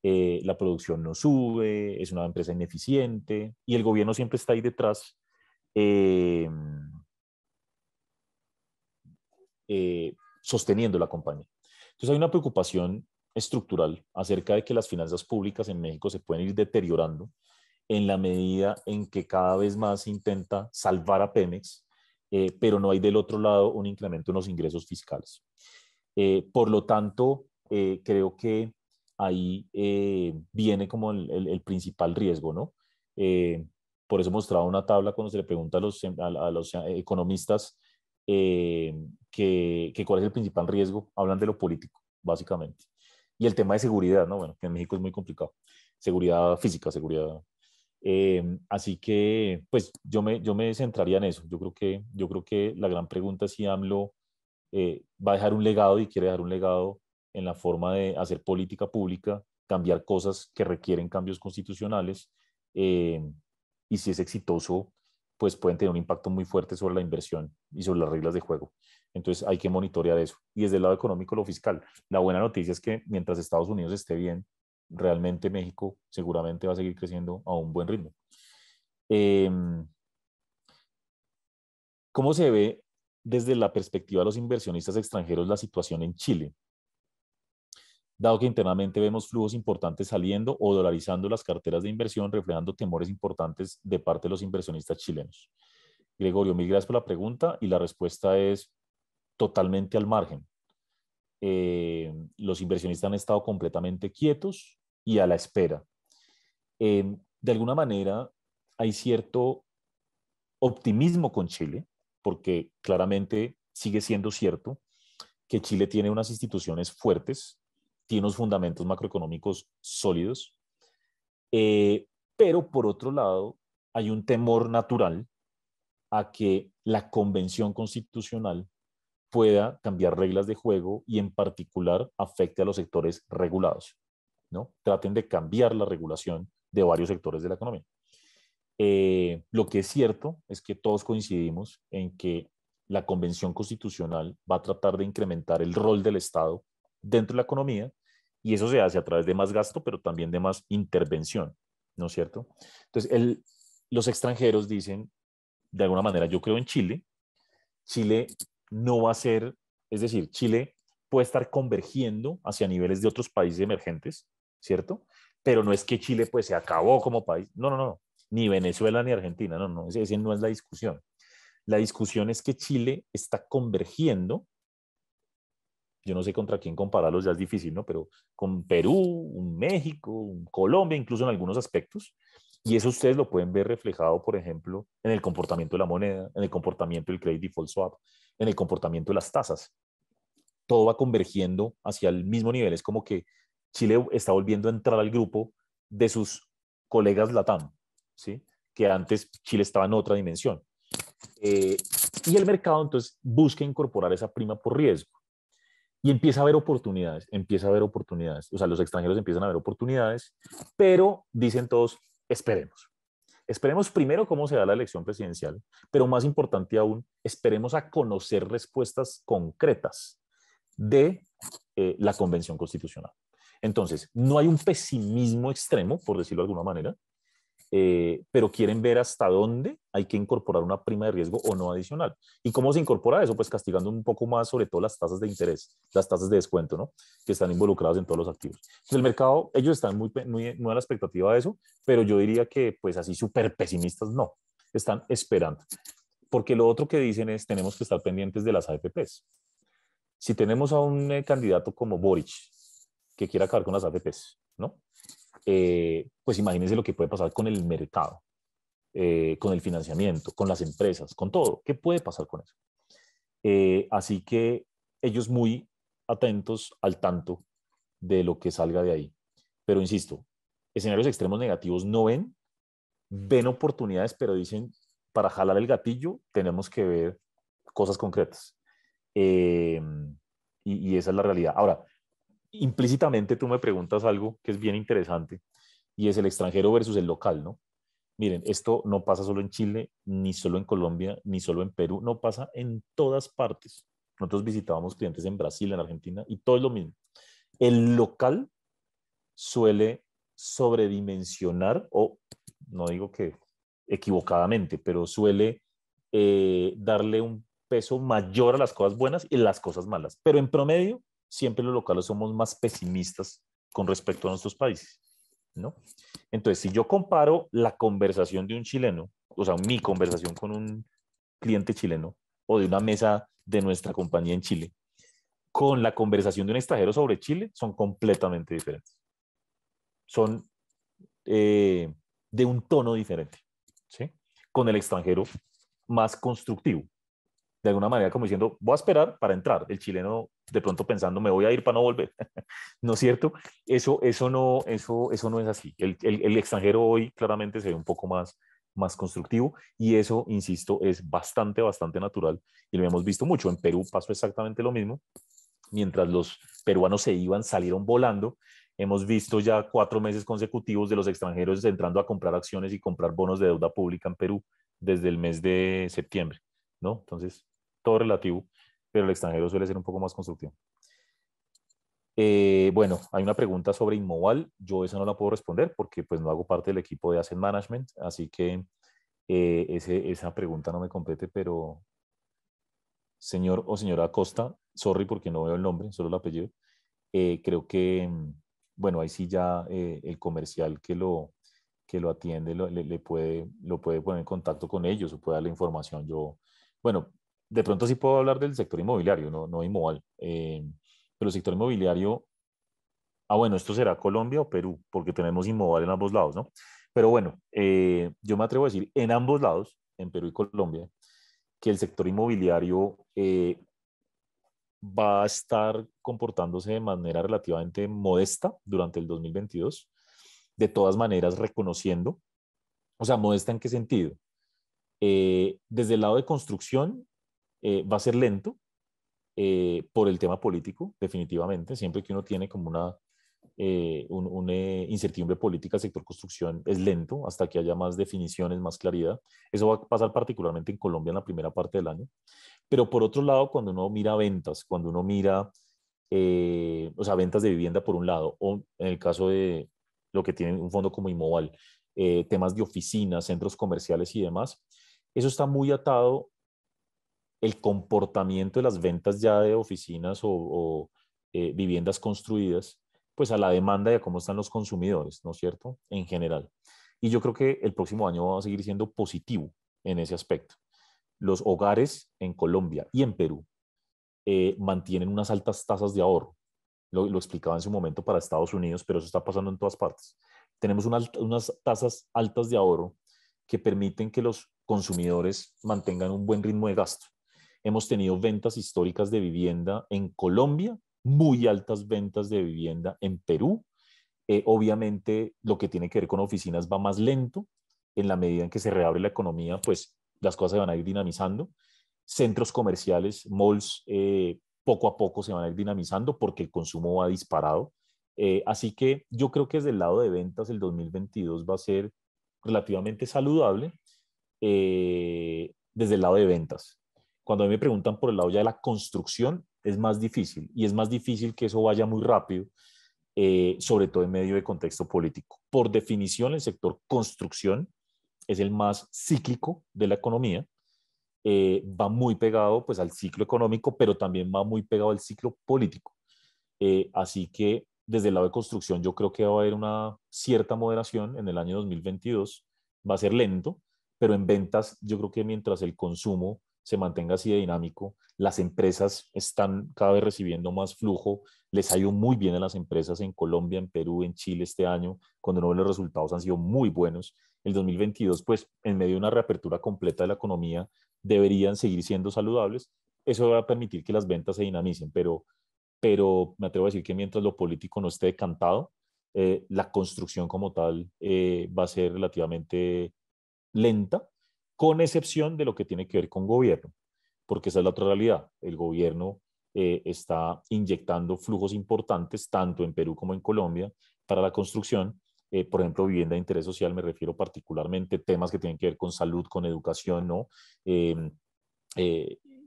La producción no sube, es una empresa ineficiente y el gobierno siempre está ahí detrás eh, sosteniendo la compañía. Entonces hay una preocupación estructural acerca de que las finanzas públicas en México se pueden ir deteriorando en la medida en que cada vez más se intenta salvar a Pemex, pero no hay del otro lado un incremento en los ingresos fiscales. Por lo tanto, creo que ahí viene como el principal riesgo, ¿no? Eh, por eso mostraba una tabla cuando se le pregunta a los economistas que cuál es el principal riesgo, hablan de lo político, básicamente. Y el tema de seguridad, ¿no? Bueno, que en México es muy complicado. Seguridad física, seguridad. Así que, pues, yo me centraría en eso. Yo creo que la gran pregunta es si AMLO va a dejar un legado y quiere dejar un legado en la forma de hacer política pública, cambiar cosas que requieren cambios constitucionales, eh, y si es exitoso, pues pueden tener un impacto muy fuerte sobre la inversión y sobre las reglas de juego. Entonces hay que monitorear eso. Y desde el lado económico, lo fiscal. La buena noticia es que mientras Estados Unidos esté bien, realmente México seguramente va a seguir creciendo a un buen ritmo. Eh, ¿Cómo se ve desde la perspectiva de los inversionistas extranjeros la situación en Chile? Dado que internamente vemos flujos importantes saliendo o dolarizando las carteras de inversión, reflejando temores importantes de parte de los inversionistas chilenos. Gregorio, mil gracias por la pregunta y la respuesta es totalmente al margen. Los inversionistas han estado completamente quietos y a la espera. De alguna manera hay cierto optimismo con Chile, porque claramente sigue siendo cierto que Chile tiene unas instituciones fuertes, tiene unos fundamentos macroeconómicos sólidos, pero por otro lado hay un temor natural a que la convención constitucional pueda cambiar reglas de juego y en particular afecte a los sectores regulados, ¿no? Traten de cambiar la regulación de varios sectores de la economía. Lo que es cierto es que todos coincidimos en que la Convención Constitucional va a tratar de incrementar el rol del Estado dentro de la economía y eso se hace a través de más gasto, pero también de más intervención, ¿no es cierto? Entonces, los extranjeros dicen, de alguna manera, yo creo en Chile. Chile no va a ser, es decir, Chile puede estar convergiendo hacia niveles de otros países emergentes, ¿cierto? Pero no es que Chile pues se acabó como país, no, no, no, ni Venezuela ni Argentina, no, no, ese no es la discusión. La discusión es que Chile está convergiendo, yo no sé contra quién compararlos, ya es difícil, ¿no? Pero con Perú, un México, un Colombia, incluso en algunos aspectos. Y eso ustedes lo pueden ver reflejado, por ejemplo, en el comportamiento de la moneda, en el comportamiento del credit default swap, en el comportamiento de las tasas. Todo va convergiendo hacia el mismo nivel. Es como que Chile está volviendo a entrar al grupo de sus colegas LATAM, ¿sí? Que antes Chile estaba en otra dimensión. Eh, y el mercado entonces busca incorporar esa prima por riesgo. Y empieza a haber oportunidades, empieza a haber oportunidades. O sea, los extranjeros empiezan a ver oportunidades, pero dicen todos, esperemos. Esperemos primero cómo se da la elección presidencial, pero más importante aún, esperemos a conocer respuestas concretas de la Convención Constitucional. Entonces, no hay un pesimismo extremo, por decirlo de alguna manera, pero quieren ver hasta dónde hay que incorporar una prima de riesgo o no adicional. ¿Y cómo se incorpora eso? Pues castigando un poco más sobre todo las tasas de interés, las tasas de descuento, ¿no? Que están involucradas en todos los activos. Entonces el mercado, ellos están muy a la expectativa de eso, pero yo diría que pues así súper pesimistas no, están esperando. Porque lo otro que dicen es tenemos que estar pendientes de las AFPs. Si tenemos a un candidato como Boric que quiera acabar con las AFPs, ¿no? Pues imagínense lo que puede pasar con el mercado, con el financiamiento, con las empresas, con todo. ¿Qué puede pasar con eso? Así que ellos muy atentos al tanto de lo que salga de ahí. Pero insisto, escenarios extremos negativos no ven oportunidades, pero dicen, para jalar el gatillo tenemos que ver cosas concretas. Eh, y esa es la realidad. Ahora, implícitamente tú me preguntas algo que es bien interesante y es el extranjero versus el local, ¿no? Miren, esto no pasa solo en Chile, ni solo en Colombia, ni solo en Perú, no pasa en todas partes. Nosotros visitábamos clientes en Brasil, en Argentina, y todo es lo mismo. El local suele sobredimensionar, o no digo que equivocadamente, pero suele darle un peso mayor a las cosas buenas y las cosas malas. Pero en promedio, siempre los locales somos más pesimistas con respecto a nuestros países, ¿no? Entonces, si yo comparo la conversación de un chileno, o sea, mi conversación con un cliente chileno o de una mesa de nuestra compañía en Chile, con la conversación de un extranjero sobre Chile, son completamente diferentes. Son de un tono diferente, ¿sí? Con el extranjero más constructivo. De alguna manera como diciendo, voy a esperar para entrar. El chileno de pronto pensando, me voy a ir para no volver. ¿No es cierto? Eso no es así. El extranjero hoy claramente se ve un poco más constructivo y eso, insisto, es bastante natural y lo hemos visto mucho. En Perú pasó exactamente lo mismo. Mientras los peruanos se iban, salieron volando. Hemos visto ya 4 meses consecutivos de los extranjeros entrando a comprar acciones y comprar bonos de deuda pública en Perú desde el mes de septiembre, ¿no? Entonces, todo relativo, pero el extranjero suele ser un poco más constructivo. Bueno, hay una pregunta sobre Inmoval. Yo esa no la puedo responder porque pues no hago parte del equipo de Asset Management, así que esa pregunta no me compete, pero señor o señora Acosta, sorry porque no veo el nombre, solo el apellido. Creo que, bueno, ahí sí ya el comercial que lo atiende lo puede poner en contacto con ellos o puede darle información. Yo, bueno, de pronto sí puedo hablar del sector inmobiliario, no Inmoval, pero el sector inmobiliario, bueno, esto será Colombia o Perú, porque tenemos Inmoval en ambos lados, ¿no? Pero bueno, yo me atrevo a decir en ambos lados, en Perú y Colombia, que el sector inmobiliario va a estar comportándose de manera relativamente modesta durante el 2022, de todas maneras reconociendo, o sea, modesta en qué sentido. Desde el lado de construcción va a ser lento por el tema político, definitivamente, siempre que uno tiene como una incertidumbre política, el sector construcción es lento hasta que haya más definiciones, más claridad. Eso va a pasar particularmente en Colombia en la primera parte del año. Pero por otro lado, cuando uno mira ventas, cuando uno mira, o sea, ventas de vivienda por un lado, o en el caso de lo que tiene un fondo como Inmoval, temas de oficinas, centros comerciales y demás, eso está muy atado el comportamiento de las ventas ya de oficinas o viviendas construidas, pues a la demanda y a cómo están los consumidores, ¿no es cierto? En general. Y yo creo que el próximo año va a seguir siendo positivo en ese aspecto. Los hogares en Colombia y en Perú mantienen unas altas tasas de ahorro. Lo explicaba en su momento para Estados Unidos, pero eso está pasando en todas partes. Tenemos unas tasas altas de ahorro que permiten que los consumidores mantengan un buen ritmo de gasto. Hemos tenido ventas históricas de vivienda en Colombia, muy altas ventas de vivienda en Perú. Obviamente, lo que tiene que ver con oficinas va más lento. En la medida en que se reabre la economía, pues las cosas se van a ir dinamizando. Centros comerciales, malls, poco a poco se van a ir dinamizando porque el consumo va disparado. Así que yo creo que desde el lado de ventas el 2022 va a ser relativamente saludable desde el lado de ventas. Cuando a mí me preguntan por el lado ya de la construcción, es más difícil y es más difícil que eso vaya muy rápido, sobre todo en medio de contexto político. Por definición, el sector construcción es el más cíclico de la economía, va muy pegado pues al ciclo económico, pero también va muy pegado al ciclo político. Así que desde el lado de construcción yo creo que va a haber una cierta moderación en el año 2022, va a ser lento, pero en ventas yo creo que mientras el consumo se mantenga así de dinámico, las empresas están cada vez recibiendo más flujo, les ha ido muy bien a las empresas en Colombia, en Perú, en Chile este año, cuando uno ve los resultados han sido muy buenos. El 2022, pues en medio de una reapertura completa de la economía, deberían seguir siendo saludables. Eso va a permitir que las ventas se dinamicen, pero me atrevo a decir que mientras lo político no esté decantado, la construcción como tal va a ser relativamente lenta, con excepción de lo que tiene que ver con gobierno, porque esa es la otra realidad. El gobierno está inyectando flujos importantes, tanto en Perú como en Colombia, para la construcción, Por ejemplo, vivienda de interés social, me refiero particularmente temas que tienen que ver con salud, con educación, ¿no? Eh,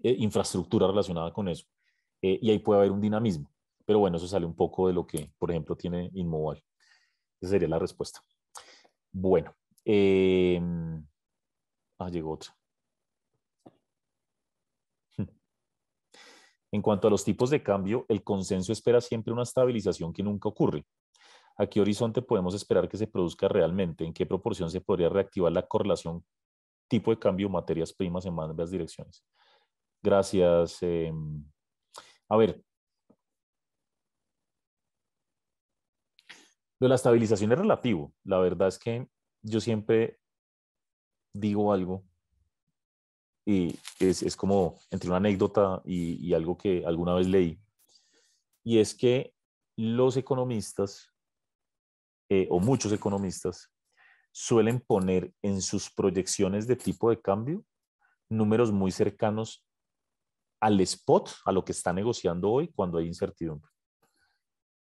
Infraestructura relacionada con eso. Y ahí puede haber un dinamismo. Pero bueno, eso sale un poco de lo que, por ejemplo, tiene Inmoval. Esa sería la respuesta. Bueno, eh, llegó otra. En cuanto a los tipos de cambio, el consenso espera siempre una estabilización que nunca ocurre. ¿A qué horizonte podemos esperar que se produzca realmente? ¿En qué proporción se podría reactivar la correlación tipo de cambio materias primas en ambas direcciones? Gracias. A ver, lo de la estabilización es relativo. La verdad es que yo siempre digo algo y es como entre una anécdota y algo que alguna vez leí. Y es que los economistas, o muchos economistas, suelen poner en sus proyecciones de tipo de cambio números muy cercanos al spot, a lo que está negociando hoy cuando hay incertidumbre.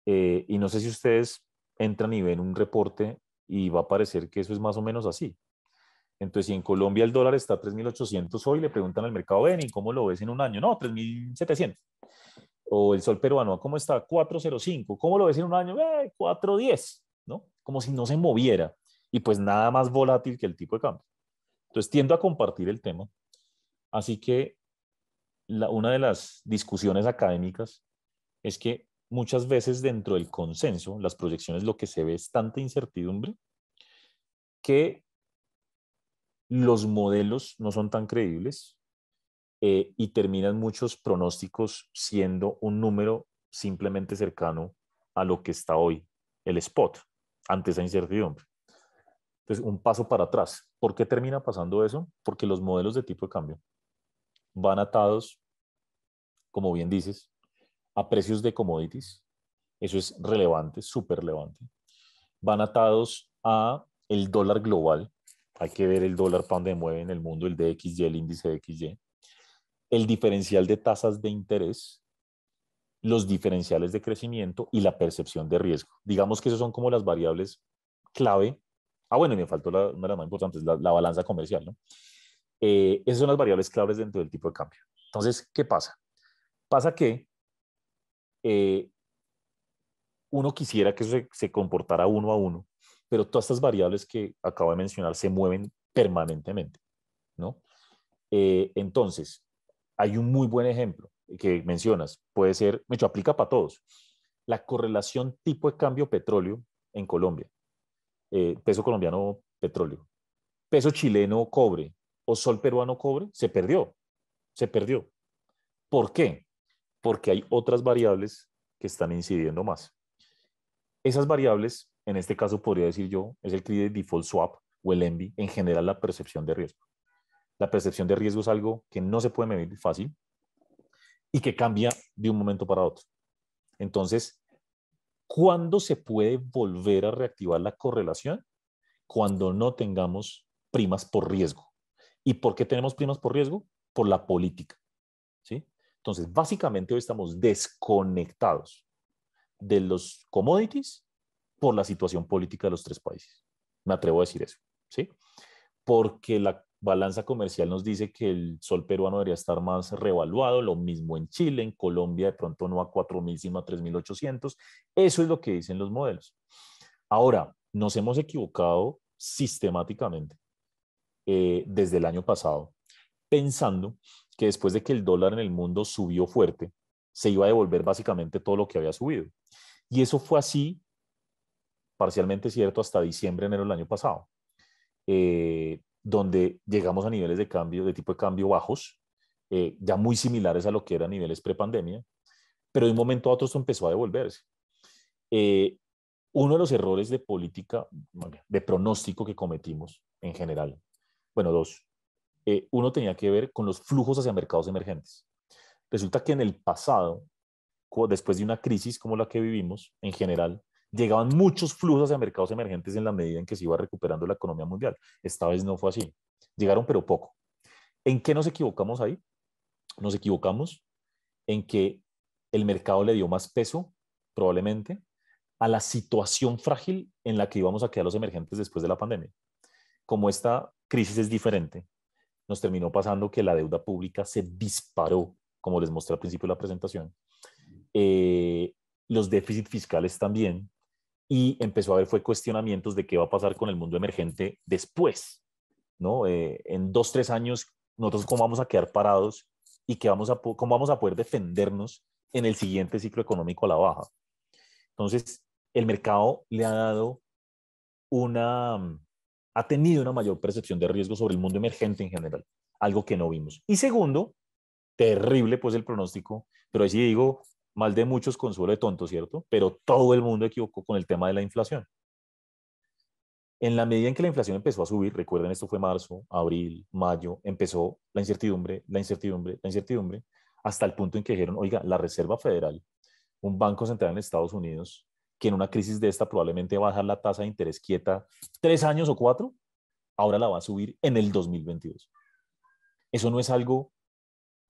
Y no sé si ustedes entran y ven un reporte y va a parecer que eso es más o menos así. Entonces, si en Colombia el dólar está a 3.800 hoy, le preguntan al mercado, ven, ¿y cómo lo ves en un año? No, 3.700. O el sol peruano, ¿cómo está? 405. ¿Cómo lo ves en un año? 410, ¿no? Como si no se moviera. Y pues nada más volátil que el tipo de cambio. Entonces, tiendo a compartir el tema. Así que una de las discusiones académicas es que muchas veces dentro del consenso, las proyecciones, lo que se ve es tanta incertidumbre que los modelos no son tan creíbles, y terminan muchos pronósticos siendo un número simplemente cercano a lo que está hoy, el spot, ante esa incertidumbre. Entonces, un paso para atrás. ¿Por qué termina pasando eso? Porque los modelos de tipo de cambio van atados, como bien dices, a precios de commodities. Eso es relevante, súper relevante. Van atados a el dólar global. Hay que ver el dólar para donde mueve en el mundo, el DXY, el índice DXY. El diferencial de tasas de interés, los diferenciales de crecimiento y la percepción de riesgo. Digamos que esos son como las variables clave. Bueno, y me faltó una de las más importantes, la balanza comercial, ¿no? Esas son las variables claves dentro del tipo de cambio. Entonces, ¿qué pasa? Pasa que eh, uno quisiera que eso se comportara uno a uno, pero todas estas variables que acabo de mencionar se mueven permanentemente, ¿no? Entonces, hay un muy buen ejemplo que mencionas, puede ser, de hecho, aplica para todos. La correlación tipo de cambio petróleo en Colombia, peso colombiano petróleo, peso chileno cobre o sol peruano cobre, se perdió, se perdió. ¿Por qué? Porque hay otras variables que están incidiendo más. Esas variables, en este caso podría decir yo, es el Credit Default Swap o el ENVI, en general la percepción de riesgo. La percepción de riesgo es algo que no se puede medir fácil y que cambia de un momento para otro. Entonces, ¿cuándo se puede volver a reactivar la correlación? Cuando no tengamos primas por riesgo. ¿Y por qué tenemos primas por riesgo? Por la política, ¿sí? Entonces, básicamente hoy estamos desconectados de los commodities por la situación política de los tres países. Me atrevo a decir eso, ¿sí? Porque la balanza comercial nos dice que el sol peruano debería estar más revaluado, lo mismo en Chile, en Colombia de pronto no a 4.000, sino a 3.800. Eso es lo que dicen los modelos. Ahora, nos hemos equivocado sistemáticamente desde el año pasado, pensando que después de que el dólar en el mundo subió fuerte, se iba a devolver básicamente todo lo que había subido. Y eso fue así, parcialmente cierto, hasta diciembre, enero del año pasado, donde llegamos a niveles de cambio, de tipo de cambio bajos, ya muy similares a lo que eran niveles prepandemia, pero de un momento a otro esto empezó a devolverse. Eh, Uno de los errores de política, de pronóstico que cometimos en general, bueno, dos. Uno tenía que ver con los flujos hacia mercados emergentes. Resulta que en el pasado, después de una crisis como la que vivimos, en general, llegaban muchos flujos hacia mercados emergentes en la medida en que se iba recuperando la economía mundial. Esta vez no fue así. Llegaron, pero poco. ¿En qué nos equivocamos ahí? Nos equivocamos en que el mercado le dio más peso, probablemente, a la situación frágil en la que íbamos a quedar los emergentes después de la pandemia. Como esta crisis es diferente, nos terminó pasando que la deuda pública se disparó, como les mostré al principio de la presentación, eh, los déficits fiscales también, y empezó a haber fue cuestionamientos de qué va a pasar con el mundo emergente después, ¿no? En 2, 3 años, nosotros cómo vamos a quedar parados y cómo vamos a poder defendernos en el siguiente ciclo económico a la baja. Entonces, el mercado le ha dado una, ha tenido una mayor percepción de riesgo sobre el mundo emergente en general, algo que no vimos. Y segundo, terrible pues el pronóstico, pero ahí sí digo, mal de muchos, consuelo de tontos, ¿cierto? Pero todo el mundo equivocó con el tema de la inflación. En la medida en que la inflación empezó a subir, recuerden, esto fue marzo, abril, mayo, empezó la incertidumbre, la incertidumbre, la incertidumbre, hasta el punto en que dijeron, oiga, la Reserva Federal, un banco central en Estados Unidos, que en una crisis de esta probablemente va a dejar la tasa de interés quieta 3 años o 4, ahora la va a subir en el 2022. Eso no es algo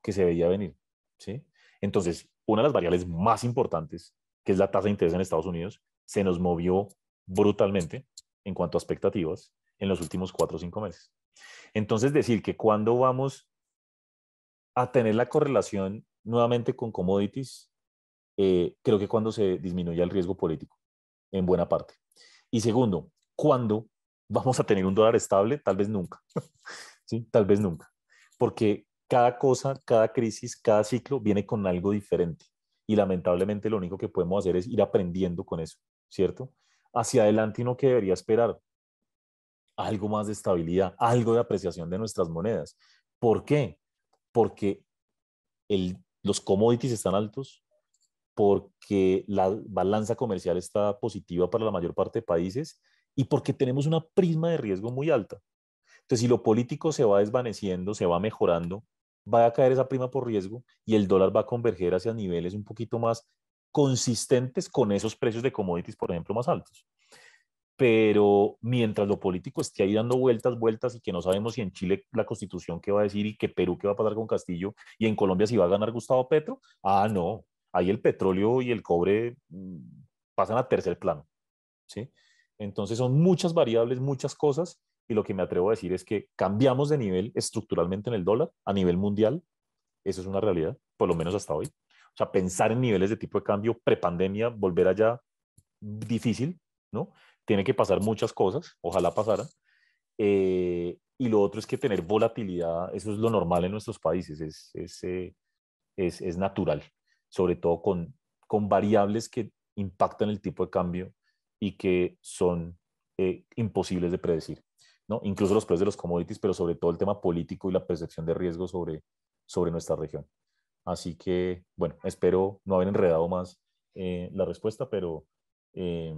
que se veía venir, ¿sí? Entonces, una de las variables más importantes, que es la tasa de interés en Estados Unidos, se nos movió brutalmente en cuanto a expectativas en los últimos 4 o 5 meses. Entonces, decir que cuando vamos a tener la correlación nuevamente con commodities, creo que cuando se disminuya el riesgo político, en buena parte. Y segundo, ¿cuándo vamos a tener un dólar estable? Tal vez nunca, ¿sí? Tal vez nunca. Porque cada cosa, cada crisis, cada ciclo viene con algo diferente. Y lamentablemente lo único que podemos hacer es ir aprendiendo con eso, ¿cierto? Hacia adelante uno que debería esperar algo más de estabilidad, algo de apreciación de nuestras monedas. ¿Por qué? Porque los commodities están altos, porque la balanza comercial está positiva para la mayor parte de países y porque tenemos una prisma de riesgo muy alta. Entonces, si lo político se va desvaneciendo, se va mejorando, va a caer esa prima por riesgo y el dólar va a converger hacia niveles un poquito más consistentes con esos precios de commodities, por ejemplo, más altos. Pero mientras lo político esté ahí dando vueltas, vueltas y que no sabemos si en Chile la constitución qué va a decir y que Perú qué va a pasar con Castillo y en Colombia si va a ganar Gustavo Petro, no, ahí el petróleo y el cobre pasan a tercer plano, ¿sí? Entonces son muchas variables, muchas cosas y lo que me atrevo a decir es que cambiamos de nivel estructuralmente en el dólar a nivel mundial, eso es una realidad, por lo menos hasta hoy. O sea, pensar en niveles de tipo de cambio prepandemia, volver allá, difícil, ¿no? Tiene que pasar muchas cosas, ojalá pasaran. Y lo otro es que tener volatilidad, eso es lo normal en nuestros países, es natural, sobre todo con variables que impactan el tipo de cambio y que son imposibles de predecir, ¿no? Incluso los precios de los commodities, pero sobre todo el tema político y la percepción de riesgo sobre nuestra región. Así que, bueno, espero no haber enredado más la respuesta, eh,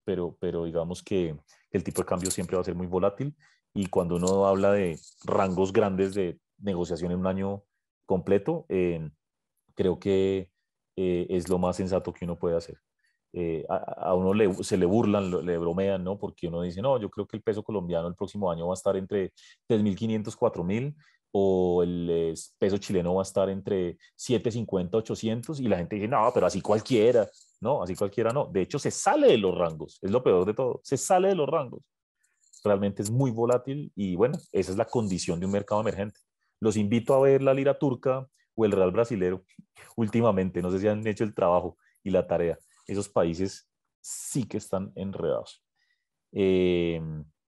pero digamos que el tipo de cambio siempre va a ser muy volátil y cuando uno habla de rangos grandes de negociación en un año completo, creo que es lo más sensato que uno puede hacer. A uno se le burlan, le bromean, ¿no? Porque uno dice, no, yo creo que el peso colombiano el próximo año va a estar entre 3.500, 4.000, o el peso chileno va a estar entre 750, 800, y la gente dice, no, pero así cualquiera, no, así cualquiera no. De hecho, se sale de los rangos, es lo peor de todo, se sale de los rangos. Realmente es muy volátil y bueno, esa es la condición de un mercado emergente. Los invito a ver la lira turca o el real brasilero últimamente, no sé si han hecho el trabajo y la tarea. Esos países sí que están enredados. Eh,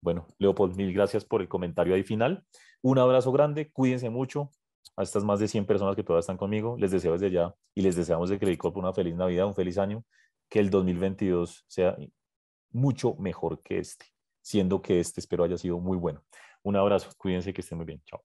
bueno, Leopold, mil gracias por el comentario ahí final. Un abrazo grande, cuídense mucho. A estas más de 100 personas que todavía están conmigo, les deseo desde ya y les deseamos de Credit Corp una feliz Navidad, un feliz año, que el 2022 sea mucho mejor que este, siendo que este espero haya sido muy bueno. Un abrazo, cuídense que estén muy bien. Chao.